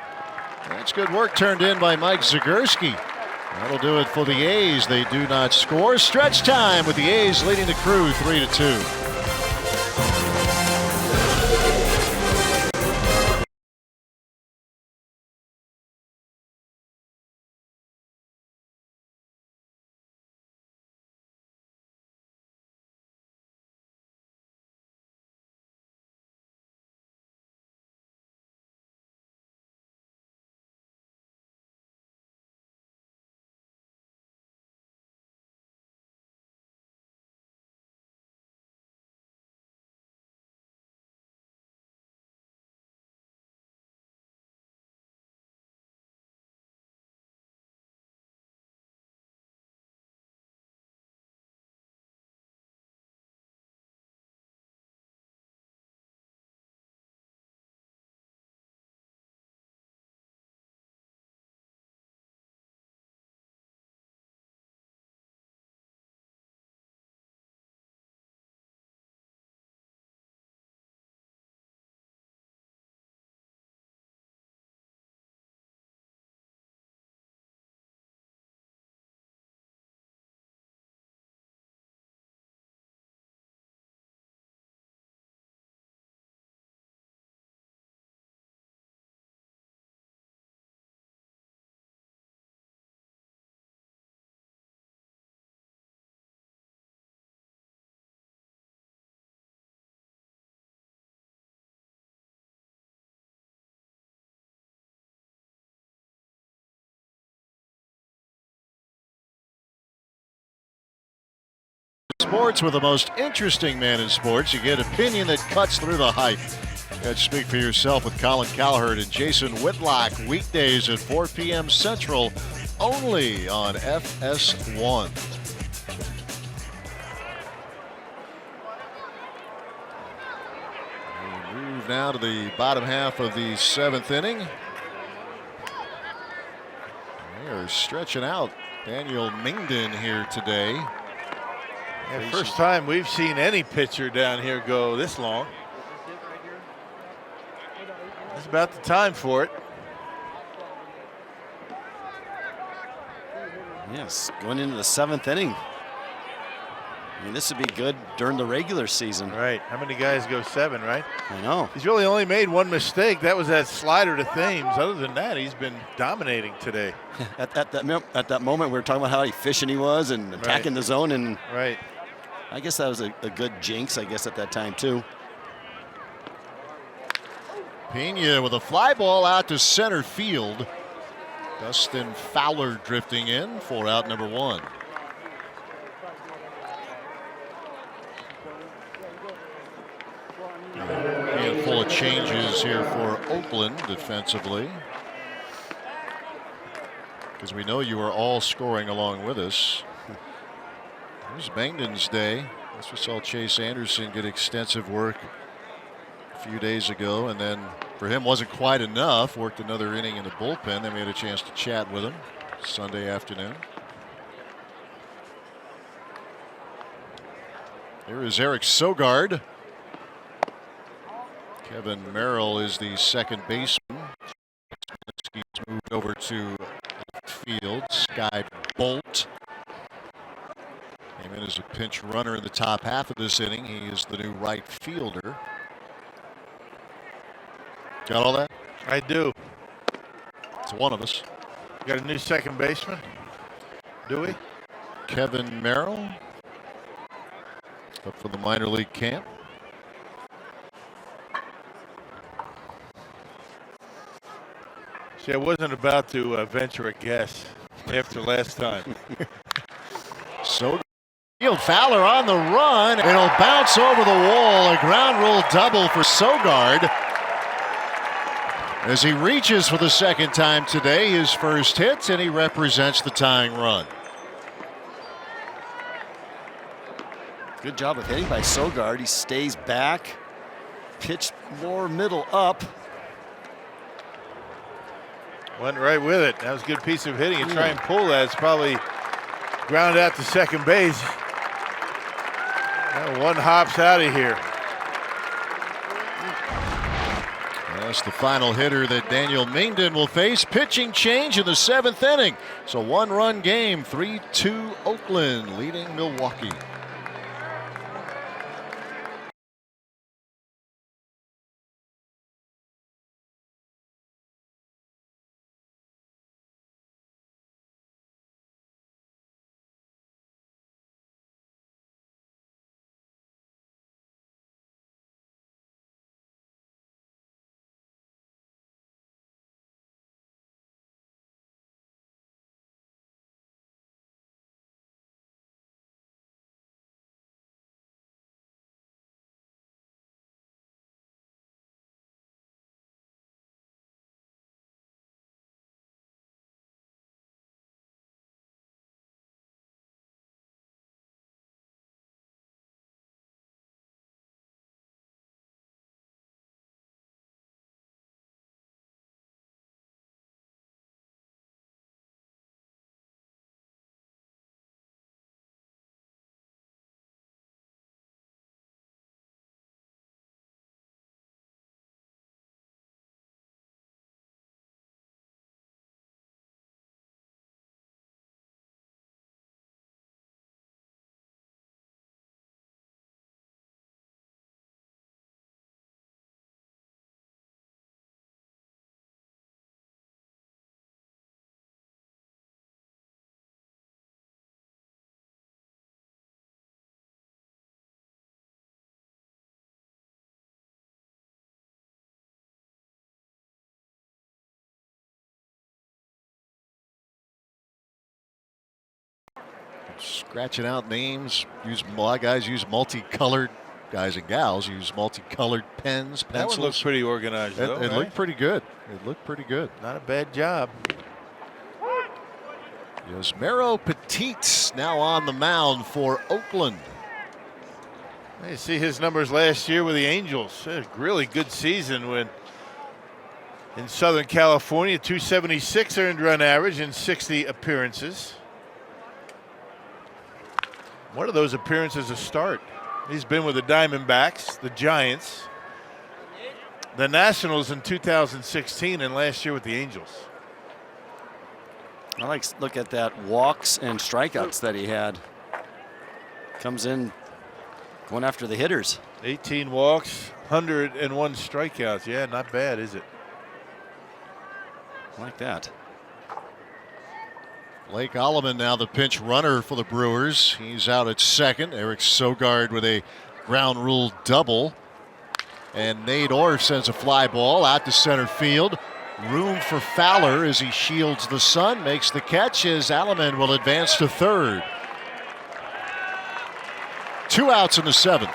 That's good work turned in by Mike Zagurski. That'll do it for the A's. They do not score. Stretch time with the A's leading the Crew 3-2. Sports with the most interesting man in sports. You get opinion that cuts through the hype. Let's speak for yourself with Colin Callahert and Jason Whitlock. Weekdays at 4 p.m. Central, only on FS1. We move now to the bottom half of the 7th inning. They are stretching out Daniel Mingden here today. Yeah, first time we've seen any pitcher down here go this long. It's about the time for it. Yes, going into the 7th inning. I mean, this would be good during the regular season. Right. How many guys go 7, right? I know. He's really only made one mistake. That was that slider to Thames. Other than that, he's been dominating today. At that moment, we were talking about how efficient he was and attacking the zone. And right. I guess that was a good jinx, I guess, at that time, too. Pena with a fly ball out to center field. Dustin Fowler drifting in for out number 1. Handful of changes here for Oakland defensively, because we know you are all scoring along with us. Here's Mangden's day. We saw Chase Anderson get extensive work a few days ago, and then for him wasn't quite enough. Worked another inning in the bullpen. Then we had a chance to chat with him Sunday afternoon. Here is Eric Sogard. Kevin Merrill is the second baseman. He's moved over to left field. Sky Bolt came in as a pinch runner in the top half of this inning. He is the new right fielder. Got all that? I do. It's one of us. Got a new second baseman? Do we? Kevin Merrill up for the minor league camp. See, I wasn't about to venture a guess after last time. So field Fowler on the run. It'll bounce over the wall. A ground rule double for Sogard. As he reaches for the second time today, his first hit, and he represents the tying run. Good job of hitting by Sogard. He stays back. Pitched more middle up. Went right with it. That was a good piece of hitting. You try and pull that, it's probably ground out to second base. Well, one hops out of here. That's the final hitter that Daniel Mingden will face. Pitching change in the 7th inning. So one-run game, 3-2 Oakland leading Milwaukee. Scratching out names. A lot of guys use multicolored, guys and gals use multicolored pens, pencils. That one looks pretty organized, though. It looked pretty good. It looked pretty good. Not a bad job. Yosmero Petit now on the mound for Oakland. You see his numbers last year with the Angels. A really good season when in Southern California. 276 earned run average in 60 appearances. One of those appearances a start. He's been with the Diamondbacks, the Giants, the Nationals in 2016, and last year with the Angels. I like to look at that walks and strikeouts that he had. Comes in going after the hitters. 18 walks, 101 strikeouts. Yeah, not bad, is it? I like that. Blake Alleman now the pinch runner for the Brewers. He's out at second. Eric Sogard with a ground rule double. And Nate Orff sends a fly ball out to center field. Room for Fowler as he shields the sun, makes the catch as Alleman will advance to third. 2 outs in the 7th.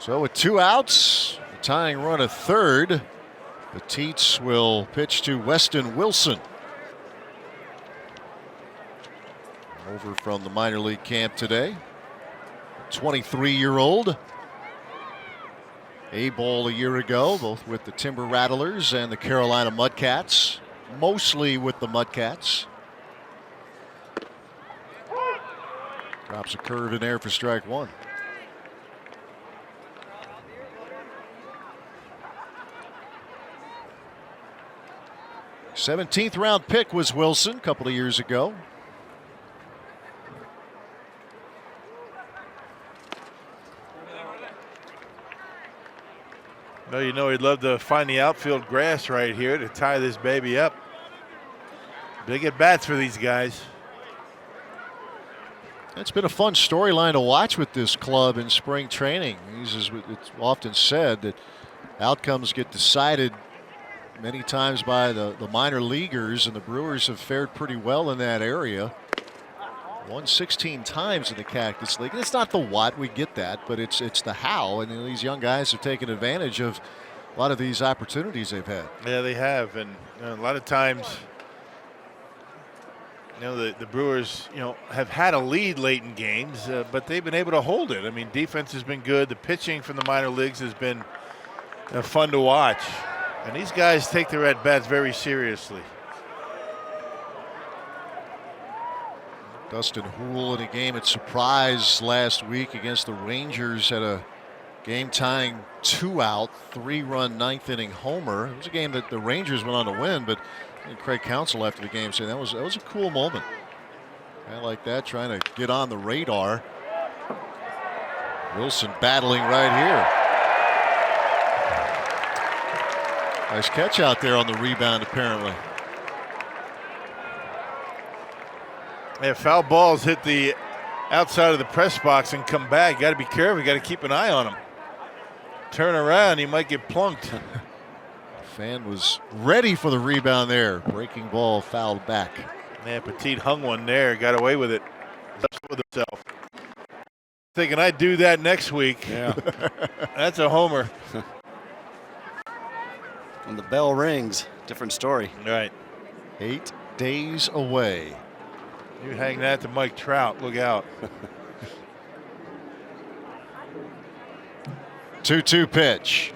So with 2 outs, the tying run at third. The Teats will pitch to Weston Wilson. over from the minor league camp today. 23-year-old. A-ball a year ago, both with the Timber Rattlers and the Carolina Mudcats. Mostly with the Mudcats. Drops a curve in there for strike one. '17th round pick was Wilson a couple of years ago. Well, you know he'd love to find the outfield grass right here to tie this baby up. Big at bats for these guys. It's been a fun storyline to watch with this club in spring training. It's often said that outcomes get decided many times by the minor leaguers, and the Brewers have fared pretty well in that area. Won 16 times in the Cactus League. And it's not the what, we get that, but it's the how. And these young guys have taken advantage of a lot of these opportunities they've had. Yeah, they have, and a lot of times, the Brewers, have had a lead late in games, but they've been able to hold it. I mean, defense has been good. The pitching from the minor leagues has been fun to watch. And these guys take their at-bats very seriously. Dustin Houle in a game at Surprise last week against the Rangers had a game-tying 2-out, 3-run ninth-inning homer. It was a game that the Rangers went on to win, but Craig Counsell after the game said that was a cool moment. I like that, trying to get on the radar. Wilson battling right here. Nice catch out there on the rebound, apparently. Yeah, foul balls hit the outside of the press box and come back. Got to be careful. Got to keep an eye on him. Turn around, he might get plunked. Fan was ready for the rebound there. Breaking ball fouled back. Yeah, Petit hung one there, got away with it. With himself. Thinking I'd do that next week. Yeah. That's a homer. When the bell rings, different story. Right. 8 days away. You hang that to Mike Trout, look out. 2-2 pitch.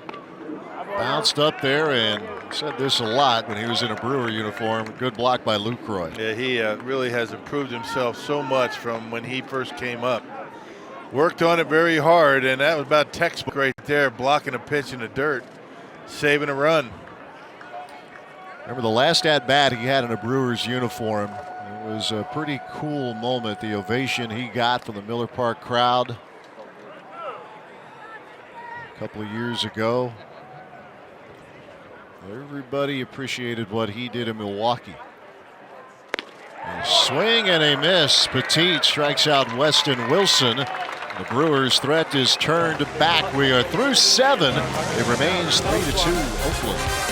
Bounced up there, and said this a lot when he was in a Brewer uniform. Good block by Lucroy. Yeah, he really has improved himself so much from when he first came up. Worked on it very hard, and that was about textbook right there, blocking a pitch in the dirt, saving a run. Remember the last at-bat he had in a Brewers uniform. It was a pretty cool moment, the ovation he got from the Miller Park crowd a couple of years ago. Everybody appreciated what he did in Milwaukee. A swing and a miss. Petit strikes out Weston Wilson. The Brewers' threat is turned back. We are through 7. It remains 3-2 Oakland.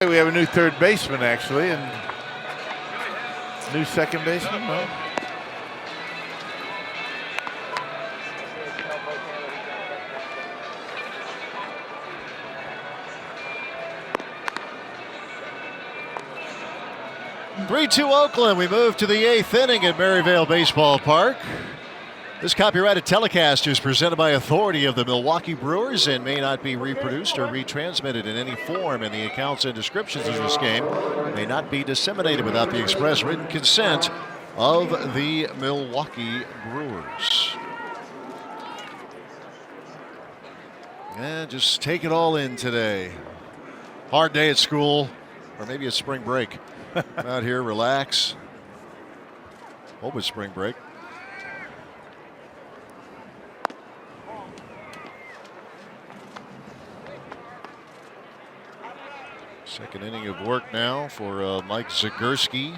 We have a new third baseman, actually, and new second baseman. No? 3-2 Oakland. We move to the 8th inning at Maryvale Baseball Park. This copyrighted telecast is presented by authority of the Milwaukee Brewers and may not be reproduced or retransmitted in any form, and the accounts and descriptions of this game may not be disseminated without the express written consent of the Milwaukee Brewers. And just take it all in today. Hard day at school, or maybe it's spring break. Out here, relax. Hope it's spring break. Second inning of work now for Mike Zagurski.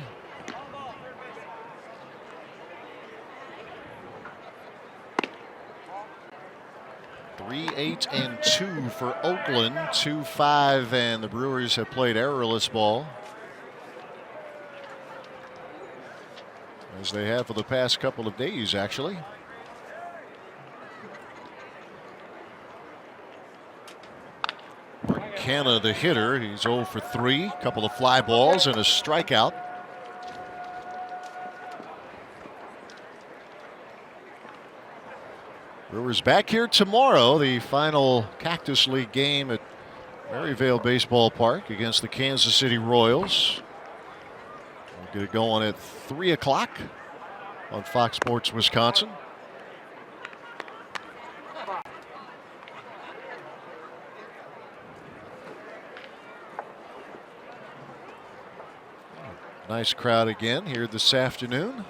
Three, 8-2 for Oakland. 2-5, and the Brewers have played errorless ball, as they have for the past couple of days, actually. Canna, the hitter, he's 0 for 3, couple of fly balls and a strikeout. Brewers back here tomorrow, the final Cactus League game at Maryvale Baseball Park against the Kansas City Royals. We'll get it going at 3 o'clock on Fox Sports Wisconsin. Nice crowd again here this afternoon.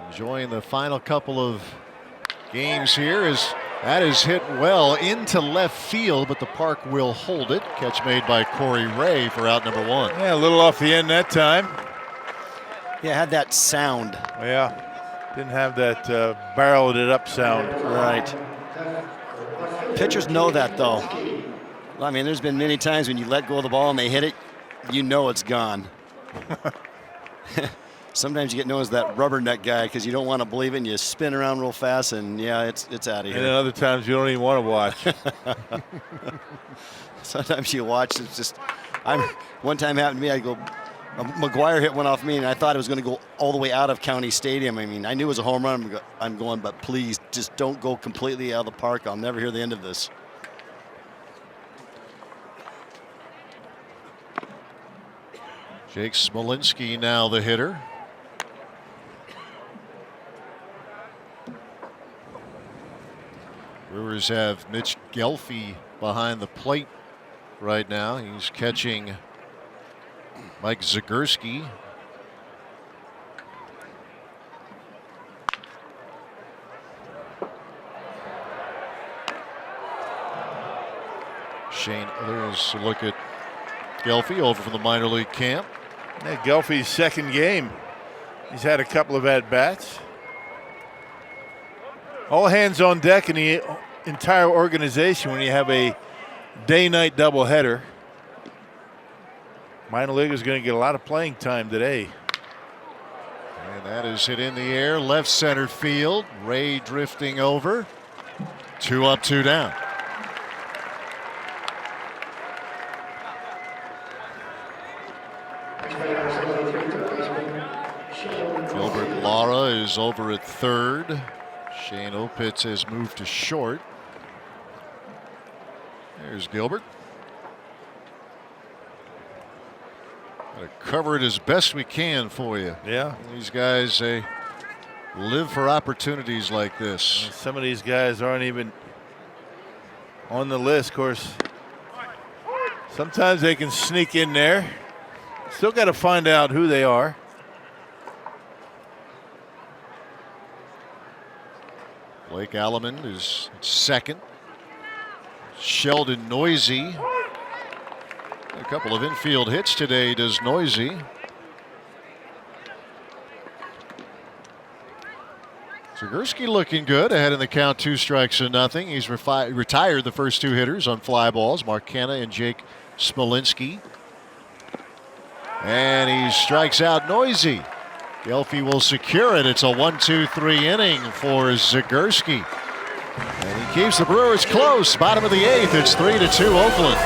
Enjoying the final couple of games here, as that is hit well into left field, but the park will hold it. Catch made by Corey Ray for out number 1. Yeah, a little off the end that time. Yeah, had that sound. Yeah, didn't have that barreled it up sound. Right. Pitchers know that, though. I mean, there's been many times when you let go of the ball and they hit it, you know it's gone. Sometimes you get known as that rubberneck guy because you don't want to believe it and you spin around real fast and yeah, it's out of here. And then other times you don't even want to watch. Sometimes you watch, it's just, one time happened to me, I go, McGuire hit one off me and I thought it was going to go all the way out of County Stadium. I mean, I knew it was a home run. I'm going, but please just don't go completely out of the park. I'll never hear the end of this. Jake Smolinski now the hitter. Brewers have Mitch Gelfie behind the plate right now. He's catching Mike Zagurski. Shane, there's a look at Gelfie over from the minor league camp. Yeah, Gelfie's second game. He's had a couple of at-bats. All hands on deck in the entire organization when you have a day-night doubleheader. Minor league is going to get a lot of playing time today. And that is hit in the air, left center field. Ray drifting over. 2 up, 2 down. Gilbert Lara is over at third. Shane Opitz has moved to short. There's Gilbert. Gotta cover it as best we can for you. Yeah. These guys, they live for opportunities like this. Some of these guys aren't even on the list. Of course, sometimes they can sneak in there. Still got to find out who they are. Blake Alleman is second. Sheldon Noisy. A couple of infield hits today does Noisy. Zagurski looking good, ahead in the count, 2 strikes to nothing. He's retired the first 2 hitters on fly balls, Mark Canna and Jake Smolinski. And he strikes out Noisy. Gelfie will secure it. It's a 1-2-3 inning for Zagurski. And he keeps the Brewers close. Bottom of the 8th. It's 3-2 Oakland.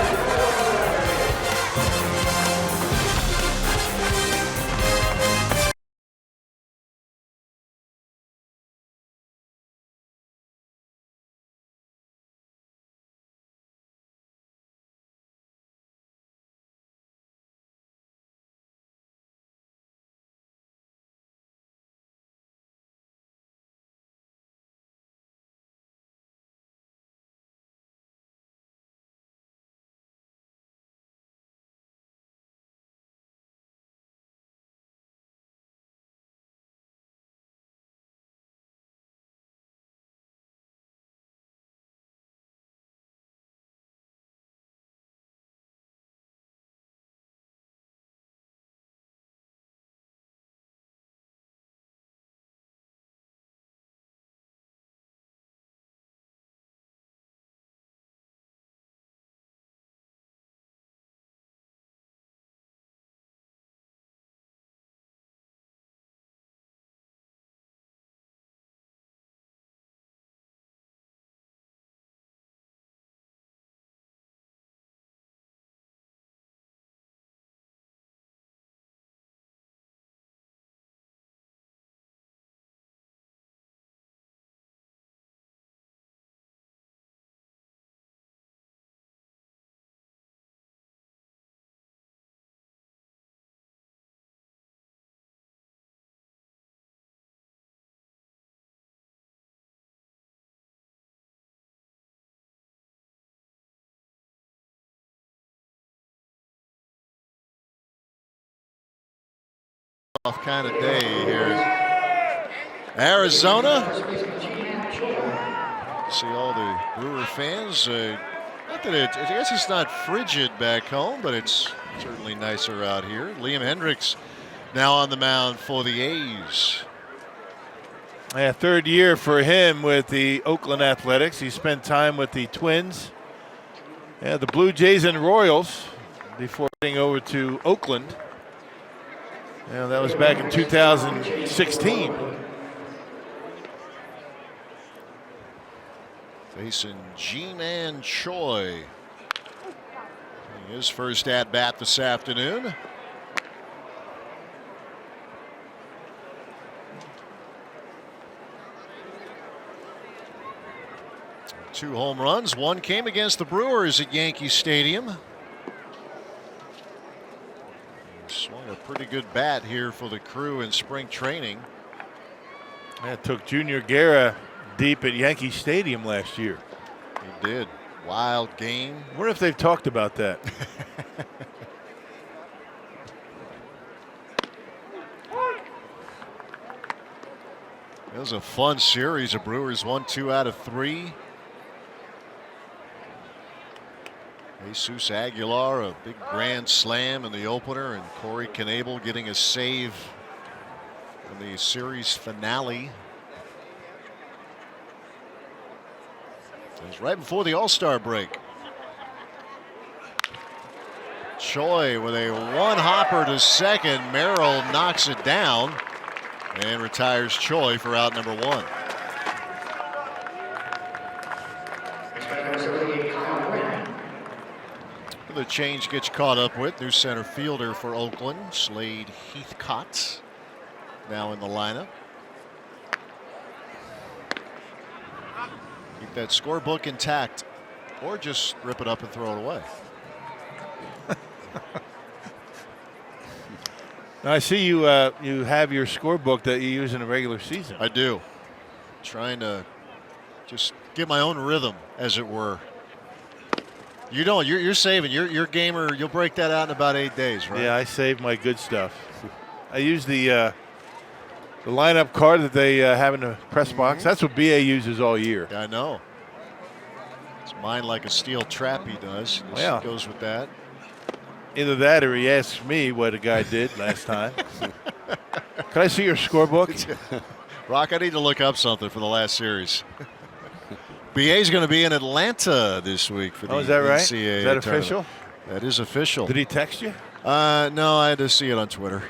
Off kind of day here. Arizona. See all the Brewer fans. Not that I guess it's not frigid back home, but it's certainly nicer out here. Liam Hendricks now on the mound for the A's. Yeah, third year for him with the Oakland Athletics. He spent time with the Twins, the Blue Jays and Royals before getting over to Oakland. Yeah, that was back in 2016. Facing G-Man Choi. His first at-bat this afternoon. Two home runs. One came against the Brewers at Yankee Stadium. Swung a pretty good bat here for the Crew in spring training. That took Junior Guerra deep at Yankee Stadium last year. He did. Wild game. I wonder if they've talked about that. It was a fun series. The Brewers won 2 out of 3. Jesus Aguilar, a big grand slam in the opener, and Corey Knebel getting a save in the series finale. It was right before the All-Star break. Choi with a one-hopper to second. Merrill knocks it down and retires Choi for out number 1. The change gets caught up with new center fielder for Oakland, Slade Heathcott, now in the lineup. Keep that scorebook intact, or just rip it up and throw it away. Now I see you you have your scorebook that you use in the regular season. I do. Trying to just get my own rhythm, as it were. You don't. You're saving. You're gamer. You'll break that out in about 8 days, right? Yeah, I save my good stuff. I use the lineup card that they have in the press box. That's what BA uses all year. I know. It's mine like a steel trap he does. This Yeah. goes with that. Either that or he asks me what a guy did last time. Can I see your scorebook? Rock, I need to look up something for the last series. BA's going to be in Atlanta this week for the is that right? NCAA Is that tournament. official? That is official. Did he text you? No, I had to see it on Twitter.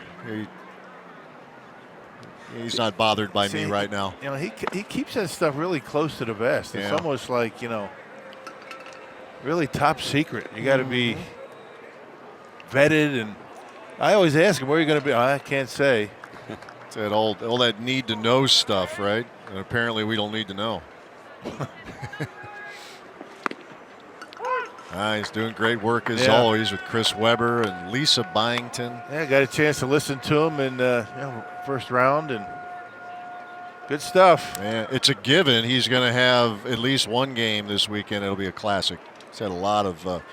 He's not bothered by me right now. You know, he keeps that stuff really close to the vest. It's Yeah. almost like, really top secret. You got to be vetted, and I always ask him, where are you going to be? I can't say. It's that all that need to know stuff, right? And apparently we don't need to know. He's doing great work as always with Chris Webber and Lisa Byington. Yeah, I got a chance to listen to him in first round, and good stuff. Yeah, it's a given. He's going to have at least one game this weekend. It'll be a classic. He's had a lot of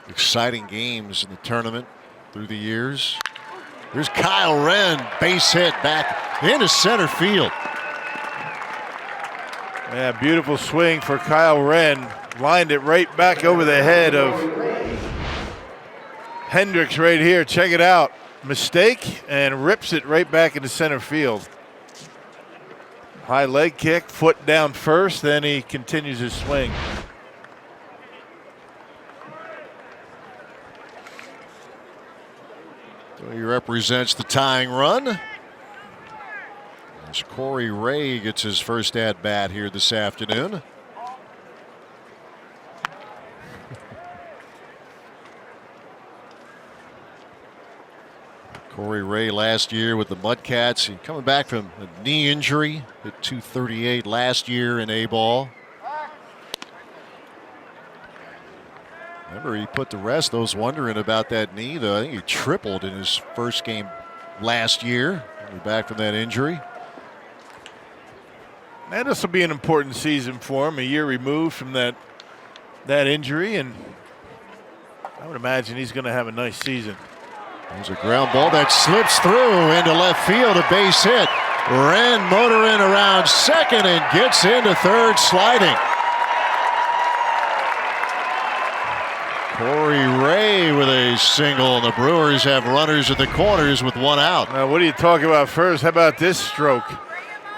exciting games in the tournament through the years. There's Kyle Wren, base hit back into center field. Yeah, beautiful swing for Kyle Wren. Lined it right back over the head of Hendricks right here. Check it out. Mistake, and rips it right back into center field. High leg kick, foot down first, then he continues his swing. So he represents the tying run. As Corey Ray gets his first at-bat here this afternoon. Corey Ray last year with the Mudcats. He coming back from a knee injury. Hit .238 last year in A-ball. Remember, he put to rest those wondering about that knee, though. I think he tripled in his first game last year. He'll be back from that injury. And this will be an important season for him, a year removed from that injury, and I would imagine he's going to have a nice season. There's a ground ball that slips through into left field, a base hit. Wren motoring around second and gets into third sliding. Corey Ray with a single, and the Brewers have runners at the corners with one out. Now, what are you talking about first? How about this stroke?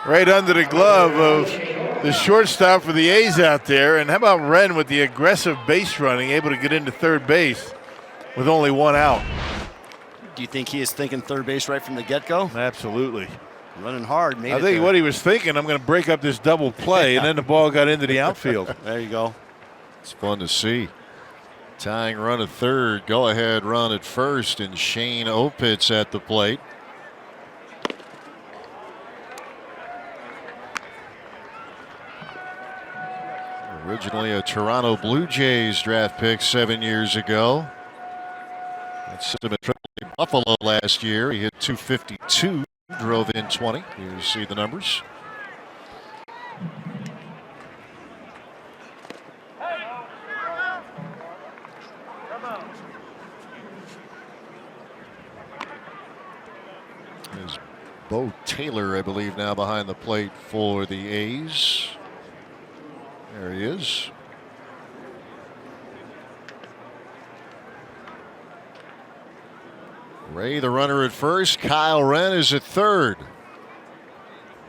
Right under the glove of the shortstop for the A's out there. And how about Wren with the aggressive base running, able to get into third base with only one out? Do you think he is thinking third base right from the get-go? Absolutely. Running hard. I think what he was thinking, I'm going to break up this double play, and then the ball got into the outfield. There you go. It's fun to see. Tying run at third, go-ahead run at first, and Shane Opitz at the plate. Originally a Toronto Blue Jays draft pick 7 years ago. That's him at AAA Buffalo last year. He hit .252, drove in 20. You see the numbers. There's Bo Taylor, I believe, now behind the plate for the A's. There he is. Ray, the runner at first. Kyle Wren is at third.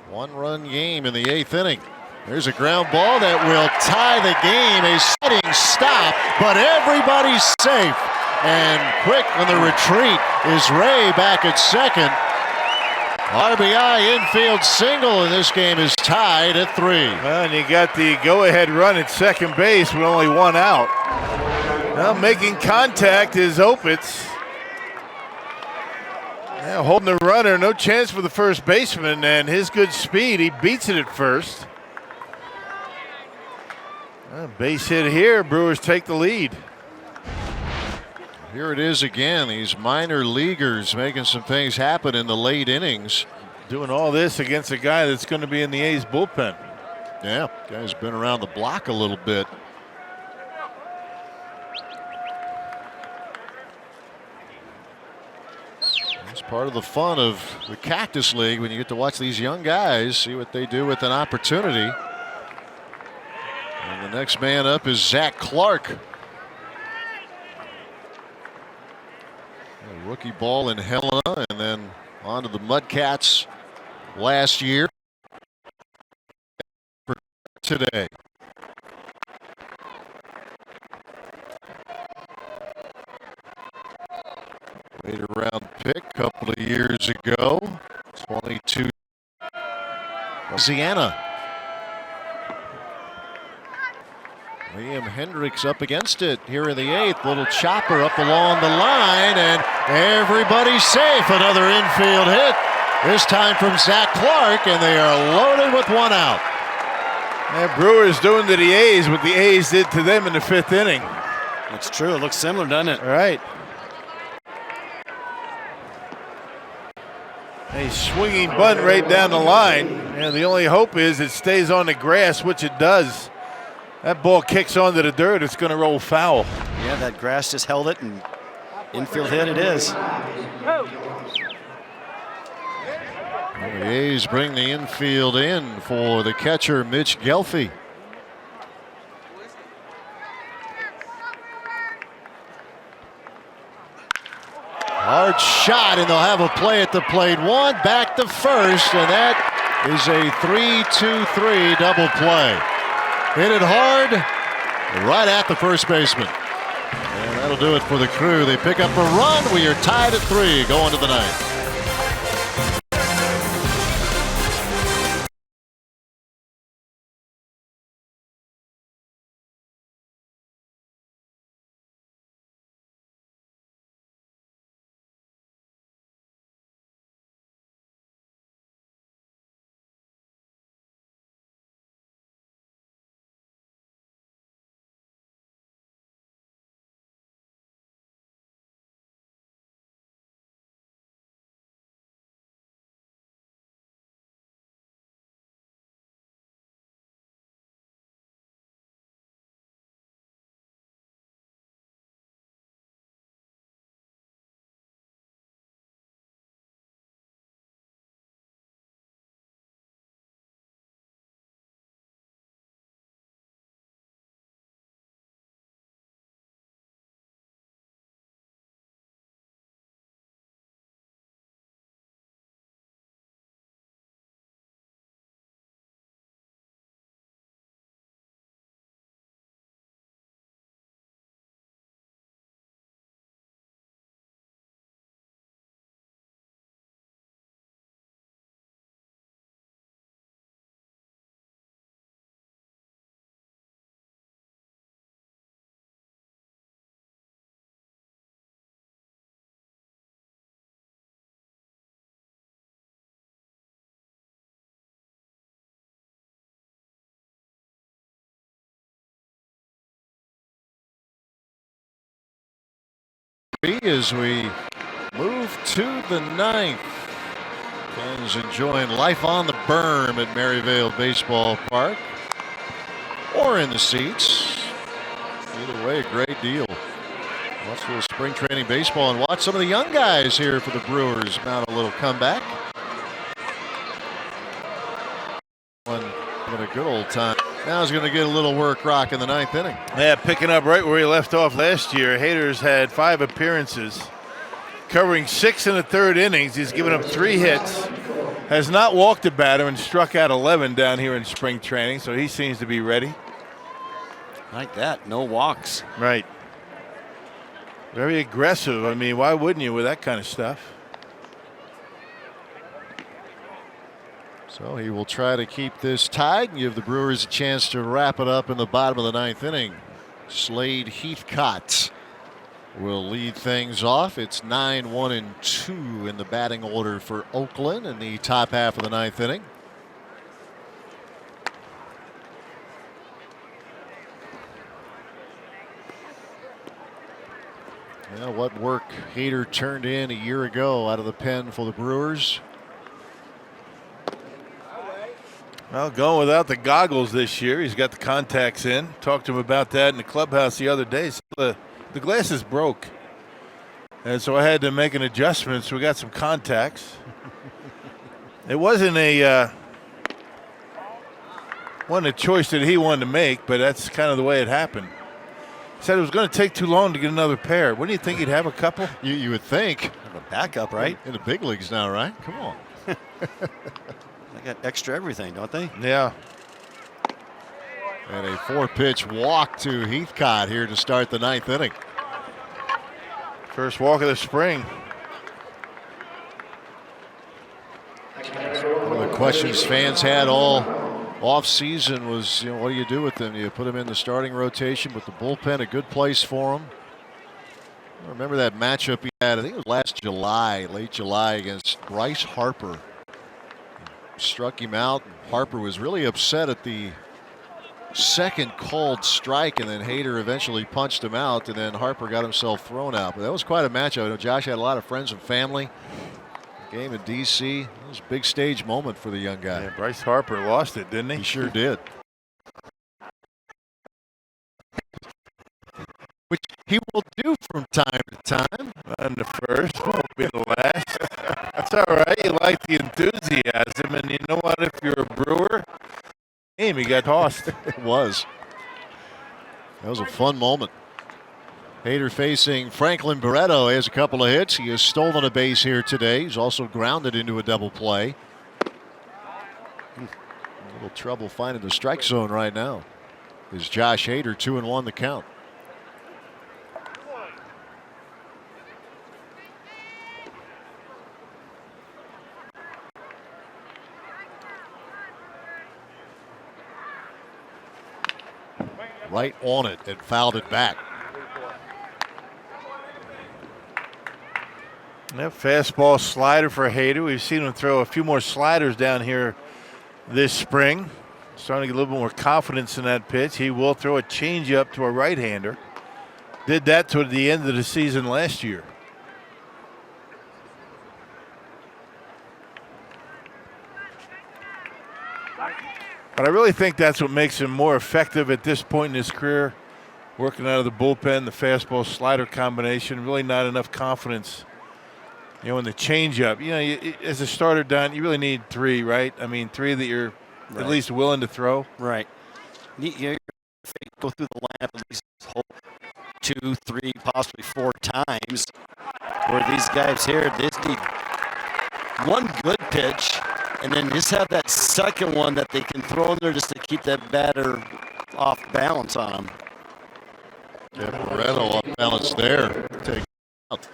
One-run game in the 8th inning. There's a ground ball that will tie the game. A sliding stop, but everybody's safe. And quick on the retreat is Ray back at second. RBI infield single, and this game is tied at 3. Well, and you got the go-ahead run at second base with only one out. Now making contact is Opitz. Yeah, holding the runner, no chance for the first baseman, and his good speed, he beats it at first. Base hit here, Brewers take the lead. Here it is again, these minor leaguers making some things happen in the late innings. Doing all this against a guy that's going to be in the A's bullpen. Yeah, guy's been around the block a little bit. It's part of the fun of the Cactus League when you get to watch these young guys, see what they do with an opportunity. And the next man up is Zach Clark. A rookie ball in Helena, and then on to the Mudcats last year for today. Later round pick a couple of years ago. 22. Louisiana. Liam Hendricks up against it here in the 8th. Little chopper up along the line, and everybody's safe. Another infield hit. This time from Zach Clark, and they are loaded with one out. Yeah, Brewers doing to the A's what the A's did to them in the 5th inning. That's true. It looks similar, doesn't it? All right. A swinging bunt right down the line. And the only hope is it stays on the grass, which it does. That ball kicks onto the dirt. It's going to roll foul. Yeah, that grass just held it, and infield hit it is. The A's bring the infield in for the catcher, Mitch Gelfie. Hard shot, and they'll have a play at the plate. One back to first, and that is a 3-2-3 double play. Hit it hard, right at the first baseman. And that'll do it for the Crew. They pick up a run. We are tied at 3 going to the 9th. 3 as we move to the 9th. Fans enjoying life on the berm at Maryvale Baseball Park or in the seats. Either way, a great deal. Watch a little spring training baseball and watch some of the young guys here for the Brewers mount a little comeback. One having a good old time. Now he's going to get a little work rock in the 9th inning. Yeah, picking up right where he left off last year. Hader's had 5 appearances, covering 6 in the 3rd innings. He's given up 3 hits, has not walked a batter, and struck out 11 down here in spring training, so he seems to be ready. Like that, no walks. Right. Very aggressive. I mean, why wouldn't you with that kind of stuff? So he will try to keep this tied and give the Brewers a chance to wrap it up in the bottom of the 9th inning. Slade Heathcott will lead things off. It's 9-1-2 in the batting order for Oakland in the top half of the 9th inning. Well, what work Hader turned in a year ago out of the pen for the Brewers. Well, going without the goggles this year. He's got the contacts in. Talked to him about that in the clubhouse the other day. So the glasses broke. And so I had to make an adjustment, so we got some contacts. It wasn't a choice that he wanted to make, but that's kind of the way it happened. He said it was going to take too long to get another pair. Wouldn't you think he'd have a couple? You would think. Have a backup, right? In the big leagues now, right? Come on. They got extra everything, don't they? Yeah. And a 4-pitch walk to Heathcott here to start the 9th inning. First walk of the spring. One of the questions fans had all off-season was, what do you do with them? Do you put them in the starting rotation, but the bullpen a good place for them? I remember that matchup he had, I think it was last July, late July, against Bryce Harper. Struck him out. Harper was really upset at the second called strike, and then Hader eventually punched him out, and then Harper got himself thrown out. But that was quite a matchup. I know Josh had a lot of friends and family. Game in D.C. It was a big stage moment for the young guy. Yeah, Bryce Harper lost it, didn't he? He sure did. Which he will do from time to time. And the first won't be the last. That's all right. You like the enthusiasm, and you know what? If you're a Brewer, he got tossed. It was. That was a fun moment. Hader facing Franklin Barreto. He has a couple of hits. He has stolen a base here today. He's also grounded into a double play. A little trouble finding the strike zone right now. Is Josh Hader 2-1 the count. Right on it and fouled it back. That fastball slider for Hader. We've seen him throw a few more sliders down here this spring. Starting to get a little bit more confidence in that pitch. He will throw a changeup to a right-hander. Did that toward the end of the season last year. But I really think that's what makes him more effective at this point in his career. Working out of the bullpen, the fastball slider combination, really not enough confidence. In the changeup, as a starter, Don, you really need 3, right? I mean, 3 that you're at least willing to throw. Right. You go through the lineup at least 2, 3, possibly 4 times. Where these guys here, they just need one good pitch, and then just have that second one that they can throw in there just to keep that batter off balance on them. Yeah, Barreto off balance there. Take out.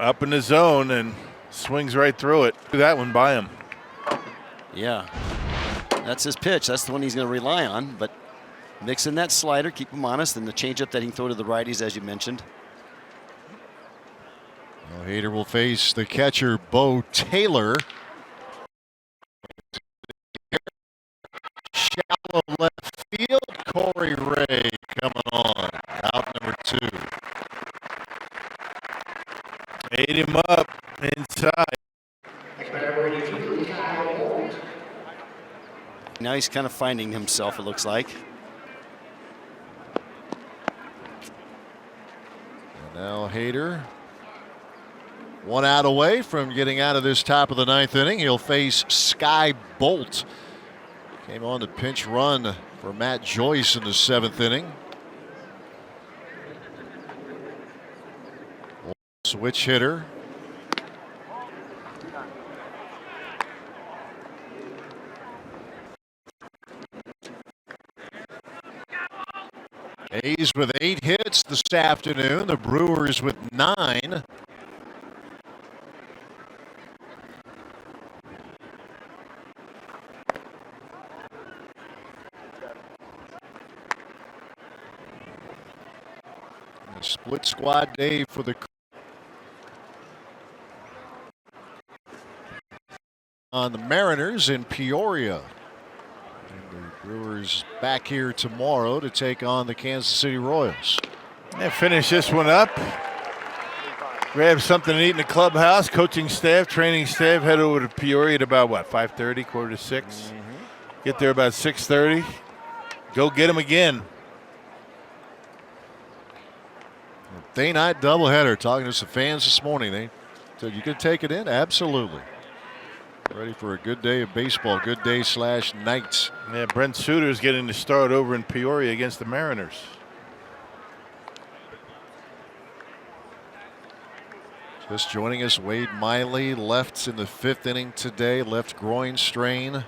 Up in the zone and swings right through it. That one by him. Yeah. That's his pitch. That's the one he's going to rely on. But mix in that slider, keep him honest, and the changeup that he can throw to the righties, as you mentioned. Well, Hader will face the catcher, Bo Taylor. Shallow left field, Corey Ray coming on. Out number 2. Ate him up inside. Now he's kind of finding himself, it looks like. And now Hader, 1 out away from getting out of this top of the 9th inning. He'll face Sky Bolt. Came on to pinch run for Matt Joyce in the 7th inning. Switch hitter. A's with 8 hits this afternoon. The Brewers with 9. A split squad day for the on the Mariners in Peoria. And the Brewers back here tomorrow to take on the Kansas City Royals. Yeah, finish this one up. Grab something to eat in the clubhouse. Coaching staff, training staff, head over to Peoria at about, what, 5:30, 5:45? Get there about 6:30. Go get them again. Day night doubleheader. Talking to some fans this morning. They said, you can take it in? Absolutely. Ready for a good day of baseball. Good day / night. Yeah, Brent Suter's getting the start over in Peoria against the Mariners. Just joining us, Wade Miley, left in the 5th inning today, left groin strain.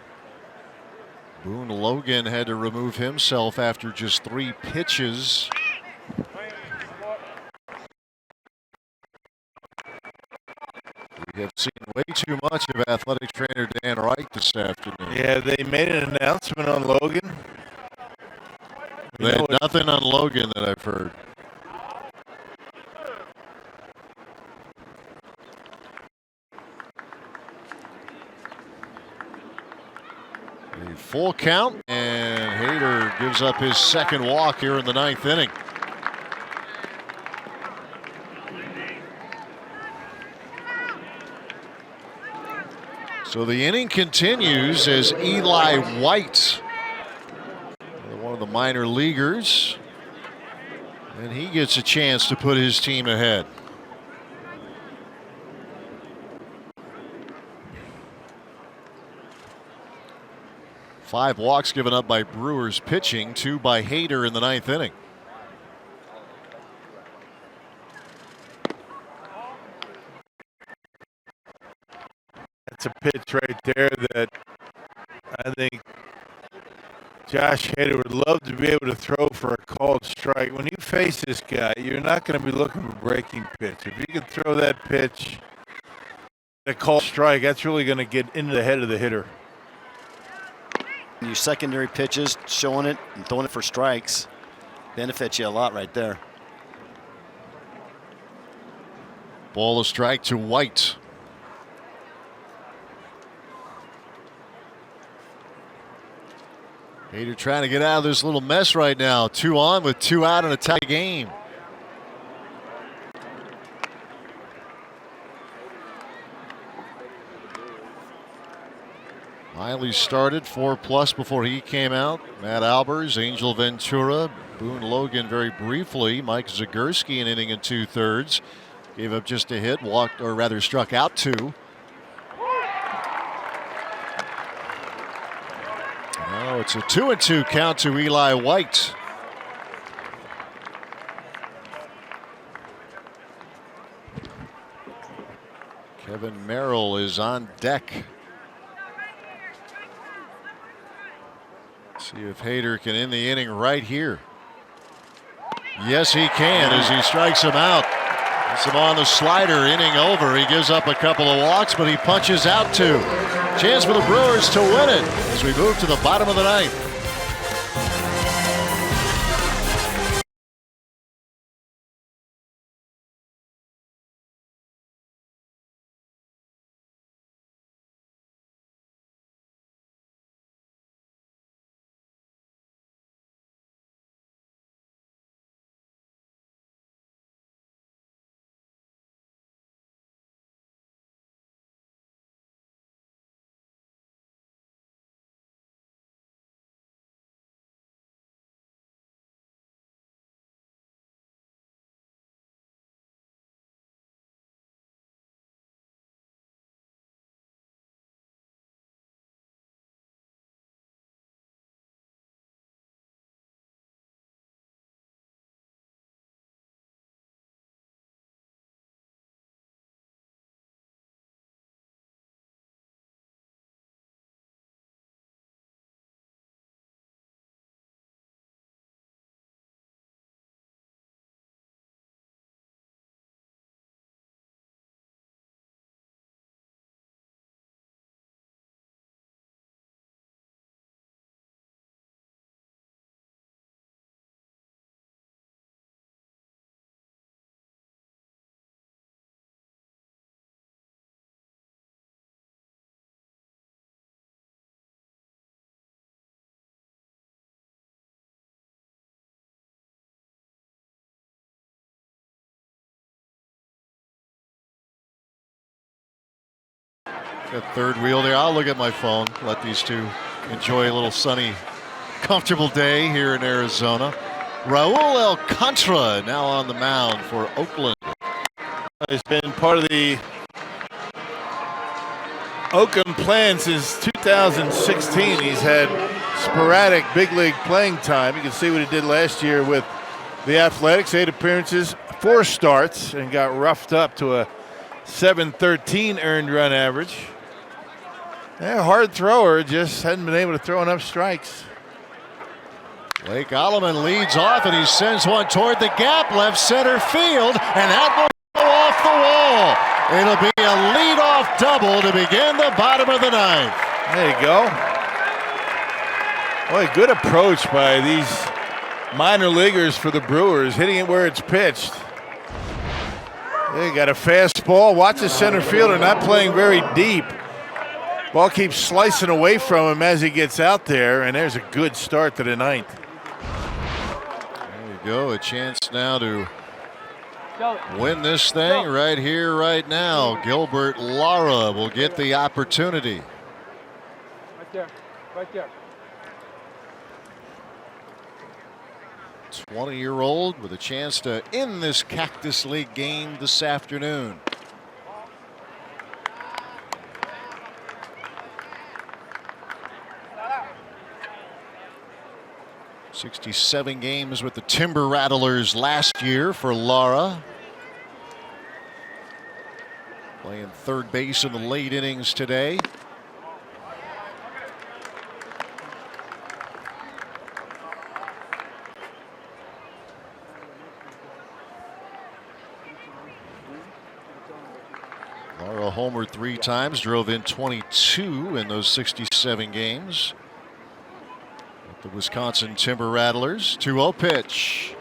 Boone Logan had to remove himself after just 3 pitches. We have seen way too much of athletic trainer Dan Wright this afternoon. Yeah, they made an announcement on Logan. They had nothing on Logan that I've heard. A full count, and Hader gives up his 2nd walk here in the 9th inning. So the inning continues as Eli White, one of the minor leaguers, and he gets a chance to put his team ahead. Five walks given up by Brewers pitching, 2 by Hader in the 9th inning. That's a pitch right there that I think Josh Hader would love to be able to throw for a called strike. When you face this guy, you're not going to be looking for breaking pitch. If you can throw that pitch, a called strike, that's really going to get into the head of the hitter. Your secondary pitches, showing it and throwing it for strikes, benefits you a lot right there. Ball a strike to White. Hader trying to get out of this little mess right now. 2 on with 2 out in a tie game. Miley started 4+ before he came out. Matt Albers, Angel Ventura, Boone Logan very briefly. Mike Zagurski an inning and 2/3. Gave up just a hit, walked, or rather struck out 2. Now it's a 2-2 count to Eli White. Kevin Merrill is on deck. See if Hader can end the inning right here. Yes, he can as he strikes him out. Gets him on the slider, inning over. He gives up a couple of walks, but he punches out 2. Chance for the Brewers to win it as we move to the bottom of the 9th. Got third wheel there. I'll look at my phone. Let these two enjoy a little sunny, comfortable day here in Arizona. Raul Alcantara now on the mound for Oakland. He's been part of the Oakland plan since 2016. He's had sporadic big league playing time. You can see what he did last year with the Athletics. 8 appearances, 4 starts, and got roughed up to a 7.13 earned run average. A hard thrower, just hadn't been able to throw enough strikes. Blake Alleman leads off, and he sends one toward the gap, left center field, and that will go off the wall. It'll be a leadoff double to begin the bottom of the 9th. There you go. Boy, good approach by these minor leaguers for the Brewers, hitting it where it's pitched. They got a fastball. Watch the center fielder not playing very deep. Ball keeps slicing away from him as he gets out there, and there's a good start to the 9th. There you go, a chance now to win this thing right here, right now. Gilbert Lara will get the opportunity. Right there, right there. 20-year-old with a chance to end this Cactus League game this afternoon. '67 games with the Timber Rattlers last year for Lara. Playing third base in the late innings today. Lara homered 3 times, drove in 22 in those 67 games. The Wisconsin Timber Rattlers. 2-0 pitch.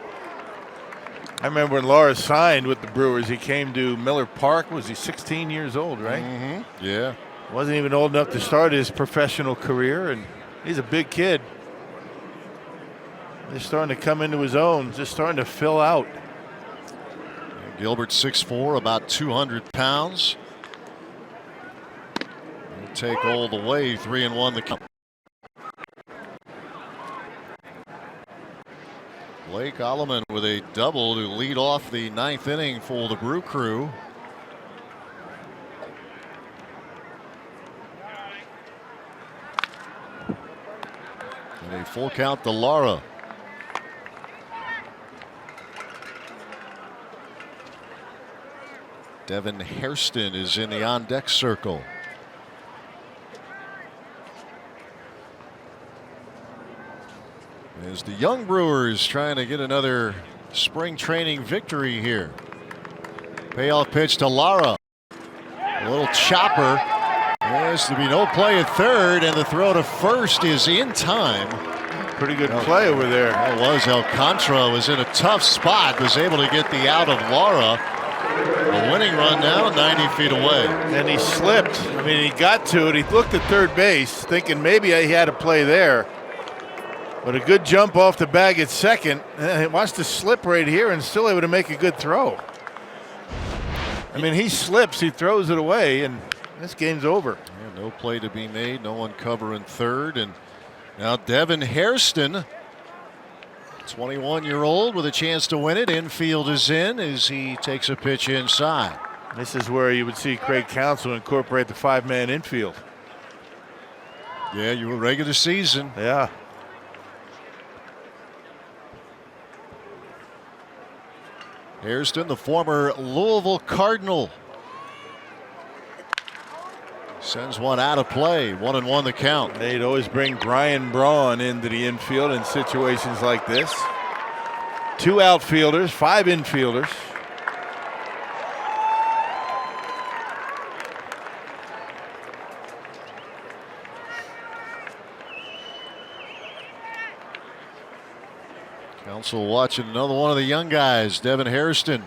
I remember when Lara signed with the Brewers, he came to Miller Park. Was he 16 years old, right? Mm-hmm. Yeah. Wasn't even old enough to start his professional career, and he's a big kid. He's starting to come into his own, just starting to fill out. Gilbert 6'4", about 200 pounds. He'll take all the way, 3-1 the count. Blake Alleman with a double to lead off the 9th inning for the Brew Crew. And a full count to Lara. Devin Hairston is in the on-deck circle. As the young Brewers trying to get another spring training victory here. Payoff pitch to Lara. A little chopper. There's to be no play at third, and the throw to first is in time. Pretty good play over there. That was Alcantara was in a tough spot, was able to get the out of Lara. A winning run now 90 feet away. And he slipped. I mean, he got to it. He looked at third base thinking maybe he had a play there. But a good jump off the bag at second. He wants to slip right here and still able to make a good throw. I mean, he slips, he throws it away, and this game's over. Yeah, no play to be made, no one covering third. And now Devin Hairston, 21-year-old with a chance to win it. Infield is in as he takes a pitch inside. This is where you would see Craig Counsell incorporate the 5-man infield. Yeah, you were regular season. Yeah. Hairston, the former Louisville Cardinal, sends one out of play. 1-1 the count. They'd always bring Brian Braun into the infield in situations like this. 2 outfielders, 5 infielders. Counsell watching another one of the young guys, Devin Hairston.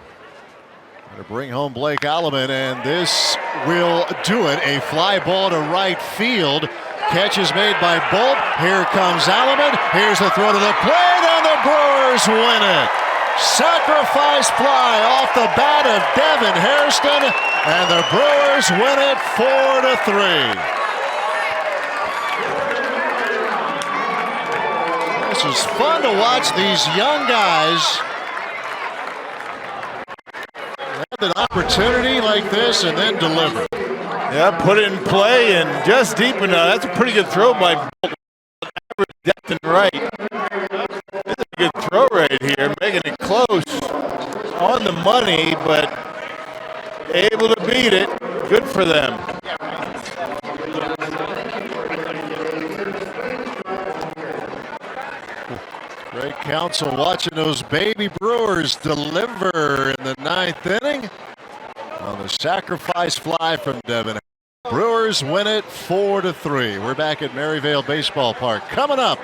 To bring home Blake Alleman, and this will do it. A fly ball to right field. Catch is made by Bolt. Here comes Alleman. Here's the throw to the plate, and the Brewers win it. Sacrifice fly off the bat of Devin Hairston, and the Brewers win it 4-3. This is fun to watch these young guys have an opportunity like this and then deliver. Yeah, put it in play and just deep enough. That's a pretty good throw by Bolt. Average depth and right. That's a good throw right here, making it close. On the money, but able to beat it. Good for them. Great counsel watching those baby Brewers deliver in the 9th inning on the sacrifice fly from Devin. Brewers win it 4-3. We're back at Maryvale Baseball Park. Coming up.